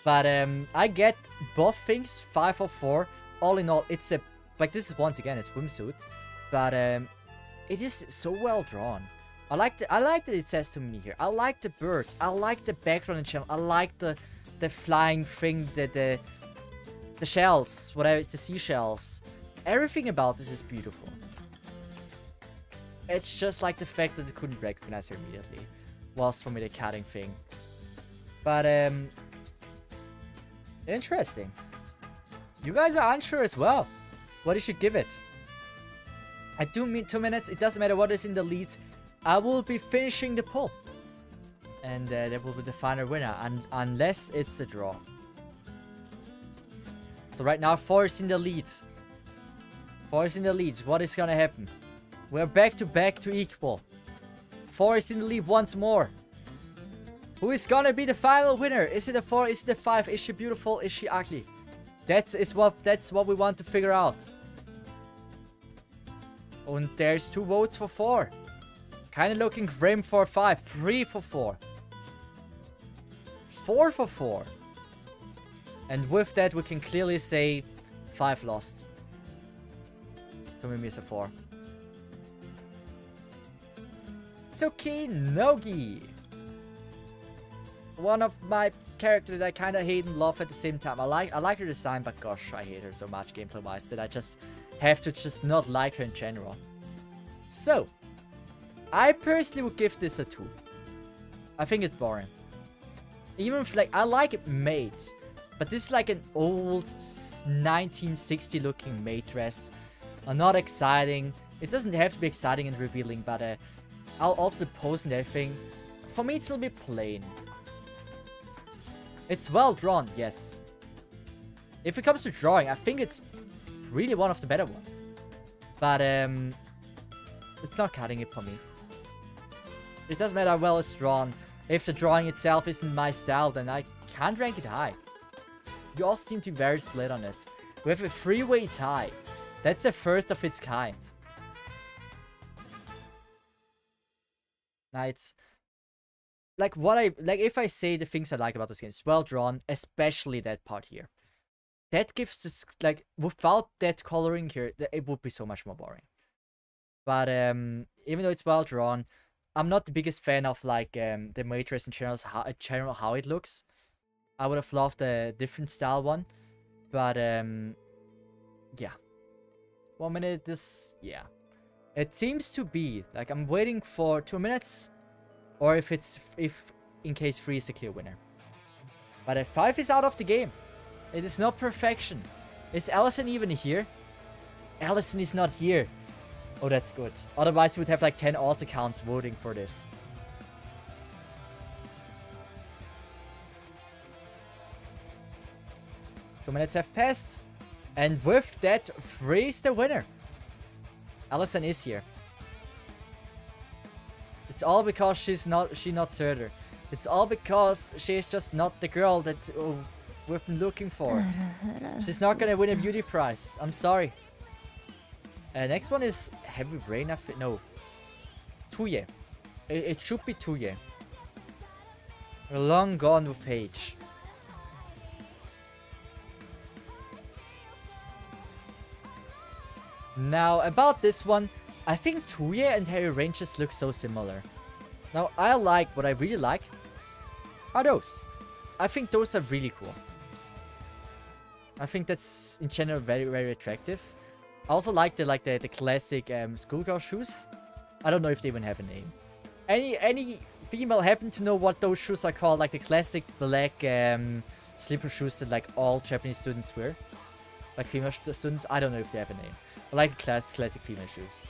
But I get both things, 5 or 4. All in all, it's a, like, this is once again a swimsuit, but it is so well drawn. I like that it says to me here. I like the birds. I like the background in general. I like the flying thing, the shells, whatever, it's the seashells. Everything about this is beautiful. It's just like the fact that I couldn't recognize her immediately was for me the cutting thing. But interesting. You guys are unsure as well what you should give it. I do mean 2 minutes. It doesn't matter what is in the lead. I will be finishing the poll. And that will be the final winner. Unless it's a draw. So right now 4 is in the lead. 4 is in the lead. What is gonna happen? We're back to equal. 4 is in the lead once more. Who is gonna be the final winner? Is it a 4? Is it a 5? Is she beautiful? Is she ugly? That's what we want to figure out. And there's 2 votes for 4. Kinda looking grim for 5. 3 for 4. 4 for 4. And with that we can clearly say 5 lost. To me, Mr. 4. It's okay, Nogi. One of my characters that I kind of hate and love at the same time. I like her design, but gosh, I hate her so much gameplay-wise that I just have to just not like her in general. So, I personally would give this a 2. I think it's boring. Even if, like, I like it made, but this is like an old 1960 looking maid dress. Not exciting. It doesn't have to be exciting and revealing, but I'll also pose and everything. For me, it's a little bit plain. It's well drawn, yes. If it comes to drawing, I think it's really one of the better ones. But it's not cutting it for me. It doesn't matter how well it's drawn. If the drawing itself isn't my style, then I can't rank it high. You all seem to be very split on it. We have a 3-way tie. That's the first of its kind. Now it's like if I say the things I like about this game, it's well drawn, especially that part here. That gives this, like, without that coloring here, it would be so much more boring. But even though it's well drawn, I'm not the biggest fan of like the Matrix in general, how it looks. I would have loved a different style one, but yeah. 1 minute, yeah. It seems to be like I'm waiting for 2 minutes, or if in case 3 is the clear winner. But if 5 is out of the game, it is not perfection. Is Allison even here? Allison is not here. Oh, that's good. Otherwise, we would have like 10 alt accounts voting for this. Two minutes have passed. And with that, 3 is the winner. Allison is here. It's all because she's not Surtur. It's all because she's just not the girl that we've been looking for. She's not gonna win a beauty prize. I'm sorry. Next one is Heavy Rain. No. Tuye. It should be Tuye. We're long gone with Paige. Now, about this one, I think Tuye and Heavy Rain just look so similar. Now, what I really like are those. I think those are really cool. I think that's, in general, very, very attractive. I also like the classic schoolgirl shoes. I don't know if they even have a name. Any female happen to know what those shoes are called? Like the classic black slipper shoes that like all Japanese students wear? Like female students? I don't know if they have a name. I like the classic female shoes.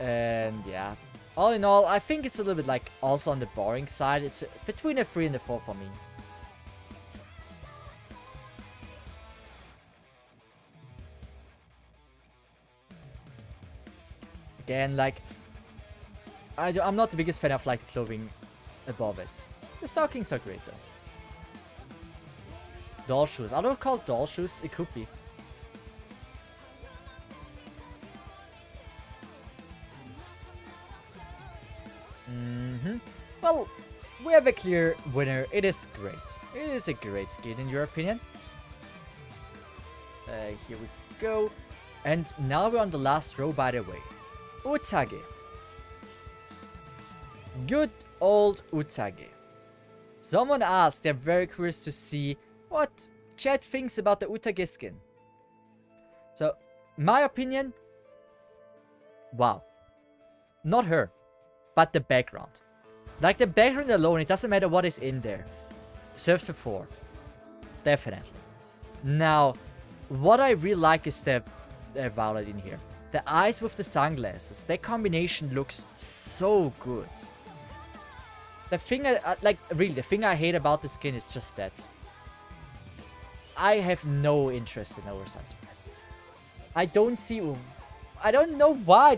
And yeah. All in all, I think it's a little bit like also on the boring side. It's between a 3 and a 4 for me. Again, like, I'm not the biggest fan of like clothing above it. The stockings are great though. Doll shoes. Are those called doll shoes? It could be. Well, we have a clear winner. It is great. It is a great skin in your opinion. Here we go. And now we're on the last row, by the way. Utage. Good old Utage. Someone asked, they're very curious to see what chat thinks about the Utage skin. So, my opinion, wow. Not her, but the background. Like the background alone, it doesn't matter what is in there. Serves a 4. Definitely. Now, what I really like is the Violet in here. The eyes with the sunglasses. That combination looks so good. The thing the thing I hate about the skin is just that. I have no interest in oversized breasts. I don't know why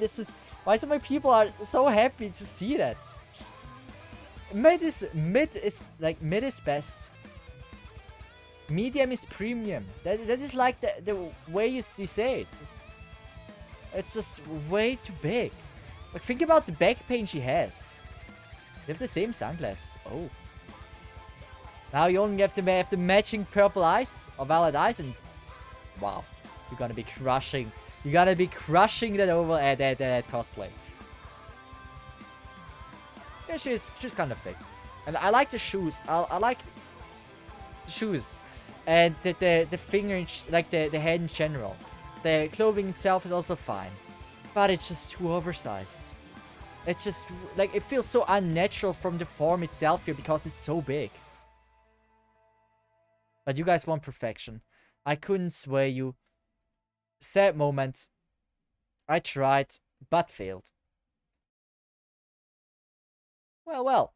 why so many people are so happy to see that. Mid is best. Medium is premium. That is like the way you say it. It's just way too big. Like, think about the back pain she has. You have the same sunglasses. Oh. Now you only have to have the matching purple eyes or violet eyes, and wow, you're gonna be crushing. You're gonna be crushing that over at that cosplay. Yeah, she's kind of thick, and I like the shoes. I like the shoes, and the finger, like the head in general. The clothing itself is also fine, but it's just too oversized. It's just like it feels so unnatural from the form itself here because it's so big. But you guys want perfection. I couldn't sway you. Sad moment. I tried, but failed. Well.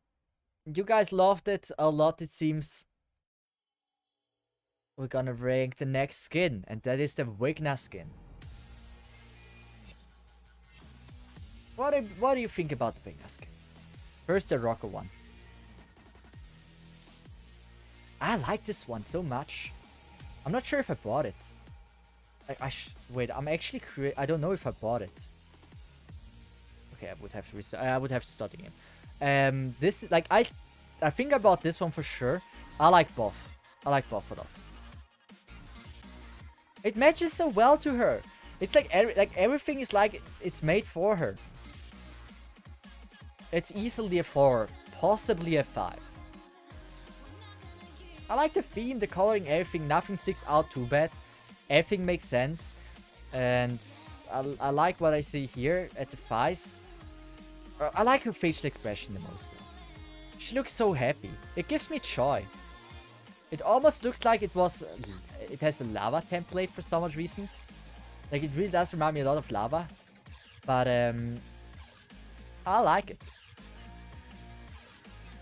You guys loved it a lot, it seems. We're gonna rank the next skin, and that is the Wigna skin. What do you think about the Wigna skin? First, the Rocker one. I like this one so much. I'm not sure if I bought it. Wait, I'm actually I don't know if I bought it. Okay, I would have to I would have to start again. This like I think I bought this one for sure. I like Buff. I like Buff a lot. It matches so well to her. It's like everything is like it's made for her. It's easily a 4, possibly a 5. I like the theme, the coloring, everything. Nothing sticks out too bad. Everything makes sense. And I like what I see here at the thighs. I like her facial expression the most. She looks so happy. It gives me joy. It almost looks like it has the lava template for some odd reason. Like, it really does remind me a lot of lava. But, I like it.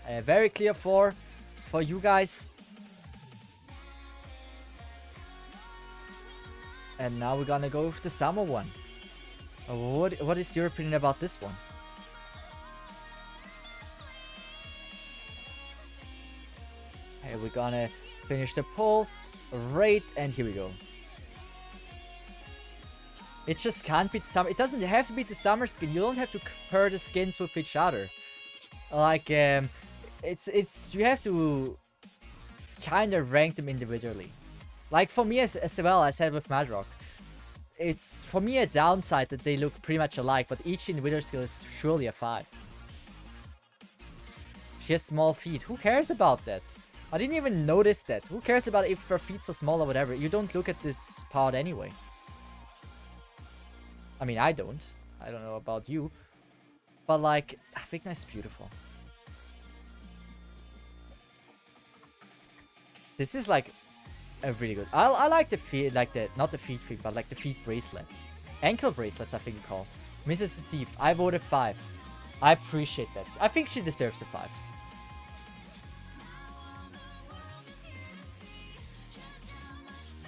A very clear 4 for you guys. And now we're gonna go with the summer one. What is your opinion about this one? Okay, we're gonna finish the poll, rate, and here we go. It just can't be the summer. It doesn't have to be the summer skin. You don't have to compare the skins with each other. Like, it's you have to kind of rank them individually. Like, for me as well, I said with Madrock, it's for me a downside that they look pretty much alike, but each individual skill is surely a 5. She has small feet. Who cares about that? I didn't even notice that. Who cares about if her feet are small or whatever? You don't look at this part anyway. I mean, I don't. I don't know about you. But, like, Vigna is beautiful. This is, like, a really good... I like the feet, like the... Not the feet, but, like, the feet bracelets. Ankle bracelets, I think you call. Mrs. Cesith, I voted 5. I appreciate that. I think she deserves a 5.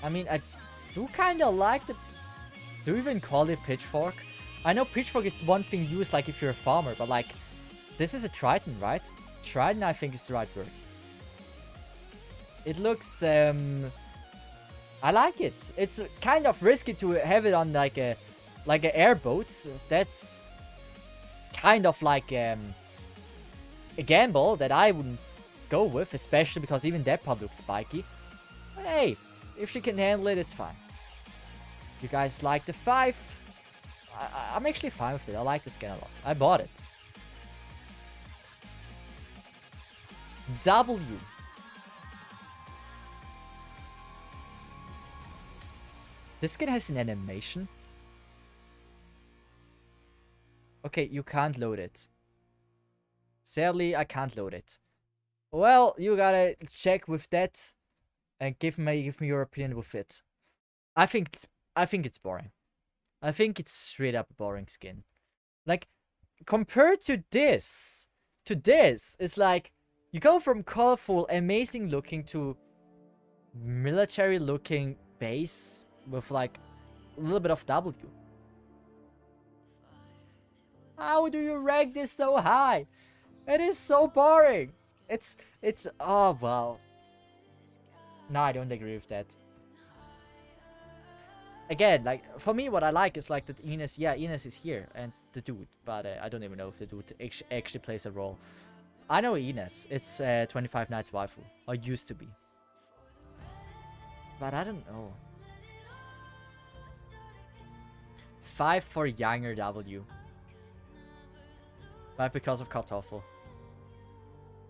I mean, I do kind of like the... Do you even call it pitchfork? I know pitchfork is one thing used like if you're a farmer, but like... This is a trident, right? Trident, I think, is the right word. It looks, I like it. It's kind of risky to have it on like a airboat. That's kind of like a gamble that I wouldn't go with, especially because even that part looks spiky. But hey, if she can handle it, it's fine. You guys like the 5? I'm actually fine with it. I like the skin a lot. I bought it. W. This skin has an animation. Okay, you can't load it. Sadly, I can't load it. Well, you gotta check with that and give me your opinion with it. I think it's boring. I think it's straight up a boring skin. Like, compared to this, it's like you go from colorful, amazing looking to military looking base with like a little bit of W. How do you rank this so high? It is so boring. It's oh well. No, I don't agree with that. Again, like for me, what I like is like that Ines. Yeah, Ines is here and the dude, but I don't even know if the dude actually plays a role. I know Ines. It's 25 Nights waifu, or used to be. But I don't know. 5 for younger W. But because of Kartoffel.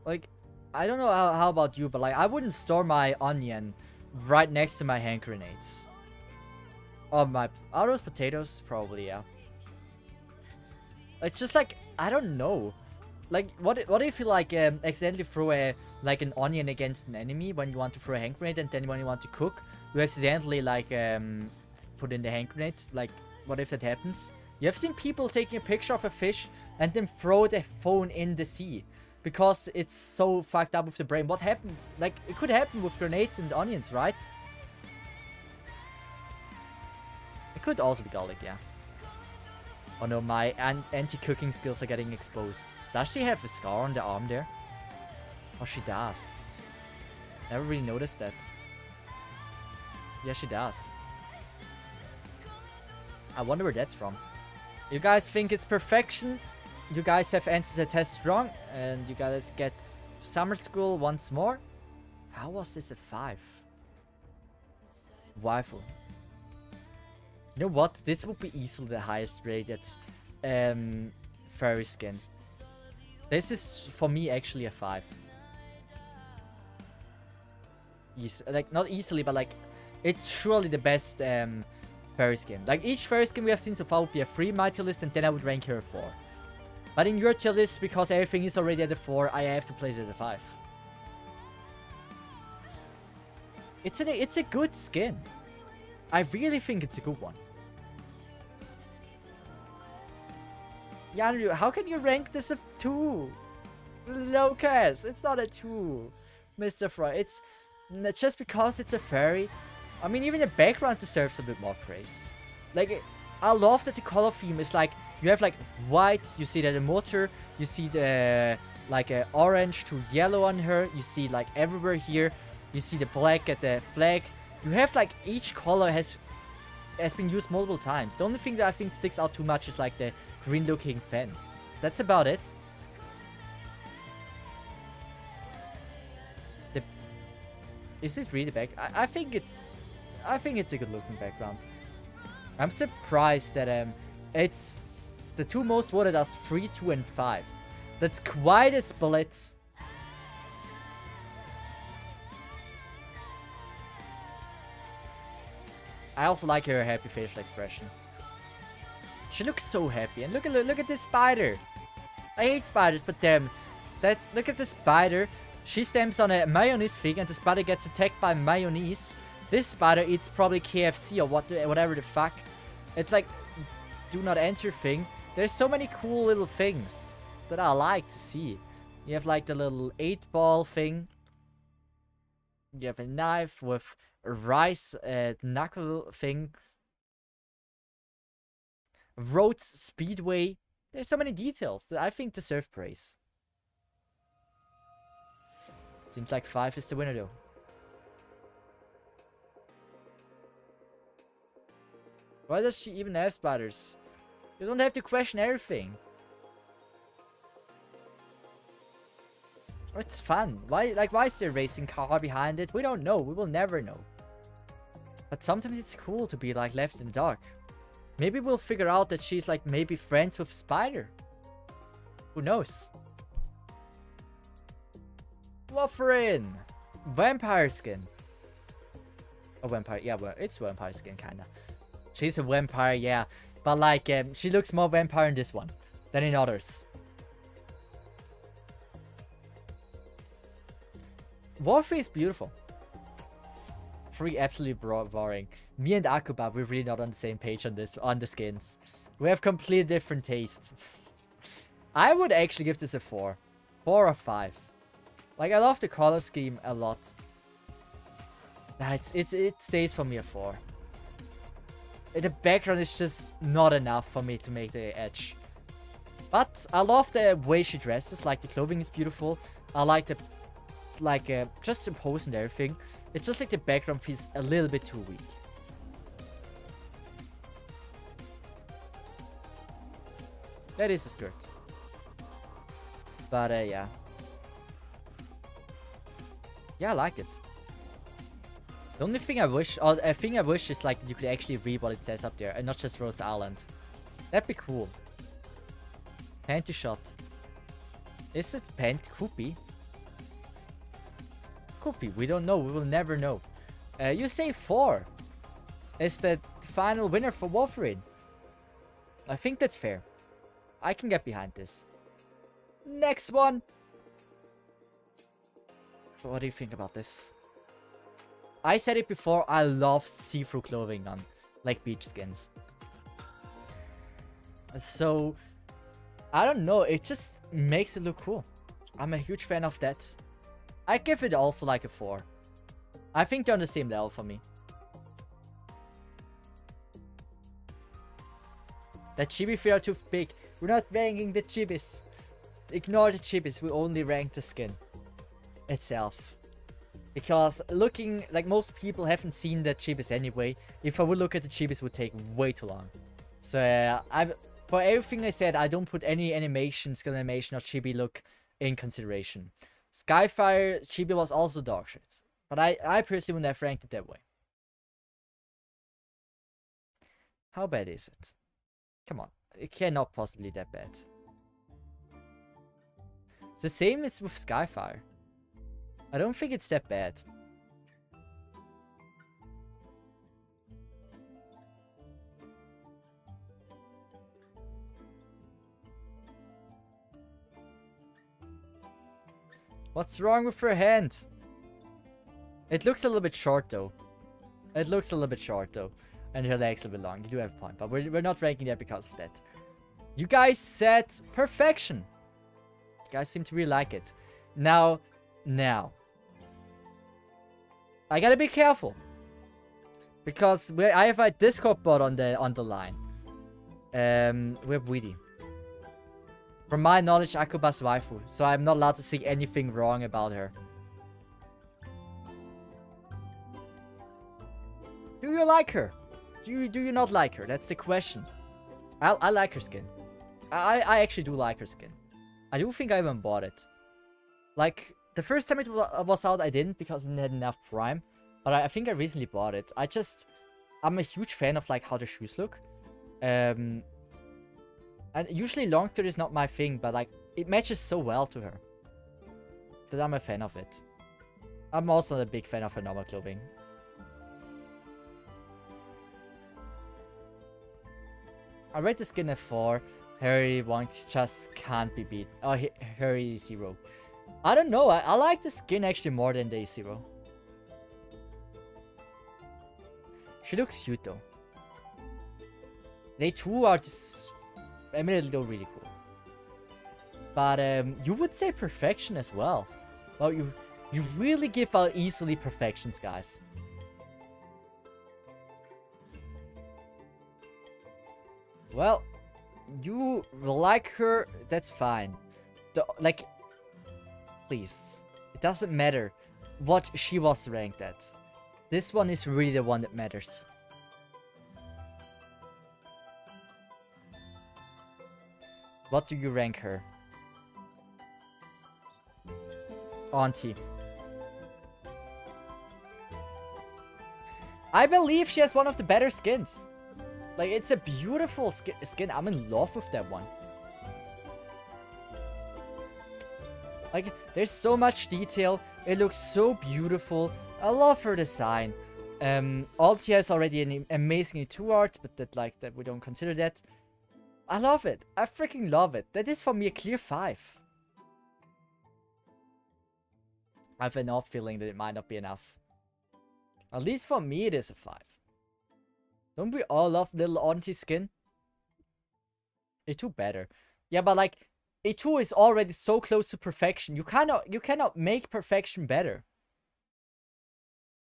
Like, I don't know how about you, but like, I wouldn't store my onion right next to my hand grenades. Oh, are those potatoes? Probably, yeah. It's just like, I don't know. Like, what if you like accidentally throw an onion against an enemy when you want to throw a hand grenade, and then when you want to cook, you accidentally like put in the hand grenade? Like, what if that happens? You have seen people taking a picture of a fish and then throw their phone in the sea because it's so fucked up with the brain. What happens? Like, it could happen with grenades and onions, right? It could also be garlic, yeah. Oh no, my anti-cooking skills are getting exposed. Does she have a scar on the arm there? Oh, she does. Never really noticed that. Yeah, she does. I wonder where that's from. You guys think it's perfection? You guys have answered the test wrong, and you guys get summer school once more? How was this a 5? Waifu. You know what? This would be easily the highest rated furry skin. This is, for me, actually a 5. Like, not easily, but like, it's surely the best furry skin. Like, each furry skin we have seen so far would be a 3 in my tier list, and then I would rank her a 4. But in your tier list, because everything is already at a 4, I have to place it as a 5. It's a good skin. I really think it's a good one. Yanryu, how can you rank this a 2? Lucas, it's not a 2. Mr. Fry, it's just because it's a furry. I mean, even the background deserves a bit more praise. Like, I love that the color theme is like, you have like white, you see that the motor, you see the like orange to yellow on her, you see like everywhere here, you see the black at the flag. You have like each color has been used multiple times. The only thing that I think sticks out too much is like the green looking fence. That's about it. Is this really the back? I think it's a good looking background. I'm surprised that it's the 2 most voted are 3, 2, and 5. That's quite a split. I also like her happy facial expression. She looks so happy, and look at this spider. I hate spiders, but damn, look at the spider. She stamps on a mayonnaise fig, and the spider gets attacked by mayonnaise. This spider eats probably KFC or whatever the fuck. It's like, do not enter thing. There's so many cool little things that I like to see. You have like the little 8-ball thing. You have a knife with a rice knuckle thing. Roads, speedway. There's so many details that I think deserve praise. Seems like 5 is the winner though. Why does she even have spiders? You don't have to question everything. It's fun. Why is there a racing car behind it? We don't know. We will never know. But sometimes it's cool to be like left in the dark. Maybe we'll figure out that she's like maybe friends with Spider. Who knows? Wolverine. Vampire skin. A vampire. Yeah, well, it's vampire skin kinda. She's a vampire, yeah. But like, she looks more vampire in this one than in others. Warfree is beautiful. 3 absolutely boring. Me and Akuba, we're really not on the same page on this, on the skins. We have completely different tastes. I would actually give this a 4. 4 or 5. Like, I love the color scheme a lot. Nah, it stays for me a 4. The background is just not enough for me to make the edge. But I love the way she dresses. Like, the clothing is beautiful. I like the just the pose and everything. It's just like the background feels a little bit too weak. That is a skirt. But yeah. Yeah, I like it. The only thing I wish, or a thing I wish is like you could actually read what it says up there and not just Rhodes Island. That'd be cool. Panty shot. Is it pant? Could be. Could be. We don't know. We will never know. You say 4 is the final winner for Wolverine. I think that's fair. I can get behind this. Next one. So what do you think about this? I said it before. I love see-through clothing on like beach skins. So I don't know. It just makes it look cool. I'm a huge fan of that. I give it also like a 4. I think they're on the same level for me. That chibi feet are too big. We're not ranking the chibis. Ignore the chibis. We only rank the skin itself. Because looking, like most people haven't seen the chibis anyway. If I would look at the chibis, it would take way too long. So for everything I said, I don't put any animation, skill animation or chibi look in consideration. Skyfire chibi was also dog shit. But I personally wouldn't have ranked it that way. How bad is it? Come on. It cannot possibly be that bad. It's the same as with Skyfire. I don't think it's that bad. What's wrong with her hand? It looks a little bit short though. It looks a little bit short though. And her legs a little bit long. You do have a point. But we're not ranking that because of that. You guys said perfection. You guys seem to really like it. Now. I gotta be careful. Because I have a Discord bot on the line. We have Weedy. From my knowledge, Akuba's waifu. So I'm not allowed to say anything wrong about her. Do you like her? Do you not like her? That's the question. I like her skin. I actually do like her skin. I do think I even bought it. Like, the first time it was out, I didn't because I didn't have enough Prime. But I think I recently bought it. I'm a huge fan of like how the shoes look. And usually long skirt is not my thing, but like it matches so well to her that I'm a fan of it. I'm also a big fan of her normal clothing. I rate the skin at 4. Harry 1 just can't be beat. Oh, Harry 0. I don't know. I like the skin actually more than the 0. She looks cute though. They two are just admittedly really cool. But you would say perfection as well. Well, you really give out easily perfections, guys. Well, you like her, that's fine. Like, please. It doesn't matter what she was ranked at. This one is really the one that matters. What do you rank her? Auntie. I believe she has one of the better skins. Like, it's a beautiful skin. I'm in love with that one. Like, there's so much detail. It looks so beautiful. I love her design. Altia is already an amazing E2 art, but that we don't consider that. I love it. I freaking love it. That is for me a clear 5. I have an odd feeling that it might not be enough. At least for me it is a 5. Don't we all love little auntie skin? E2 better. Yeah, but like, E2 is already so close to perfection. You cannot make perfection better.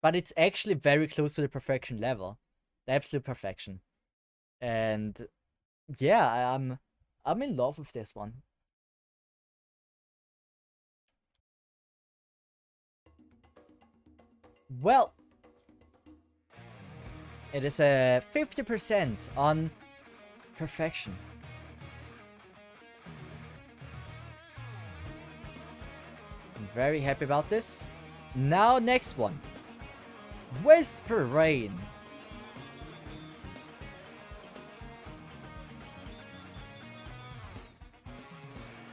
But it's actually very close to the perfection level. The absolute perfection. And yeah, I'm in love with this one. Well, it is a 50% on perfection. I'm very happy about this. Now, next one. Whisper Rain.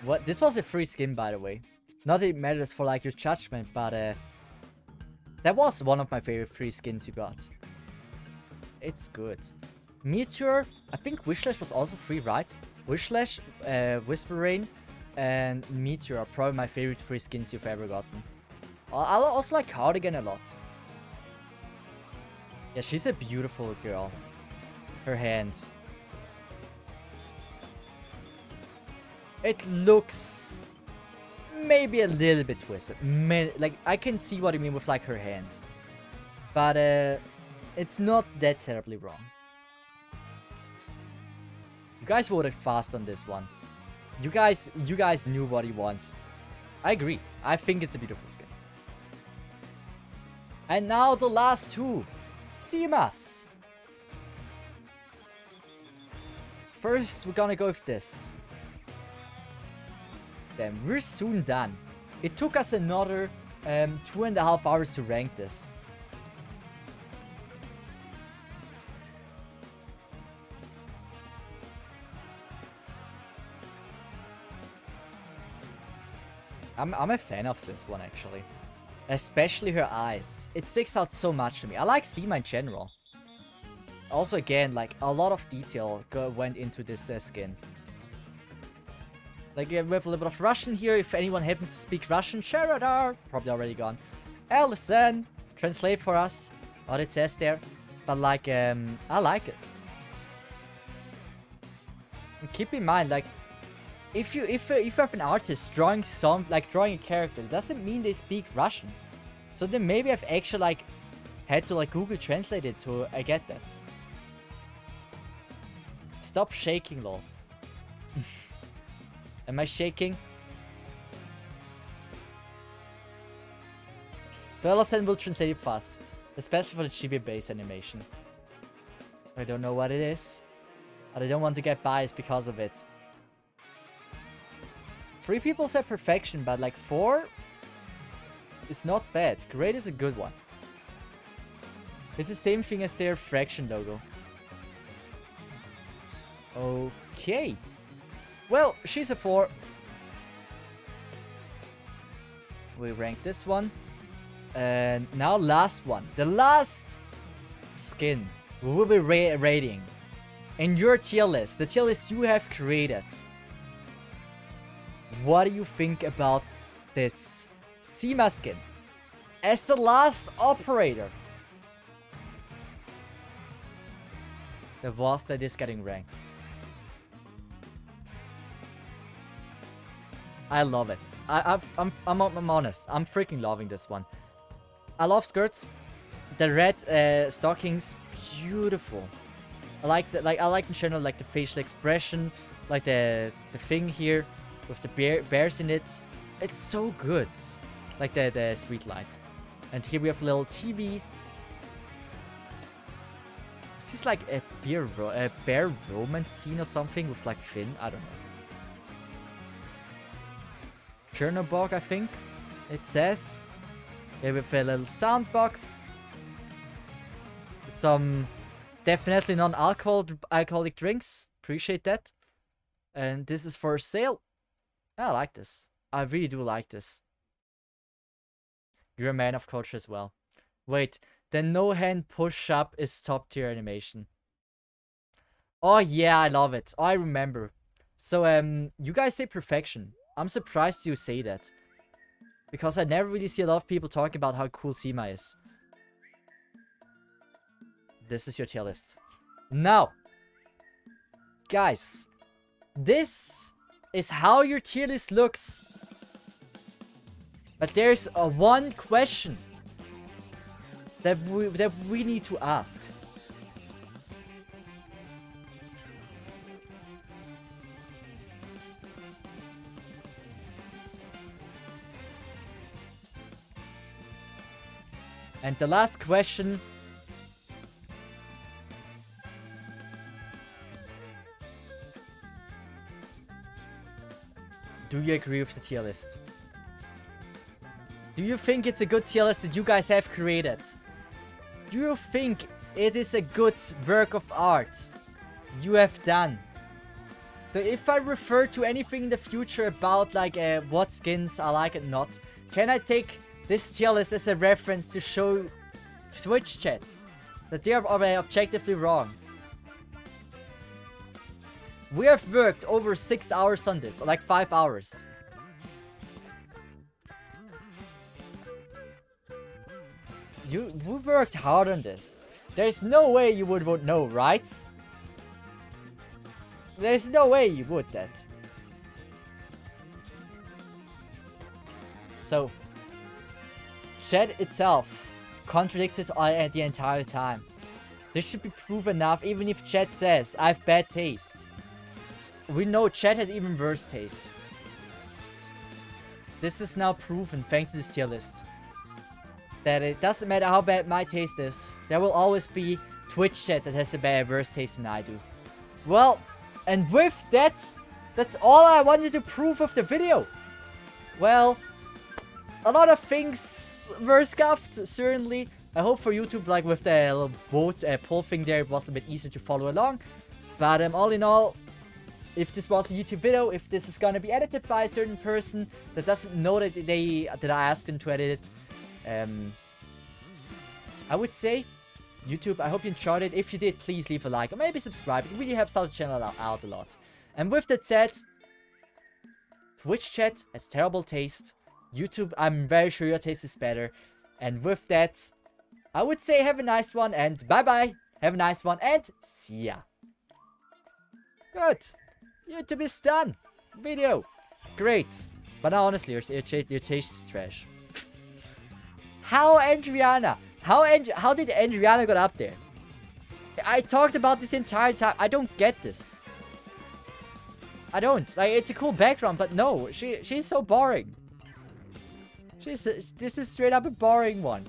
What? This was a free skin, by the way. Not that it matters for like your judgment, but that was one of my favorite free skins you got. It's good. Meteor, I think Wishlash was also free, right? Wishlash, Whisper Rain, and Meteor are probably my favorite free skins you've ever gotten. I also like Cardigan a lot. Yeah, she's a beautiful girl. Her hands. It looks maybe a little bit twisted. Like, I can see what you mean with like her hand. But it's not that terribly wrong. You guys voted fast on this one. You guys knew what you want. I agree. I think it's a beautiful skin. And now the last two. Seamas. First, we're gonna go with this. Then we're soon done. It took us another 2.5 hours to rank this. I'm a fan of this one, actually. Especially her eyes. It sticks out so much to me. I like Seema in general. Also, again, like, a lot of detail went into this skin. Like, we have a little bit of Russian here. If anyone happens to speak Russian, Sharadar, probably already gone. Allison, translate for us what it says there. But, like, I like it. And keep in mind, like, if you have an artist drawing drawing a character, it doesn't mean they speak Russian. So then maybe I've actually like had to like Google Translate it to get that. Stop shaking, lol. Am I shaking? So Allison will translate it fast, especially for the chibi base animation. I don't know what it is, but I don't want to get biased because of it. 3 people said perfection, but like 4 is not bad. Great is a good one. It's the same thing as their fraction logo. Okay. Well, she's a 4. We rank this one. And now last one. The last skin we will be rating in your tier list. The tier list you have created. What do you think about this Seema skin? As the last operator. The boss that is getting ranked. I love it. I'm honest. I'm freaking loving this one. I love skirts. The red stockings, beautiful. I like in general like the facial expression, like the thing here with the bears in it. It's so good. Like the street light. And here we have a little TV. Is this like a bear romance scene or something with like Finn? I don't know. Chernobog, I think it says. Here with a little sound box. Some definitely non-alcoholic drinks. Appreciate that. And this is for sale. I like this. I really do like this. You're a man of culture as well. Wait, the no-hand push-up is top-tier animation. Oh yeah, I love it. I remember. So, you guys say perfection. I'm surprised you say that. Because I never really see a lot of people talking about how cool Seema is. This is your tier list. Now, guys, this is how your tier list looks. But there's one question that we need to ask. And the last question. Do you agree with the tier list? Do you think it's a good tier list that you guys have created? Do you think it is a good work of art you have done? So if I refer to anything in the future about like what skins I like and not, can I take this tier list as a reference to show Twitch chat that they are objectively wrong? We have worked over 6 hours on this, or like 5 hours. We worked hard on this. There's no way you would know, right? There's no way you would that. So, chat itself contradicts it the entire time. This should be proof enough, even if chat says I have bad taste. We know chat has even worse taste. This is now proven thanks to this tier list. That it doesn't matter how bad my taste is, there will always be Twitch chat that has a worse taste than I do. Well, and with that, that's all I wanted to prove with the video. Well, a lot of things were scuffed, certainly. I hope for YouTube, like with the little vote poll thing there, it was a bit easier to follow along. But all in all, if this was a YouTube video, if this is gonna be edited by a certain person that doesn't know that I asked them to edit it, I would say, YouTube, I hope you enjoyed it. If you did, please leave a like or maybe subscribe. It really helps out the channel out a lot. And with that said, Twitch chat has terrible taste. YouTube, I'm very sure your taste is better. And with that, I would say have a nice one and bye-bye. Have a nice one and see ya. Good. YouTube is done. Video. Great. But now honestly, your taste is trash. How Andriana? How did Andriana get up there? I talked about this entire time. I don't get this. I don't. Like, it's a cool background, but no. She's so boring. This is straight up a boring one.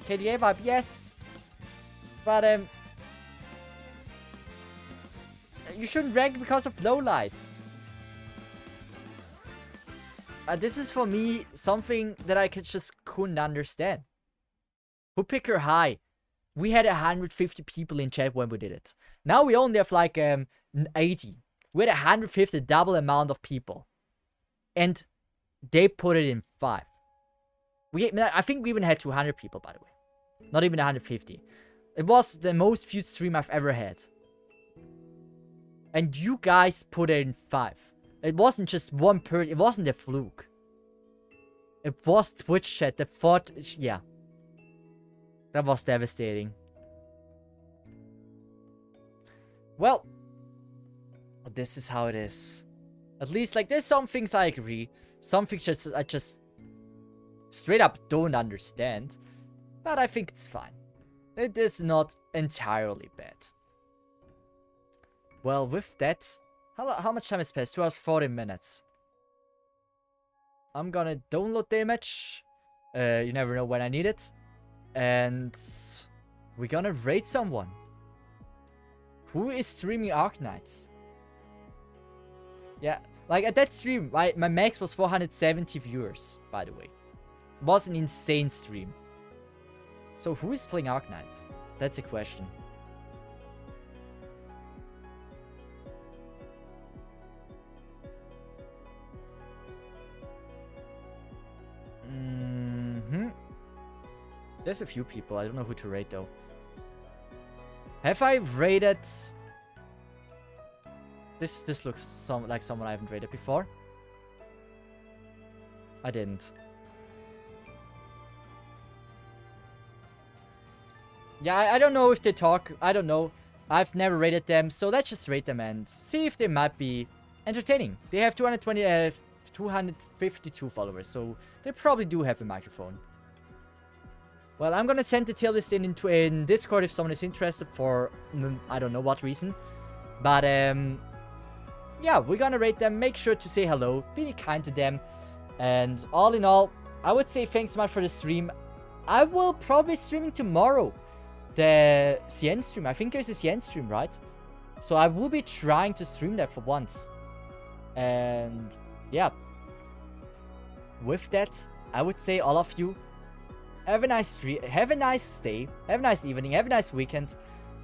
KDA vibe, yes. But, you shouldn't rank because of low light. This is for me something that I just couldn't understand. Who pick her high? We had 150 people in chat when we did it. Now we only have like 80. We had 150, double amount of people. And they put it in 5. I think we even had 200 people, by the way. Not even 150. It was the most viewed stream I've ever had. And you guys put it in 5. It wasn't just one person. It wasn't a fluke. It was Twitch chat that thought... Yeah. That was devastating. Well. This is how it is. At least, like, there's some things I agree. Some things I just... straight up don't understand. But I think it's fine. It is not entirely bad. Well, with that... How much time has passed? 2 hours 40 minutes. I'm gonna download the image. You never know when I need it. And we're gonna raid someone. Who is streaming Arknights? Yeah, like at that stream, my max was 470 viewers, by the way. It was an insane stream. So who is playing Arknights? That's a question. There's a few people. I don't know who to rate though. Have I rated... This looks like someone I haven't rated before. I didn't. Yeah, I don't know if they talk. I don't know. I've never rated them, so let's just rate them and see if they might be entertaining. They have 252 followers, so they probably do have a microphone. Well, I'm gonna send the tier list in Discord if someone is interested for I don't know what reason. But yeah, we're gonna rate them. Make sure to say hello, be kind to them, and all in all, I would say thanks so much for the stream. I will probably be streaming tomorrow. The Cien stream. I think there's a Cien stream, right? So I will be trying to stream that for once. And yeah. With that, I would say all of you, have a nice stream, have a nice day, have a nice evening, have a nice weekend.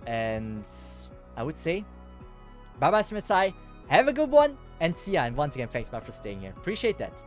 And I would say, bye bye, Smasai. Have a good one. And see ya. And once again, thanks so much for staying here. Appreciate that.